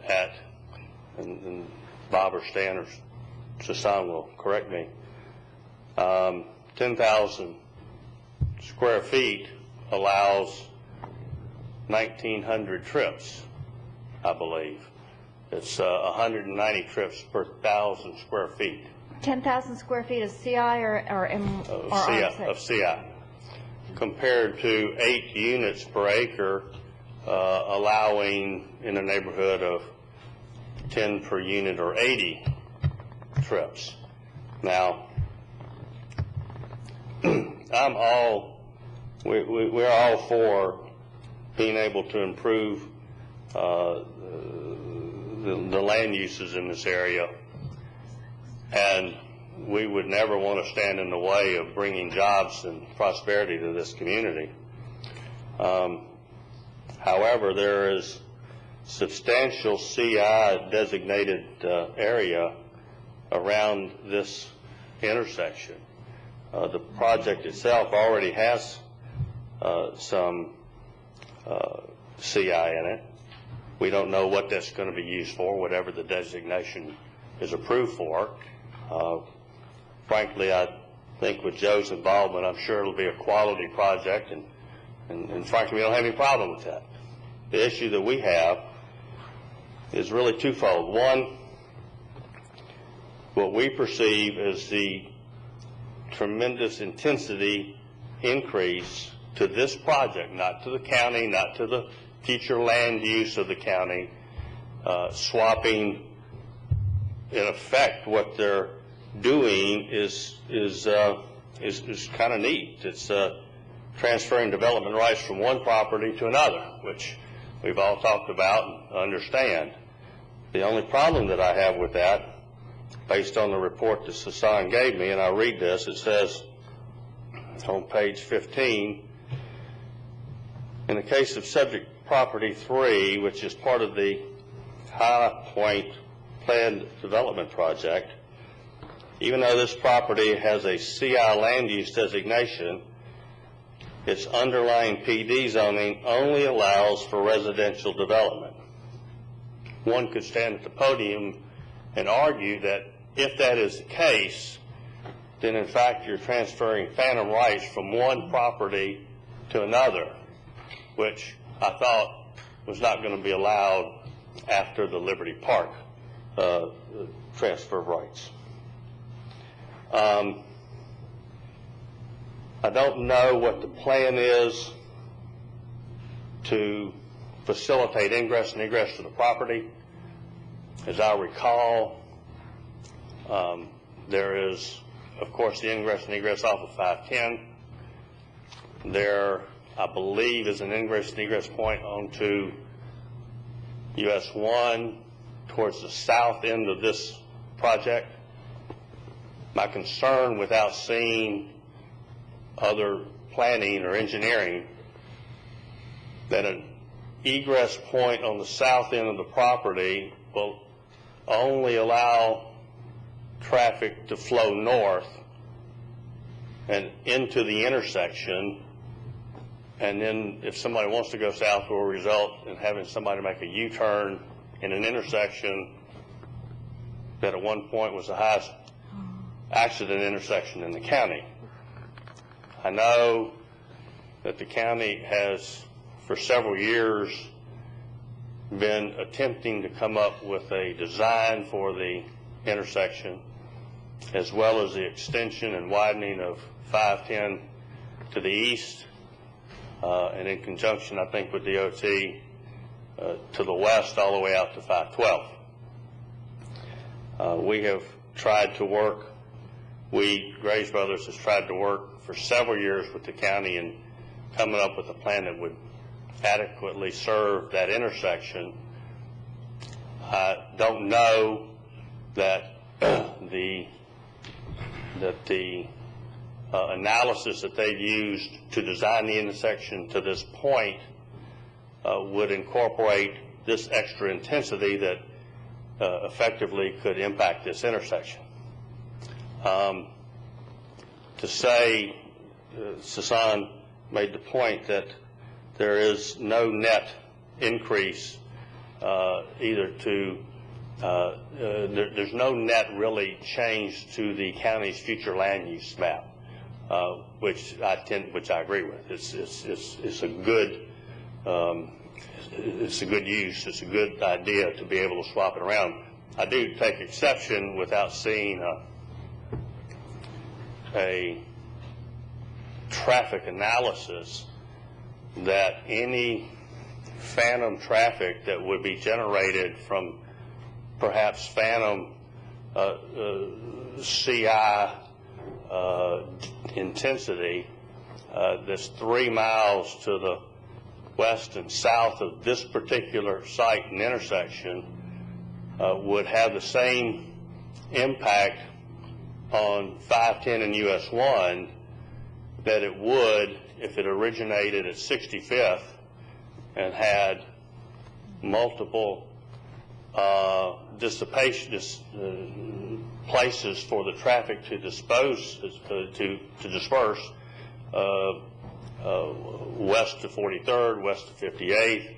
Bob or Stan or Sasan will correct me, 10,000 square feet allows 1,900 trips, I believe. It's 190 trips per 1,000 square feet. 10,000 square feet of CI or of CI, compared to 8 units per acre, allowing in the neighborhood of 10 per unit or 80 trips. Now, we're all for being able to improve the land uses in this area, and we would never want to stand in the way of bringing jobs and prosperity to this community. However, there is substantial CI designated area around this intersection. The project itself already has some CI in it. We don't know what that's going to be used for, whatever the designation is approved for. Frankly, I think with Joe's involvement, I'm sure it'll be a quality project, and frankly, we don't have any problem with that. The issue that we have is really twofold. One, what we perceive as the tremendous intensity increase to this project, not to the county, not to the future land use of the county, swapping, in effect, what they're doing is kind of neat. It's transferring development rights from one property to another, which we've all talked about and understand. The only problem that I have with that, based on the report that Sasan gave me, and I'll read this, it says on page 15, in the case of subject property 3, which is part of the High Point planned development project, even though this property has a CI land use designation, its underlying PD zoning only allows for residential development. One could stand at the podium and argue that if that is the case, then in fact you're transferring phantom rights from one property to another, which I thought was not going to be allowed after the Liberty Park transfer of rights. I don't know what the plan is to facilitate ingress and egress to the property. As I recall, there is, of course, the ingress and egress off of 510. There, I believe, is an ingress and egress point onto US 1 towards the south end of this project. My concern, without seeing other planning or engineering, that an egress point on the south end of the property will only allow traffic to flow north and into the intersection, and then if somebody wants to go south, will result in having somebody make a U-turn in an intersection that at one point was the highest accident intersection in the county. I know that the county has for several years been attempting to come up with a design for the intersection, as well as the extension and widening of 510 to the east, and in conjunction, I think, with DOT to the west all the way out to 512. We have tried to work, Graves Brothers has tried to work for several years with the county in coming up with a plan that would adequately serve that intersection. I don't know that the analysis that they've used to design the intersection to this point would incorporate this extra intensity that effectively could impact this intersection. To say, Sasan made the point that there is no net increase either to, there's no net really change to the county's future land use map, which I agree with. It's a good use. It's a good idea to be able to swap it around. I do take exception without seeing a traffic analysis that any phantom traffic that would be generated from perhaps phantom CI intensity that's 3 miles to the west and south of this particular site and intersection would have the same impact on 510 and US 1 that it would if it originated at 65th and had multiple places for the traffic to disperse west to 43rd, west to 58th,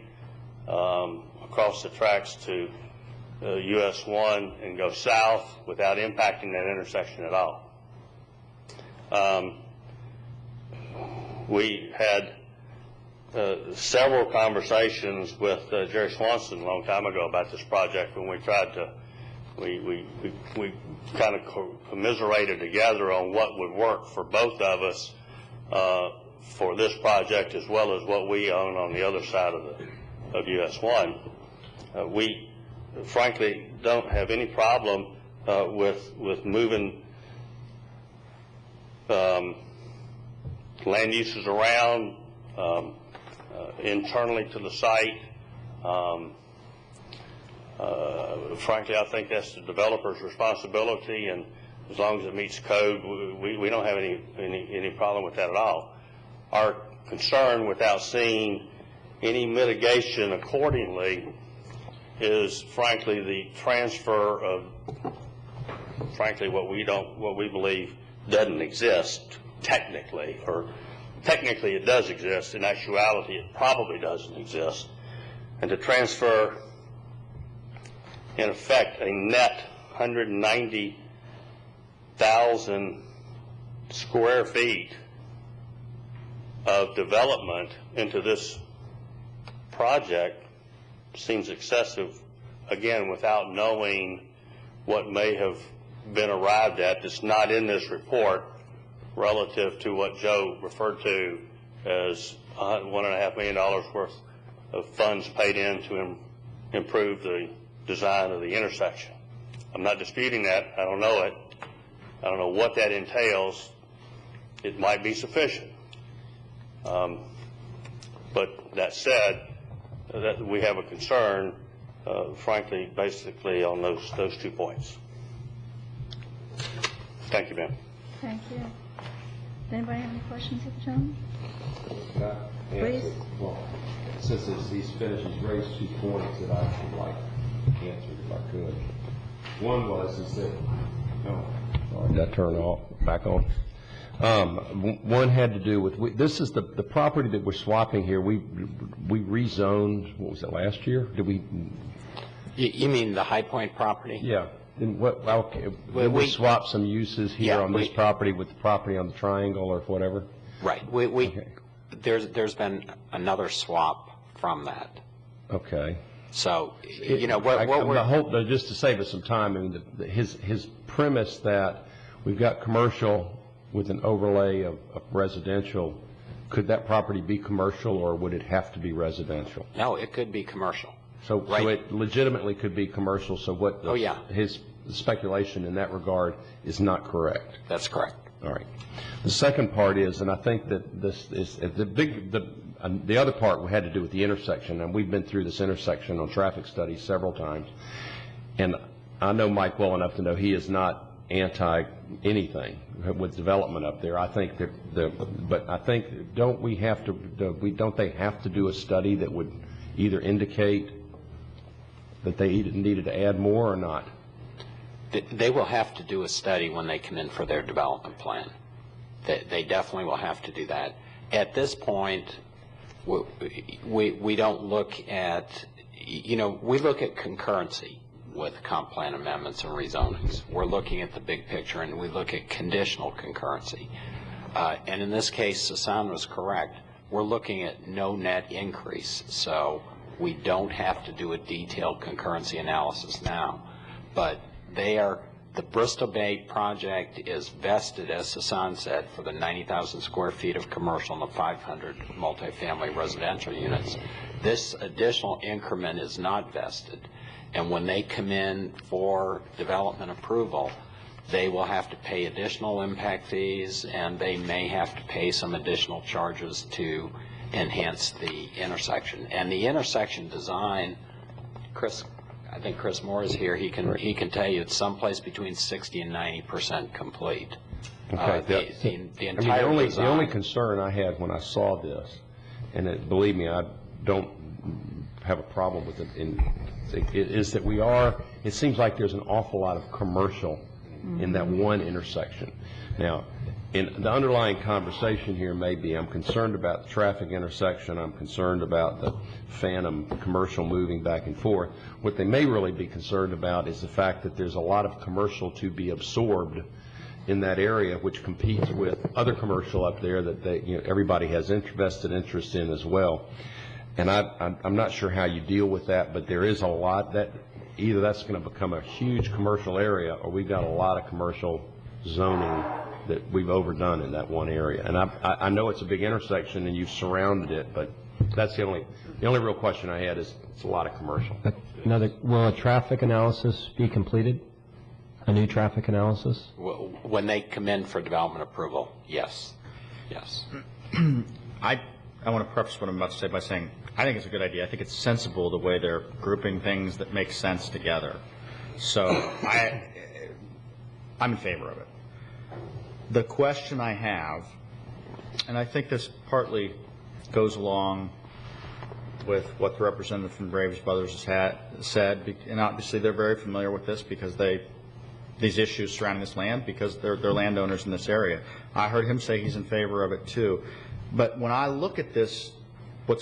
across the tracks to US 1 and go south without impacting that intersection at all. We had several conversations with Jerry Swanson a long time ago about this project when we tried to, we kind of commiserated together on what would work for both of us for this project as well as what we own on the other side of US 1. We frankly don't have any problem with moving land uses around internally to the site. Frankly, I think that's the developer's responsibility, and as long as it meets code, we don't have any problem with that at all. Our concern, without seeing any mitigation accordingly, is frankly the transfer of frankly what we believe doesn't exist technically, or technically it does exist. In actuality, it probably doesn't exist, and to transfer in effect a net 190,000 square feet of development into this project seems excessive, again, without knowing what may have been arrived at that's not in this report relative to what Joe referred to as $1.5 million worth of funds paid in to improve the design of the intersection. I'm not disputing that. I don't know it. I don't know what that entails. It might be sufficient. But that said, that we have a concern, frankly, basically on those 2 points. Thank you, ma'am. Thank you. Anybody have any questions of John? Please. Well, since he's finished, he's raised 2 points that I would like answered if I could. One was that, did that turn off, back on? One had to do with, this is the property that we're swapping here. We rezoned, what was it, last year? Did we? You mean the High Point property? Yeah. We swap some uses here on this property with the property on the triangle or whatever? Right. There's been another swap from that. Okay. So, just to save us some time, I mean, his premise that we've got commercial with an overlay of residential, could that property be commercial or would it have to be residential? No, it could be commercial. So it legitimately could be commercial, so his speculation in that regard is not correct? That's correct. All right. The second part is, and I think that this is, the other part had to do with the intersection, and we've been through this intersection on traffic studies several times, and I know Mike well enough to know he is not anti-anything with development up there. I think but I think, don't they have to do a study that would either indicate that they needed to add more or not? They will have to do a study when they come in for their development plan. They definitely will have to do that. At this point, we don't look at, we look at concurrency with comp plan amendments and rezonings. We're looking at the big picture, and we look at conditional concurrency. And in this case, Sasan was correct. We're looking at no net increase, so we don't have to do a detailed concurrency analysis now. But the Bristol Bay project is vested, as Sasan said, for the 90,000 square feet of commercial and the 500 multifamily residential units. This additional increment is not vested. And when they come in for development approval, they will have to pay additional impact fees, and they may have to pay some additional charges to enhance the intersection. And the intersection design, I think Chris Moore is here. He can tell you it's someplace between 60 and 90% complete. Okay. The entire design. The only concern I had when I saw this, and believe me, I don't have a problem with it, is that it seems like there's an awful lot of commercial in that one intersection. Now, in the underlying conversation here may be, I'm concerned about the traffic intersection, I'm concerned about the phantom commercial moving back and forth. What they may really be concerned about is the fact that there's a lot of commercial to be absorbed in that area, which competes with other commercial up there that everybody has vested interest in as well. And I'm not sure how you deal with that, but there is a lot that either that's going to become a huge commercial area, or we've got a lot of commercial zoning that we've overdone in that one area. And I know it's a big intersection and you've surrounded it, but that's the only real question I had is it's a lot of commercial. Will a traffic analysis be completed? A new traffic analysis? When they come in for development approval, yes. Yes. I want to preface what I'm about to say by saying I think it's a good idea. I think it's sensible the way they're grouping things that make sense together. So I'm in favor of it. The question I have, and I think this partly goes along with what the representative from Graves Brothers has said, and obviously they're very familiar with this because these issues surrounding this land, because they're landowners in this area. I heard him say he's in favor of it too. But when I look at this, when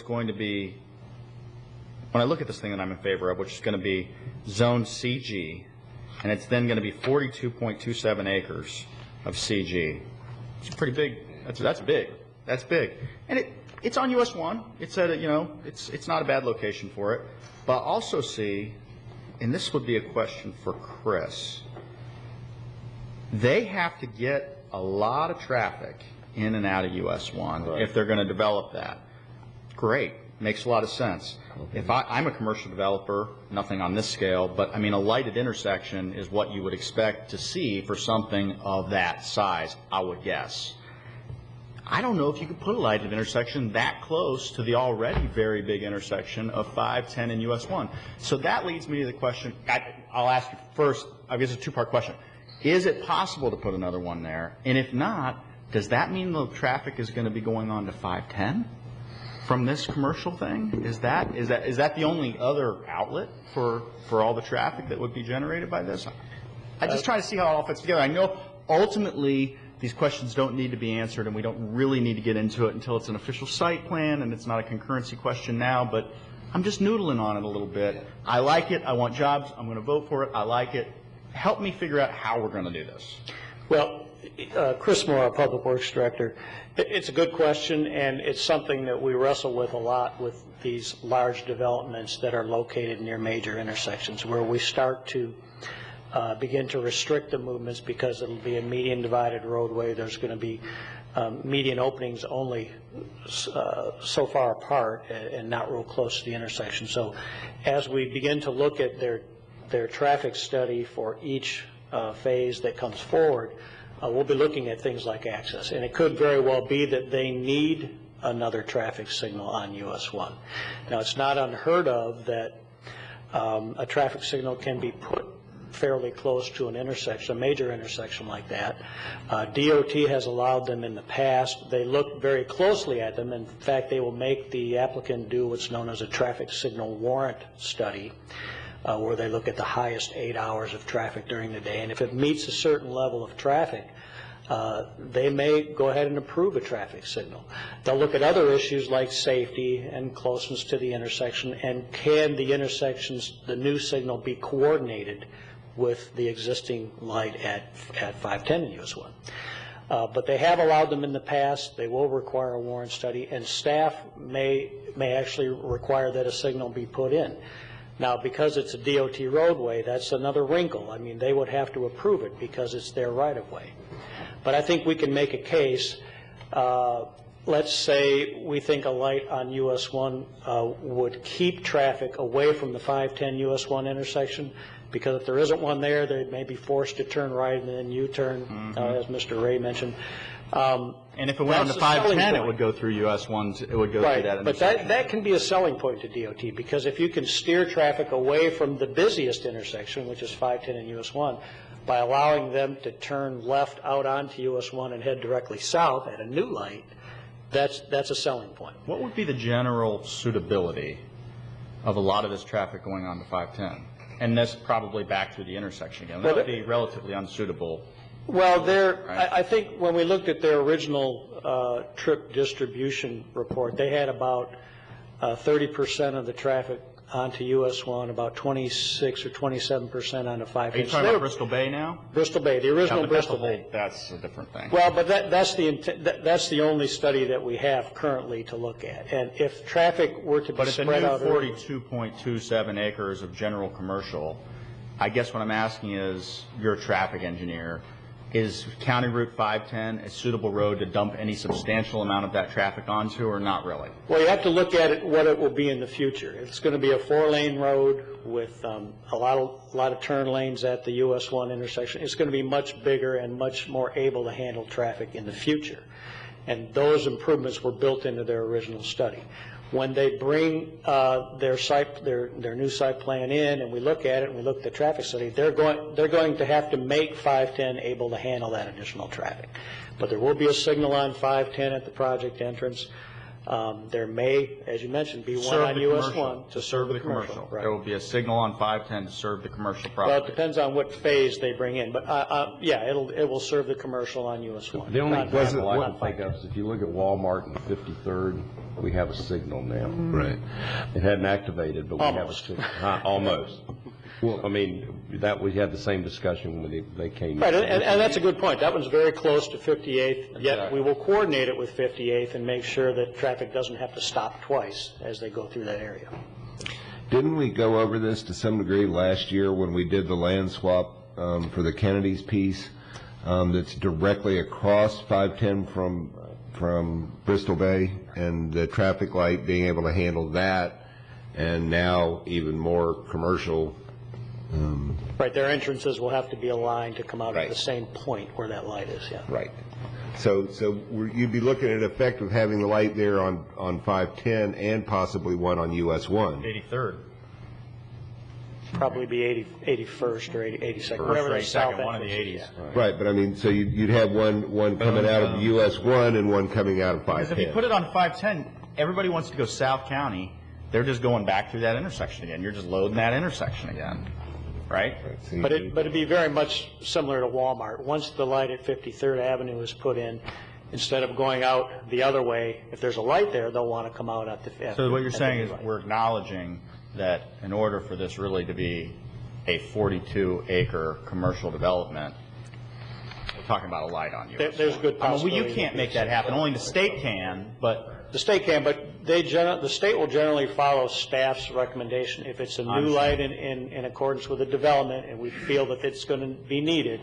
I look at this thing that I'm in favor of, which is going to be zone CG, and it's then going to be 42.27 acres of CG. It's pretty big. That's big. That's big. And it's on US 1. It said, it's not a bad location for it. But also see, and this would be a question for Chris, they have to get a lot of traffic in and out of US 1 if they're going to develop that. Great. Makes a lot of sense. If I'm a commercial developer, nothing on this scale, but I mean a lighted intersection is what you would expect to see for something of that size, I would guess. I don't know if you could put a lighted intersection that close to the already very big intersection of 510 and US 1. So that leads me to the question, I'll ask you first, I guess it's a two-part question. Is it possible to put another one there? And if not, does that mean the traffic is going to be going on to 510? From this commercial thing? Is that the only other outlet for all the traffic that would be generated by this? I just try to see how it all fits together. I know ultimately these questions don't need to be answered and we don't really need to get into it until it's an official site plan and it's not a concurrency question now, but I'm just noodling on it a little bit. I like it. I want jobs. I'm going to vote for it. I like it. Help me figure out how we're going to do this. Well, Chris Moore, our Public Works Director, it's a good question, and it's something that we wrestle with a lot with these large developments that are located near major intersections, where we start to begin to restrict the movements because it'll be a median divided roadway. There's going to be median openings only so far apart and not real close to the intersection. So as we begin to look at their traffic study for each phase that comes forward, we'll be looking at things like access. And it could very well be that they need another traffic signal on US 1. Now, it's not unheard of that a traffic signal can be put fairly close to an intersection, a major intersection like that. DOT has allowed them in the past. They look very closely at them. In fact, they will make the applicant do what's known as a traffic signal warrant study, where they look at the highest 8 hours of traffic during the day. And if it meets a certain level of traffic, they may go ahead and approve a traffic signal. They'll look at other issues like safety and closeness to the intersection, and can the intersections, the new signal, be coordinated with the existing light at 510 in US 1. But they have allowed them in the past. They will require a warrant study, and staff may actually require that a signal be put in. Now, because it's a DOT roadway, that's another wrinkle. I mean, they would have to approve it because it's their right-of-way. But I think we can make a case let's say we think a light on US 1 would keep traffic away from the 510 US 1 intersection, because if there isn't one there, they may be forced to turn right and then U-turn, as Mr. Ray mentioned. And if it went on to 510, it would go through US 1, it would go through that intersection. But that can be a selling point to DOT, because if you can steer traffic away from the busiest intersection, which is 510 and US 1, by allowing them to turn left out onto US 1 and head directly south at a new light, that's a selling point. What would be the general suitability of a lot of this traffic going on to 510? And that's probably back through the intersection again. That would be relatively unsuitable. Well, I think when we looked at their original trip distribution report, they had about 30% of the traffic onto US 1, about 26 or 27% onto 5. Are you talking about Bristol Bay now? Bristol Bay, the original Bristol Bay. That's a different thing. Well, but that's the only study that we have currently to look at. And if traffic were to be spread out, but if a new 42.27 acres of general commercial, I guess what I'm asking is, you're a traffic engineer, is County Route 510 a suitable road to dump any substantial amount of that traffic onto, or not really? Well, you have to look at it, what it will be in the future. It's going to be a 4-lane road with a lot of turn lanes at the US 1 intersection. It's going to be much bigger and much more able to handle traffic in the future. And those improvements were built into their original study. When they bring their new site plan in, and we look at it and we look at the traffic study, they're going to have to make 510 able to handle that additional traffic. But there will be a signal on 510 at the project entrance. There may, as you mentioned, be one on US 1 to serve the commercial. Right. There will be a signal on 510 to serve the commercial property. Well, it depends on what phase they bring in, but yeah, it will serve the commercial on US 1. The only example I can think of is if you look at Walmart and 53rd, we have a signal now. Right. It hadn't activated, but we have a signal. Almost. Well, I mean, we had the same discussion when they came. Right, and that's a good point. That one's very close to 58th, yet we will coordinate it with 58th and make sure that traffic doesn't have to stop twice as they go through that area. Didn't we go over this to some degree last year when we did the land swap for the Kennedy's piece that's directly across 510 from Bristol Bay, and the traffic light being able to handle that, and now even more commercial. Right, their entrances will have to be aligned to come out at the same point where that light is, yeah. Right. So you'd be looking at the effect of having the light there on 510 and possibly one on US 1. 83rd. Probably be 81st or 82nd, whatever the south one of the entrance is. 80s. Right, but I mean, so you'd have one coming out of US 1 and one coming out of 510. Because if you put it on 510, everybody wants to go South County. They're just going back through that intersection again. You're just loading that intersection again, right? But it'd be very much similar to Walmart. Once the light at 53rd Avenue is put in, instead of going out the other way, if there's a light there, they'll want to come out at the. So what you're saying is we're acknowledging that in order for this really to be a 42-acre commercial development, we're talking about a light on you. There's a good possibility. Well, you can't make that happen. Only the state can, but the state can. But the state will generally follow staff's recommendation. If it's a new light in accordance with the development, and we feel that it's going to be needed,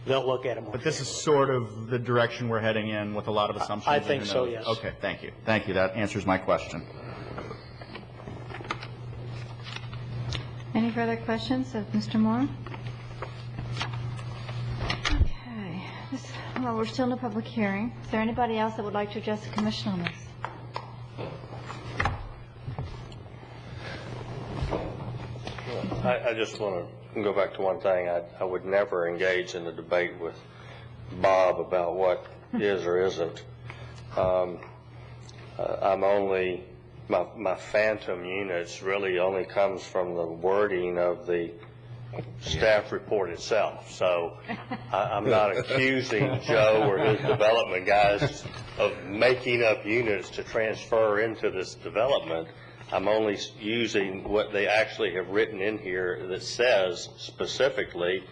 they'll look at it more. But this is sort of the direction we're heading in with a lot of assumptions. I think so. Yes. Okay. Thank you. Thank you. That answers my question. Any further questions of Mr. Moore? Okay. Well, we're still in a public hearing. Is there anybody else that would like to address the commission on this? I just want to go back to one thing. I would never engage in a debate with Bob about what is or isn't. I'm only... My phantom units really only comes from the wording of the staff report itself. So I'm not accusing Joe or his development guys of making up units to transfer into this development. I'm only using what they actually have written in here that says specifically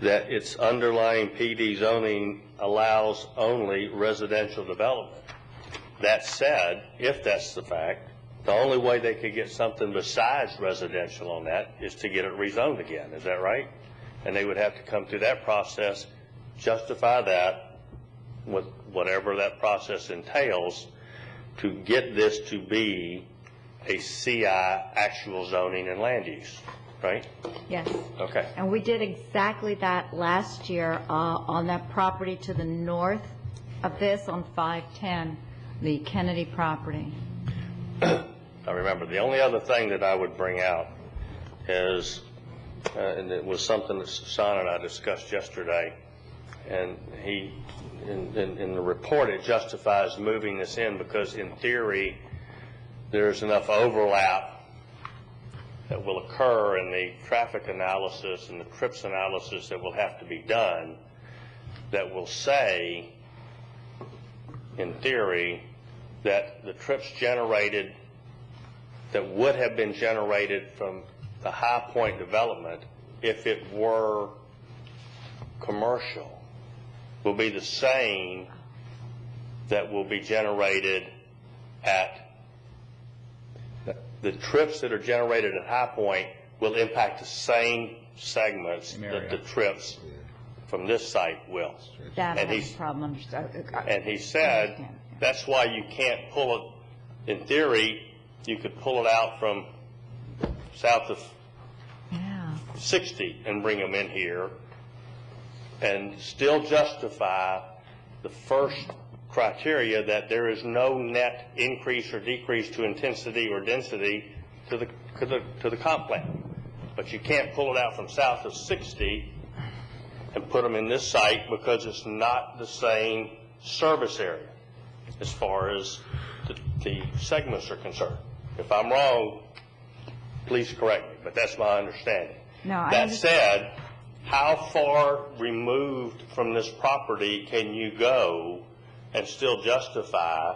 that its underlying PD zoning allows only residential development. That said, if that's the fact, the only way they could get something besides residential on that is to get it rezoned again. Is that right? And they would have to come through that process, justify that with whatever that process entails, to get this to be a CI actual zoning and land use, right? Yes. Okay. And we did exactly that last year on that property to the north of this on 510, the Kennedy property. I remember the only other thing that I would bring out is, and it was something that Sean and I discussed yesterday, and he, in the report, it justifies moving this in because in theory there's enough overlap that will occur in the traffic analysis and the trips analysis that will have to be done that will say, in theory, that the trips generated that would have been generated from the High Point development, if it were commercial, will be the same that will be generated at the trips that are generated at High Point will impact the same segments that the trips from this site will. That And I have a problem and he said that's why you can't pull it. In theory, you could pull it out from south of 60 and bring them in here and still justify the first criteria that there is no net increase or decrease to intensity or density to the comp plan. But you can't pull it out from south of 60 and put them in this site because it's not the same service area as far as the segments are concerned. If I'm wrong, please correct me, but that's my understanding. That said, how far removed from this property can you go and still justify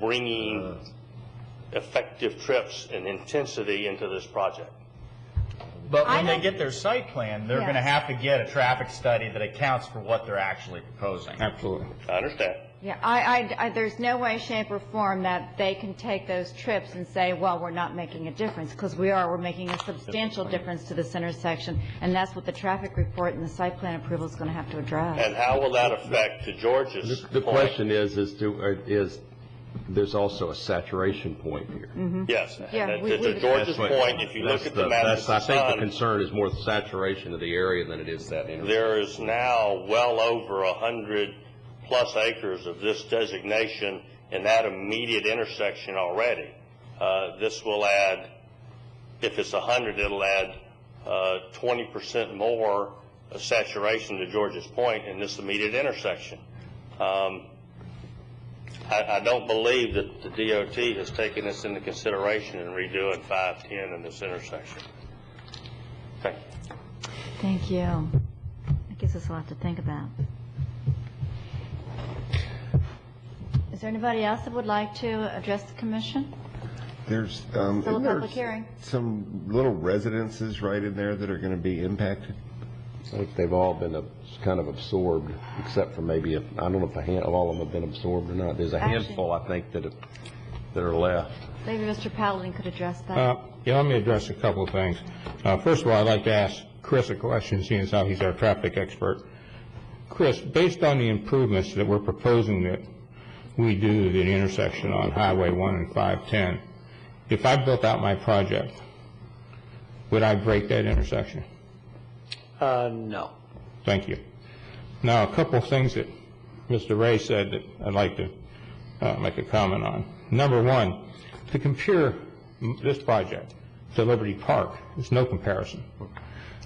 bringing effective trips and intensity into this project? But when they get their site plan, they're going to have to get a traffic study that accounts for what they're actually proposing. Absolutely. I understand. Yeah, there's no way, shape, or form that they can take those trips and say, well, we're not making a difference, because we're making a substantial difference to this intersection, and that's what the traffic report and the site plan approval is going to have to address. And how will that affect, to George's The point? question is there's also a saturation point here. Yes. Yeah, And to George's point, if you look at the map, I think the concern is more the saturation of the area than it is that intersection. there is now well over 100 plus acres of this designation in that immediate intersection already. This will add, if it's 100, it'll add 20% more saturation, to George's point, in this immediate intersection. I don't believe that the DOT has taken this into consideration in redoing 510 in this intersection. Thank you. Thank you. That gives us a lot to think about. Is there anybody else that would like to address the commission? There's Still a isn't there public hearing. some little residences right in there that are going to be impacted. I think they've all been kind of absorbed, except for maybe, I don't know if all of them have been absorbed or not. There's a handful, I think, that are left. Maybe Mr. Paladin could address that. Yeah, let me address a couple of things. First of all, I'd like to ask Chris a question, seeing as how he's our traffic expert. Chris, based on the improvements that we're proposing that we do to the intersection on Highway 1 and 510, if I built out my project, would I break that intersection? No. Thank you. Now, a couple of things that Mr. Ray said that I'd like to make a comment on. Number one, to compare this project to Liberty Park is no comparison.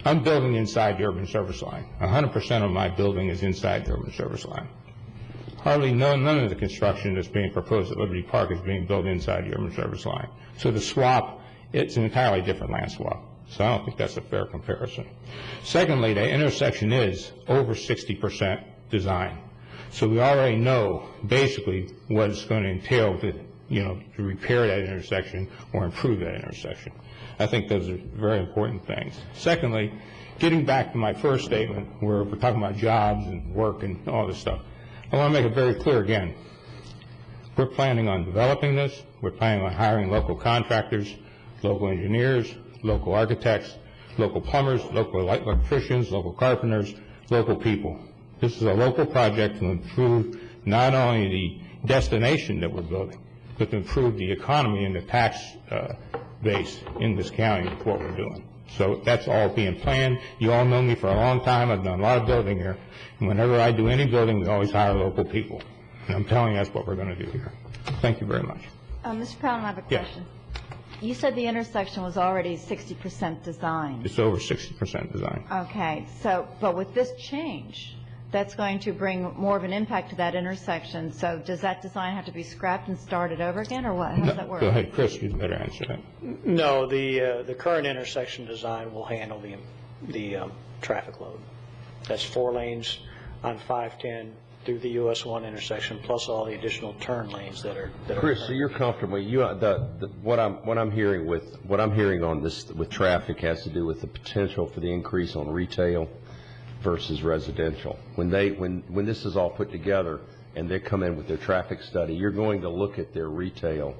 I'm building inside the urban service line. 100% of my building is inside the urban service line. Hardly none of the construction that's being proposed at Liberty Park is being built inside the urban service line. So the swap, it's an entirely different land swap. So I don't think that's a fair comparison. Secondly, the intersection is over 60% design. So we already know basically what it's going to entail to repair that intersection or improve that intersection. I think those are very important things. Secondly, getting back to my first statement where we're talking about jobs and work and all this stuff, I want to make it very clear again. We're planning on developing this. We're planning on hiring local contractors, local engineers, local architects, local plumbers, local electricians, local carpenters, local people. This is a local project to improve not only the destination that we're building, but to improve the economy and the tax base in this county with what we're doing. So that's all being planned. You all know me for a long time. I've done a lot of building here. And whenever I do any building, we always hire local people. And I'm telling you that's what we're going to do here. Thank you very much. Mr. Powell, I have a question. You said the intersection was already 60% designed. It's over 60% design. Okay, so, but with this change, that's going to bring more of an impact to that intersection. So does that design have to be scrapped and started over again, or what? How does that work? Go ahead, Chris, you'd better answer that. No, the current intersection design will handle the traffic load. That's 4 lanes on 510 through the US 1 intersection, plus all the additional turn lanes that are. Chris, so you're comfortable. What I'm hearing on this with traffic has to do with the potential for the increase on retail versus residential. When this is all put together and they come in with their traffic study, you're going to look at their retail.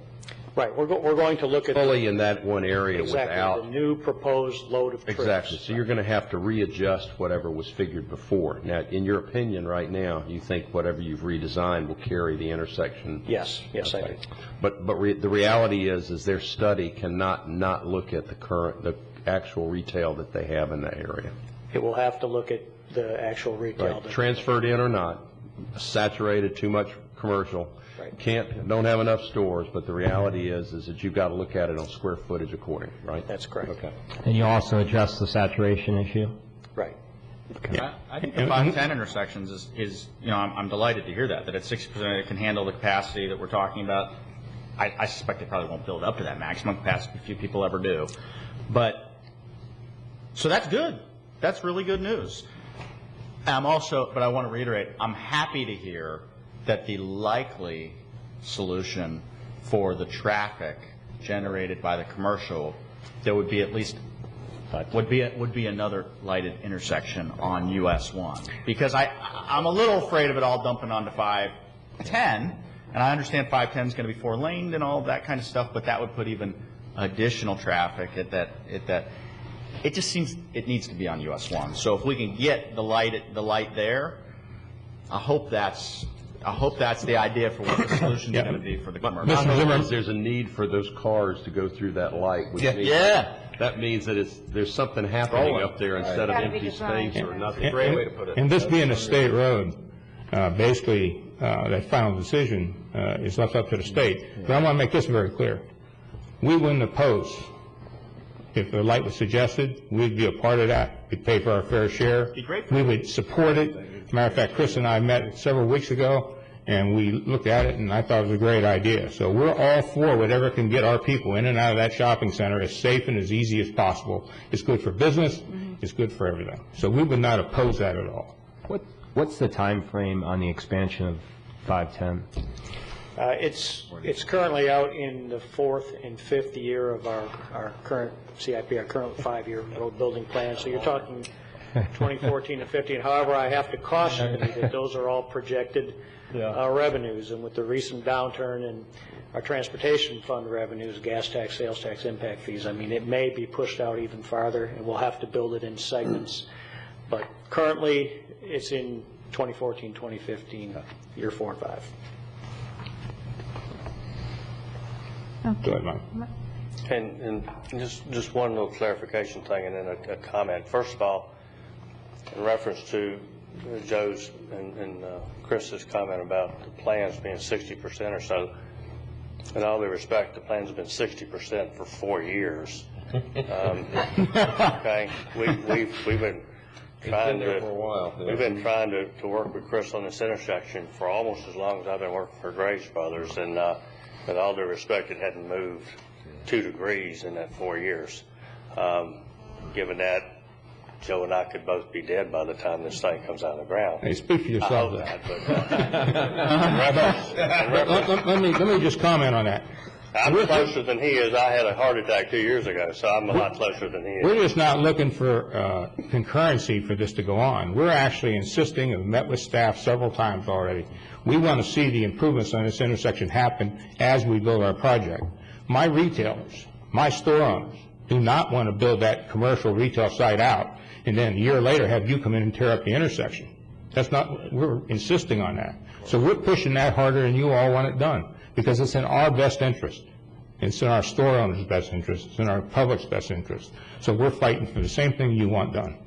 Right, we're going to look at fully in that one area exactly, the new proposed load of trips. Exactly. So you're going to have to readjust whatever was figured before. Now, in your opinion, right now, you think whatever you've redesigned will carry the intersection? Yes, I do. But the reality is their study cannot not look at the actual retail that they have in that area. It will have to look at the actual retail. Right. Transferred in or not, saturated, too much commercial. Right. Don't have enough stores, but the reality is that you've got to look at it on square footage according, right? That's correct. Okay. And you also address the saturation issue? Right. Yeah. I think the 510 intersections is I'm delighted to hear that it's 60%, it can handle the capacity that we're talking about. I suspect they probably won't build up to that maximum capacity, few people ever do. But, so that's good. That's really good news. But I want to reiterate, I'm happy to hear that the likely solution for the traffic generated by the commercial, there would be at least would be another lighted intersection on US 1. Because I'm a little afraid of it all dumping onto 510, and I understand 510 is going to be 4-laned and all of that kind of stuff, but that would put even additional traffic at that. It just seems it needs to be on US 1. So if we can get the light there, I hope that's the idea for what the solution is going to be for the commercial. There's a need for those cars to go through that light. Which means that means that the's something happening up there instead of empty space or nothing. Great way to put it. And this being a state road, basically, that final decision is left up to the state. But I want to make this very clear. We wouldn't oppose. If the light was suggested, we'd be a part of that. We'd pay for our fair share. We would support it. As a matter of fact, Chris and I met several weeks ago, and we looked at it, and I thought it was a great idea. So we're all for whatever can get our people in and out of that shopping center as safe and as easy as possible. It's good for business. It's good for everything. So we would not oppose that at all. What's the time frame on the expansion of 510? It's currently out in the 4th and 5th year of our current CIP, our current 5-year road building plan. So you're talking 2014 to 15. However, I have to caution you that those are all projected revenues, and with the recent downturn in our transportation fund revenues, gas tax, sales tax, impact fees, I mean, it may be pushed out even farther, and we'll have to build it in segments. But currently, it's in 2014, 2015, year 4 and 5. Go ahead, Mike. And just one little clarification thing and then a comment. First of all, in reference to Joe's and Chris's comment about the plans being 60% or so, in all due respect, the plan's been 60% for 4 years. Okay, we've been trying to for a while. We've been trying to work with Chris on this intersection for almost as long as I've been working for Graves Brothers, and with all due respect, it hadn't moved 2 degrees in that 4 years. Given that, Joe and I could both be dead by the time this thing comes out of the ground. Hey, speak for yourself. I hope that, Let me just comment on that. I'm closer than he is. I had a heart attack 2 years ago, so I'm a lot closer than he is. We're just not looking for concurrency for this to go on. We're actually insisting, and met with staff several times already, we want to see the improvements on this intersection happen as we build our project. My retailers, my store owners, do not want to build that commercial retail site out and then a year later have you come in and tear up the intersection. That's not, we're insisting on that. So we're pushing that harder than you all want it done, because it's in our best interest. It's in our store owners' best interest. It's in our public's best interest. So we're fighting for the same thing you want done.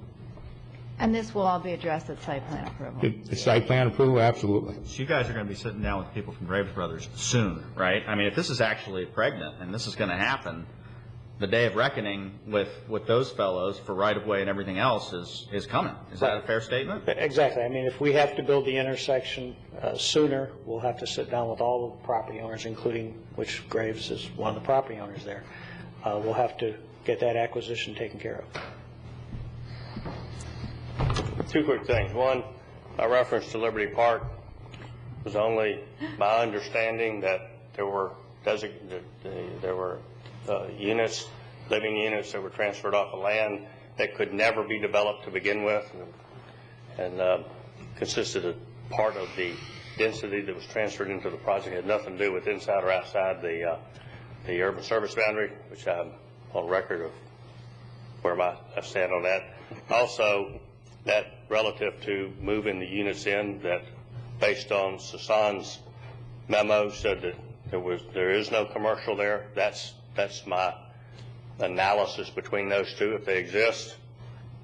And this will all be addressed at site plan approval? The site plan approval, absolutely. So you guys are going to be sitting down with people from Graves Brothers soon, right? I mean, if this is actually pregnant and this is going to happen, the day of reckoning with those fellows for right-of-way and everything else is coming. Is that a fair statement? Exactly. I mean, if we have to build the intersection sooner, we'll have to sit down with all of the property owners, including which Graves is one of the property owners there. We'll have to get that acquisition taken care of. Two quick things. One, my reference to Liberty Park was only my understanding that there were units, living units that were transferred off of land that could never be developed to begin with, and consisted of part of the density that was transferred into the project. It had nothing to do with inside or outside the urban service boundary, which I'm on record of where I stand on that. Also, that relative to moving the units in, that based on Sasan's memo said that there is no commercial there. That's my analysis between those two. If they exist,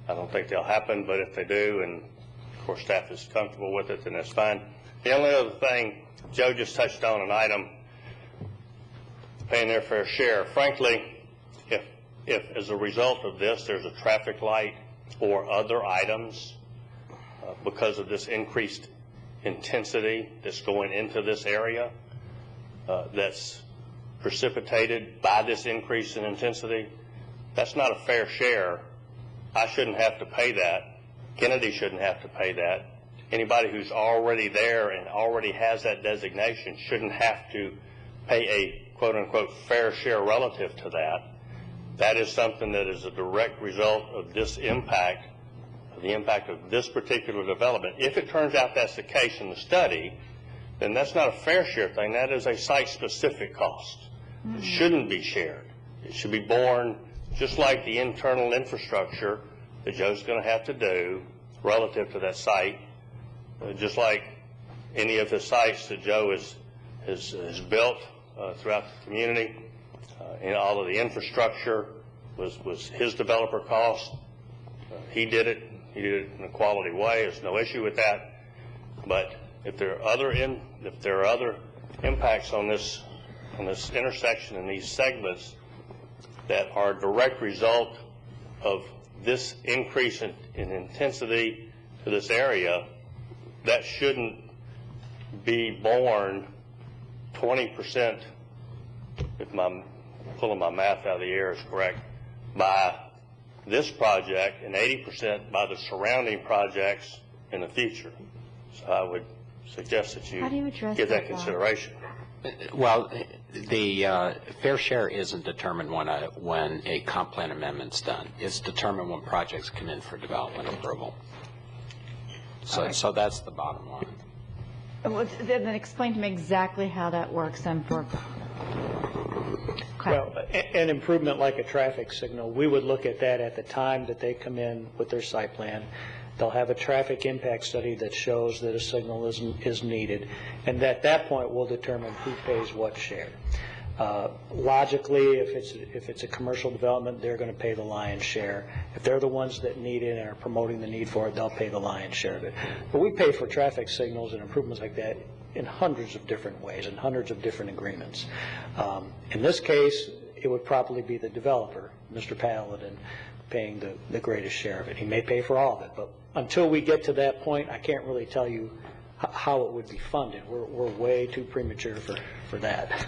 I don't think they'll happen, but if they do, and of course staff is comfortable with it, then that's fine. The only other thing, Joe just touched on an item, paying their fair share. Frankly, if as a result of this there's a traffic light or other items because of this increased intensity that's going into this area, that's precipitated by this increase in intensity, that's not a fair share. I shouldn't have to pay that. Kennedy shouldn't have to pay that. Anybody who's already there and already has that designation shouldn't have to pay a quote-unquote fair share relative to that. That is something that is a direct result of this impact, the impact of this particular development. If it turns out that's the case in the study, then that's not a fair share thing. That is a site-specific cost. It shouldn't be shared. It should be borne just like the internal infrastructure that Joe's going to have to do relative to that site, just like any of the sites that Joe has built throughout the community. And all of the infrastructure was his developer cost. He did it. He did it in a quality way. There's no issue with that. But if there are other impacts on this intersection and these segments that are a direct result of this increase in intensity to this area, that shouldn't be borne 20%, if my pulling my math out of the air is correct, by this project and 80% by the surrounding projects in the future. So I would suggest that you give that consideration. Well, the fair share isn't determined when a comp plan amendment's done. It's determined when projects come in for development approval. So that's the bottom line. Well, then explain to me exactly how that works then for... Well, an improvement like a traffic signal, we would look at that at the time that they come in with their site plan. They'll have a traffic impact study that shows that a signal is needed, and at that point we'll determine who pays what share. Logically, if it's a commercial development, they're going to pay the lion's share. If they're the ones that need it and are promoting the need for it, they'll pay the lion's share of it. But we pay for traffic signals and improvements like that in hundreds of different ways and hundreds of different agreements. In this case, it would probably be the developer, Mr. Paladin, paying the greatest share of it. He may pay for all of it, but until we get to that point, I can't really tell you how it would be funded. We're way too premature for that.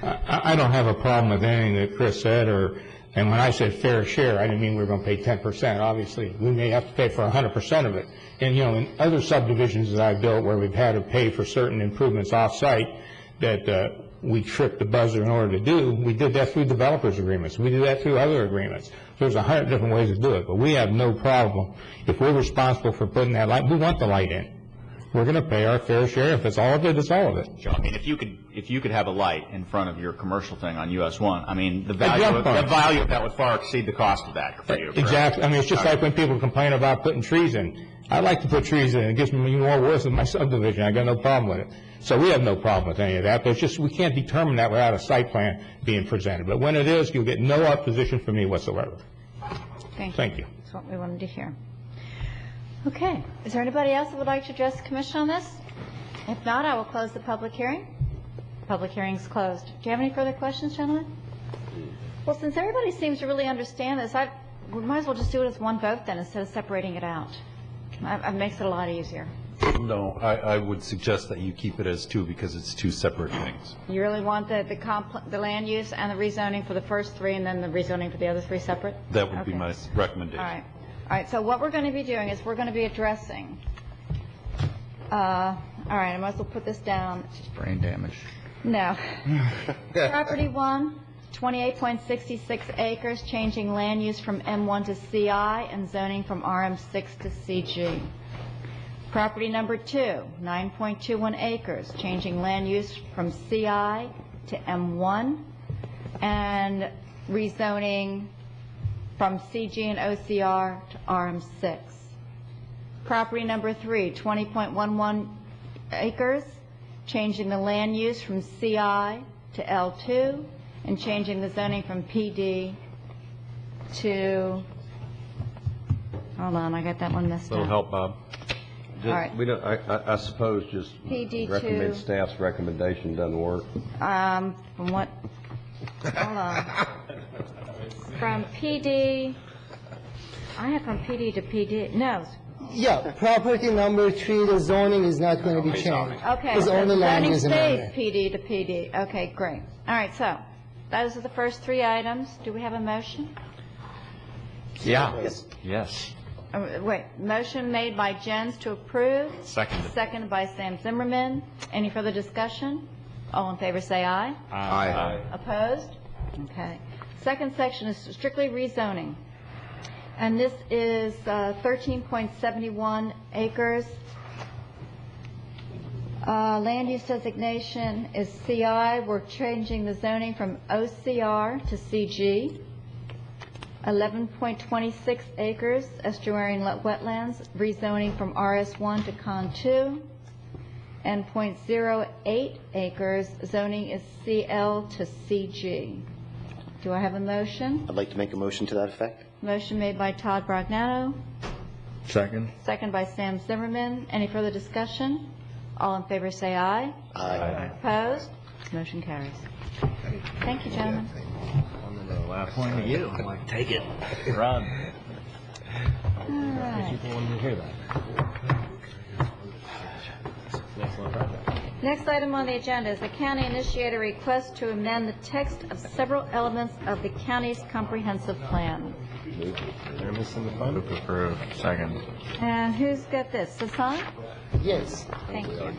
I don't have a problem with anything that Chris said, and when I said fair share, I didn't mean we were going to pay 10%. Obviously, we may have to pay for 100% of it. And, in other subdivisions that I've built where we've had to pay for certain improvements off-site that we tripped the buzzer in order to do, we did that through developers' agreements. We do that through other agreements. There's 100 different ways to do it, but we have no problem. If we're responsible for putting that light, we want the light in. We're going to pay our fair share. If it's all of it, it's all of it. Joe, I mean, if you could have a light in front of your commercial thing on US 1, I mean, the value of that would far exceed the cost of that for you. Exactly. I mean, it's just like when people complain about putting trees in. I like to put trees in. It gives me more worth in my subdivision. I got no problem with it. So we have no problem with any of that, but it's just we can't determine that without a site plan being presented. But when it is, you'll get no opposition from me whatsoever. Thank you. That's what we wanted to hear. Okay. Is there anybody else that would like to address the commission on this? If not, I will close the public hearing. Public hearing is closed. Do you have any further questions, gentlemen? Well, since everybody seems to really understand this, we might as well just do it as one vote then instead of separating it out. It makes it a lot easier. No, I would suggest that you keep it as two because it's two separate things. You really want the land use and the rezoning for the first three and then the rezoning for the other three separate? That would be my recommendation. All right, so what we're going to be doing is we're going to be addressing, all right, I might as well put this down. It's brain damage. No. Property 1, 28.66 acres, changing land use from M1 to CI and zoning from RM6 to CG. Property number 2, 9.21 acres, changing land use from CI to M1 and rezoning from CG and OCR to RM6. Property number 3, 20.11 acres, changing the land use from CI to L2 and changing the zoning from PD to, hold on, I got that one messed up. That'll help, Bob. All right. We don't, I suppose just PD2. recommend staff's recommendation doesn't work. From what, hold on. From PD, I have from PD to PD, no. Yeah, property number 3, the zoning is not going to be changed. Okay, It's so only land zoning use stays amendment. PD to PD. Okay, great. All right, so those are the first 3 items. Do we have a motion? Yeah. Yes. Wait, motion made by Jens to approve. Seconded. Seconded by Sam Zimmerman. Any further discussion? All in favor say aye. Aye. Opposed? Okay. Second section is strictly rezoning. And this is 13.71 acres. Land use designation is CI. We're changing the zoning from OCR to CG. 11.26 acres, estuarine wetlands, rezoning from RS1 to CON2. And .08 acres, zoning is CL to CG. Do I have a motion? I'd like to make a motion to that effect. Motion made by Todd Bragnano, Second. second by Sam Zimmerman. Any further discussion? All in favor say aye. Aye. Opposed? Motion carries. Thank you, gentlemen. Last point to you. I'm like, take it. Run. All right. Next item on the agenda is the county initiated a request to amend the text of several elements of the county's comprehensive plan. Approved. Second. And who's got this? Sasan? Yes. Thank you.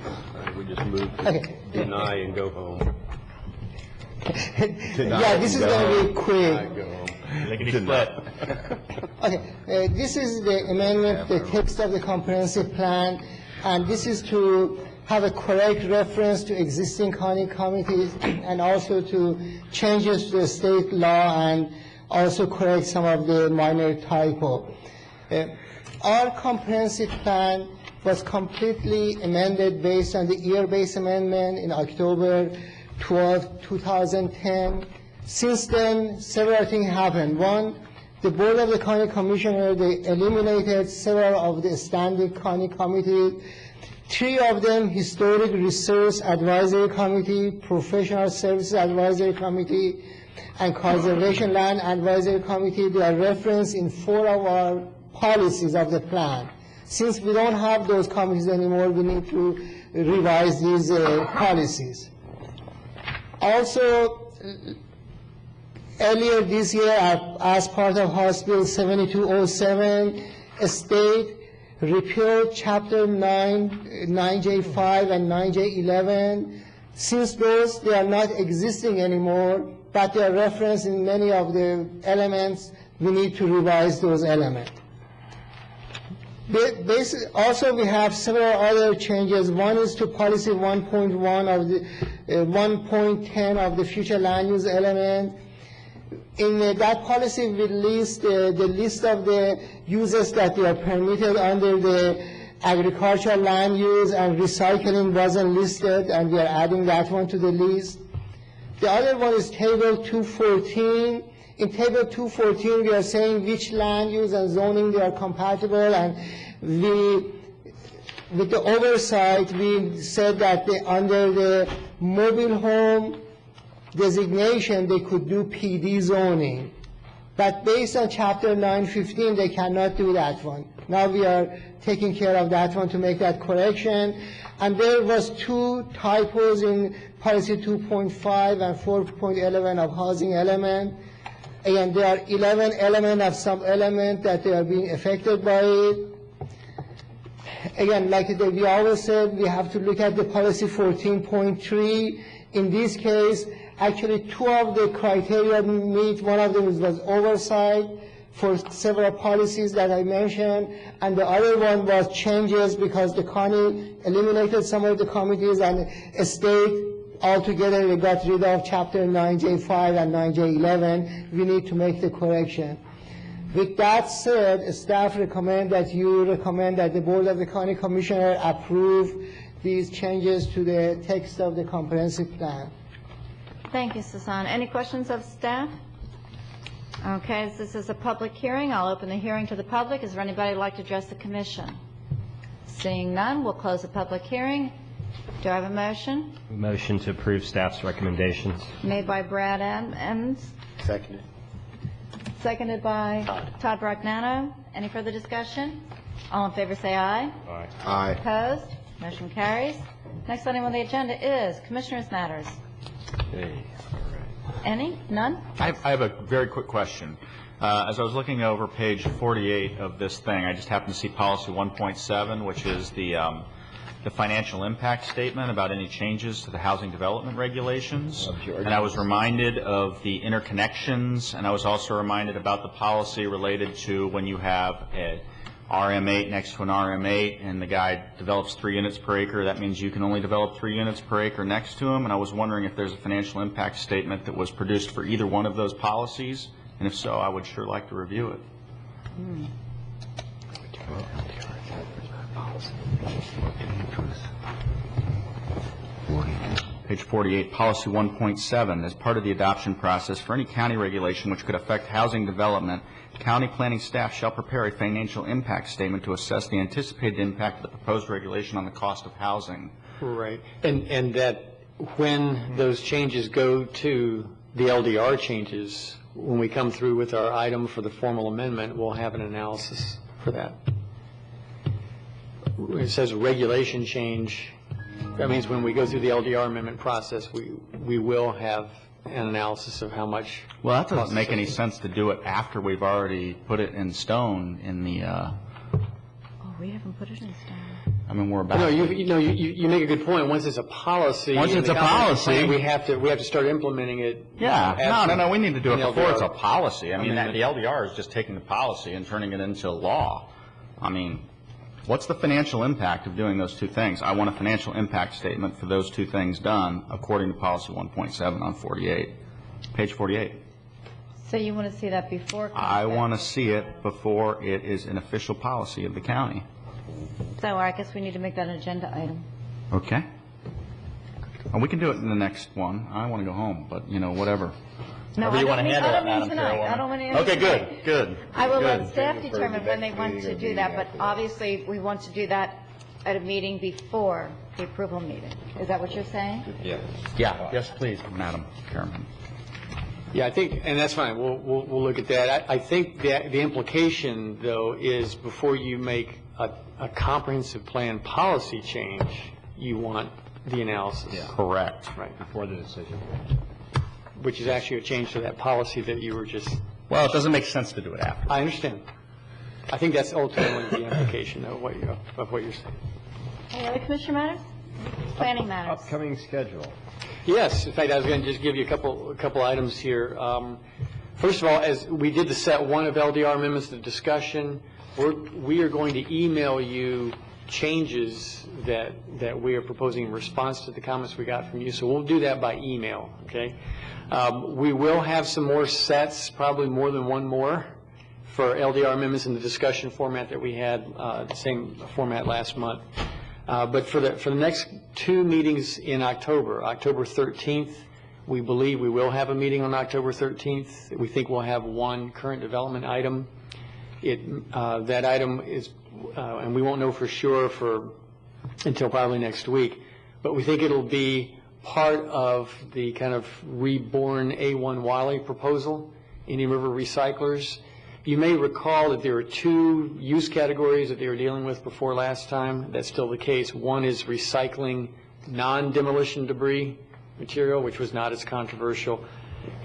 We just move to Okay. deny and go home. Yeah, this is going to be quick. Go home. Okay, this is the amendment, the text of the comprehensive plan, and this is to have a correct reference to existing county committees and also to changes to the state law and also correct some of the minor typo. Our comprehensive plan was completely amended based on the year-based amendment in October 12, 2010. Since then, several things happened. One, the Board of the County Commissioner, they eliminated several of the standing county committees. 3 of them, Historic Research Advisory Committee, Professional Services Advisory Committee, and Conservation Land Advisory Committee. They are referenced in 4 of our policies of the plan. Since we don't have those committees anymore, we need to revise these policies. Also, earlier this year, as part of House Bill 7207, a state repealed Chapter 9, 9J5 and 9J11. Since those, they are not existing anymore, but they are referenced in many of the elements. We need to revise those elements. Also, we have several other changes. One is to policy 1.1 of the 1.10 of the future land use element. In that policy, we list the list of the uses that they are permitted under the agricultural land use, and recycling wasn't listed, and we are adding that one to the list. The other one is table 214. In table 214, we are saying which land use and zoning they are compatible, and with the oversight, we said that under the mobile home designation, they could do PD zoning. But based on Chapter 915, they cannot do that one. Now we are taking care of that one to make that correction. And there was 2 typos in policy 2.5 and 4.11 of housing element. Again, there are 11 elements of some element that they are being affected by it. Again, like we always said, we have to look at the policy 14.3. In this case, actually 2 of the criteria meet. One of them was oversight for several policies that I mentioned, and the other one was changes because the county eliminated some of the committees, and a state altogether they got rid of Chapter 9J5 and 9J11. We need to make the correction. With that said, staff recommend that the Board of the County Commissioner approve these changes to the text of the comprehensive plan. Thank you, Susan. Any questions of staff? Okay, this is a public hearing. I'll open the hearing to the public. Is there anybody who'd like to address the commission? Seeing none, we'll close the public hearing. Do I have a motion? Motion to approve staff's recommendations. Made by Brad Emmons. Seconded. Seconded by Todd Brognano. Any further discussion? All in favor say aye. Aye. Aye. Opposed? Motion carries. Next item on the agenda is Commissioners' Matters. Okay. Any? None? I have a very quick question. As I was looking over page 48 of this thing, I just happened to see policy 1.7, which is the financial impact statement about any changes to the housing development regulations. And I was reminded of the interconnections, and I was also reminded about the policy related to when you have a RM8 next to an RM8 and the guy develops 3 units per acre, that means you can only develop 3 units per acre next to him. And I was wondering if there's a financial impact statement that was produced for either one of those policies, and if so, I would sure like to review it. Page 48, policy 1.7, as part of the adoption process for any county regulation which could affect housing development, county planning staff shall prepare a financial impact statement to assess the anticipated impact of the proposed regulation on the cost of housing. Right. And that when those changes go to the LDR changes, when we come through with our item for the formal amendment, we'll have an analysis for that. It says regulation change. That means when we go through the LDR amendment process, we will have an analysis of how much. Well, that doesn't make any sense to do it after we've already put it in stone in the. Oh, we haven't put it in stone. I mean, we're about. No, you make a good point. Once it's a policy. Once it's a policy, we have to start implementing it. Yeah. No. We need to do it before it's a policy. I mean, the LDR is just taking the policy and turning it into law. I mean, what's the financial impact of doing those 2 things? I want a financial impact statement for those 2 things done according to policy 1.7 on 48, page 48. So you want to see that before? I want to see it before it is an official policy of the county. So I guess we need to make that an agenda item. Okay. And we can do it in the next one. I want to go home, but, whatever. No, I don't mean tonight. I don't want to. Okay, good. I will let staff determine when they want to do that, but obviously we want to do that at a meeting before the approval meeting. Is that what you're saying? Yeah. Yes, please, Madam Chairman. Yeah, I think, and that's fine. We'll look at that. I think the implication, though, is before you make a comprehensive plan policy change, you want the analysis. Yeah. Correct. Right. Before the decision. Which is actually a change to that policy that you were just. Well, it doesn't make sense to do it after. I understand. I think that's ultimately the implication of what you're saying. Any other commissioner matters? Planning matters. Upcoming schedule. Yes. In fact, I was going to just give you a couple items here. First of all, as we did the set 1 of LDR amendments to discussion, we are going to email you changes that we are proposing in response to the comments we got from you. So we'll do that by email, okay? We will have some more sets, probably more than one more, for LDR amendments in the discussion format that we had, the same format last month. But for the next two meetings in October, October 13th, we believe we will have a meeting on October 13th. We think we'll have one current development item. That item is, and we won't know for sure until probably next week, but we think it'll be part of the kind of reborn A1 Wiley proposal, Indian River Recyclers. You may recall that there were two use categories that they were dealing with before last time. That's still the case. One is recycling non-demolition debris material, which was not as controversial,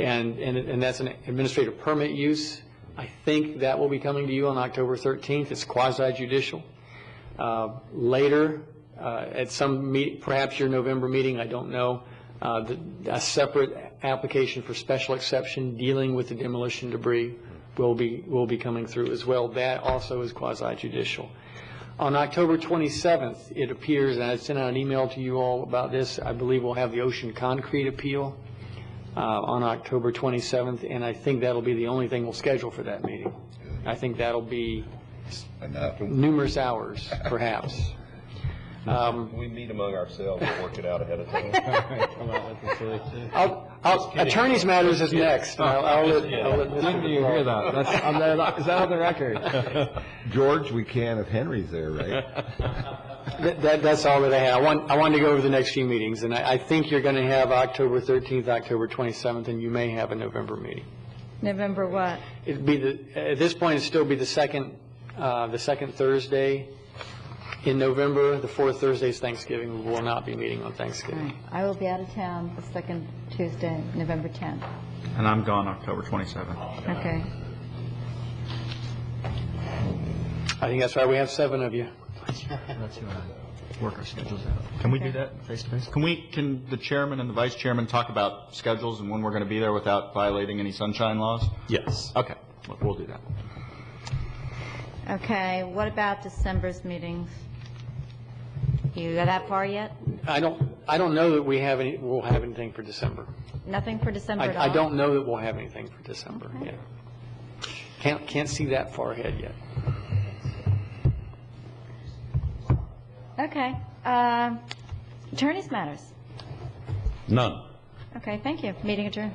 and that's an administrative permit use. I think that will be coming to you on October 13th. It's quasi-judicial. Later, at some meeting, perhaps your November meeting, I don't know, a separate application for special exception dealing with the demolition debris will be coming through as well. That also is quasi-judicial. On October 27th, it appears, and I sent out an email to you all about this, I believe we'll have the Ocean Concrete appeal on October 27th, and I think that'll be the only thing we'll schedule for that meeting. I think that'll be numerous hours, perhaps. We meet among ourselves and work it out ahead of time. Attorneys Matters is next. I'll let When do you hear that? Is that on the record? George, we can if Henry's there, right? That's all that I have. I wanted to go over the next few meetings, and I think you're going to have October 13th, October 27th, and you may have a November meeting. November what? It'd be at this point, it'd still be the second Thursday in November. The fourth Thursday is Thanksgiving. We will not be meeting on Thanksgiving. Right. I will be out of town the second Tuesday, November 10th. And I'm gone October 27th. Okay. I think that's right. We have 7 of you. Let's work our schedules out. Can we do that face to face? Can the chairman and the vice chairman talk about schedules and when we're going to be there without violating any sunshine laws? Yes. Okay. We'll do that. Okay. What about December's meetings? You got that far yet? I don't know that we'll have anything for December. Nothing for December at all? I don't know that we'll have anything for December. Okay. Yeah. Can't see that far ahead yet. Okay. Attorneys Matters? None. Okay, thank you. Meeting adjourned.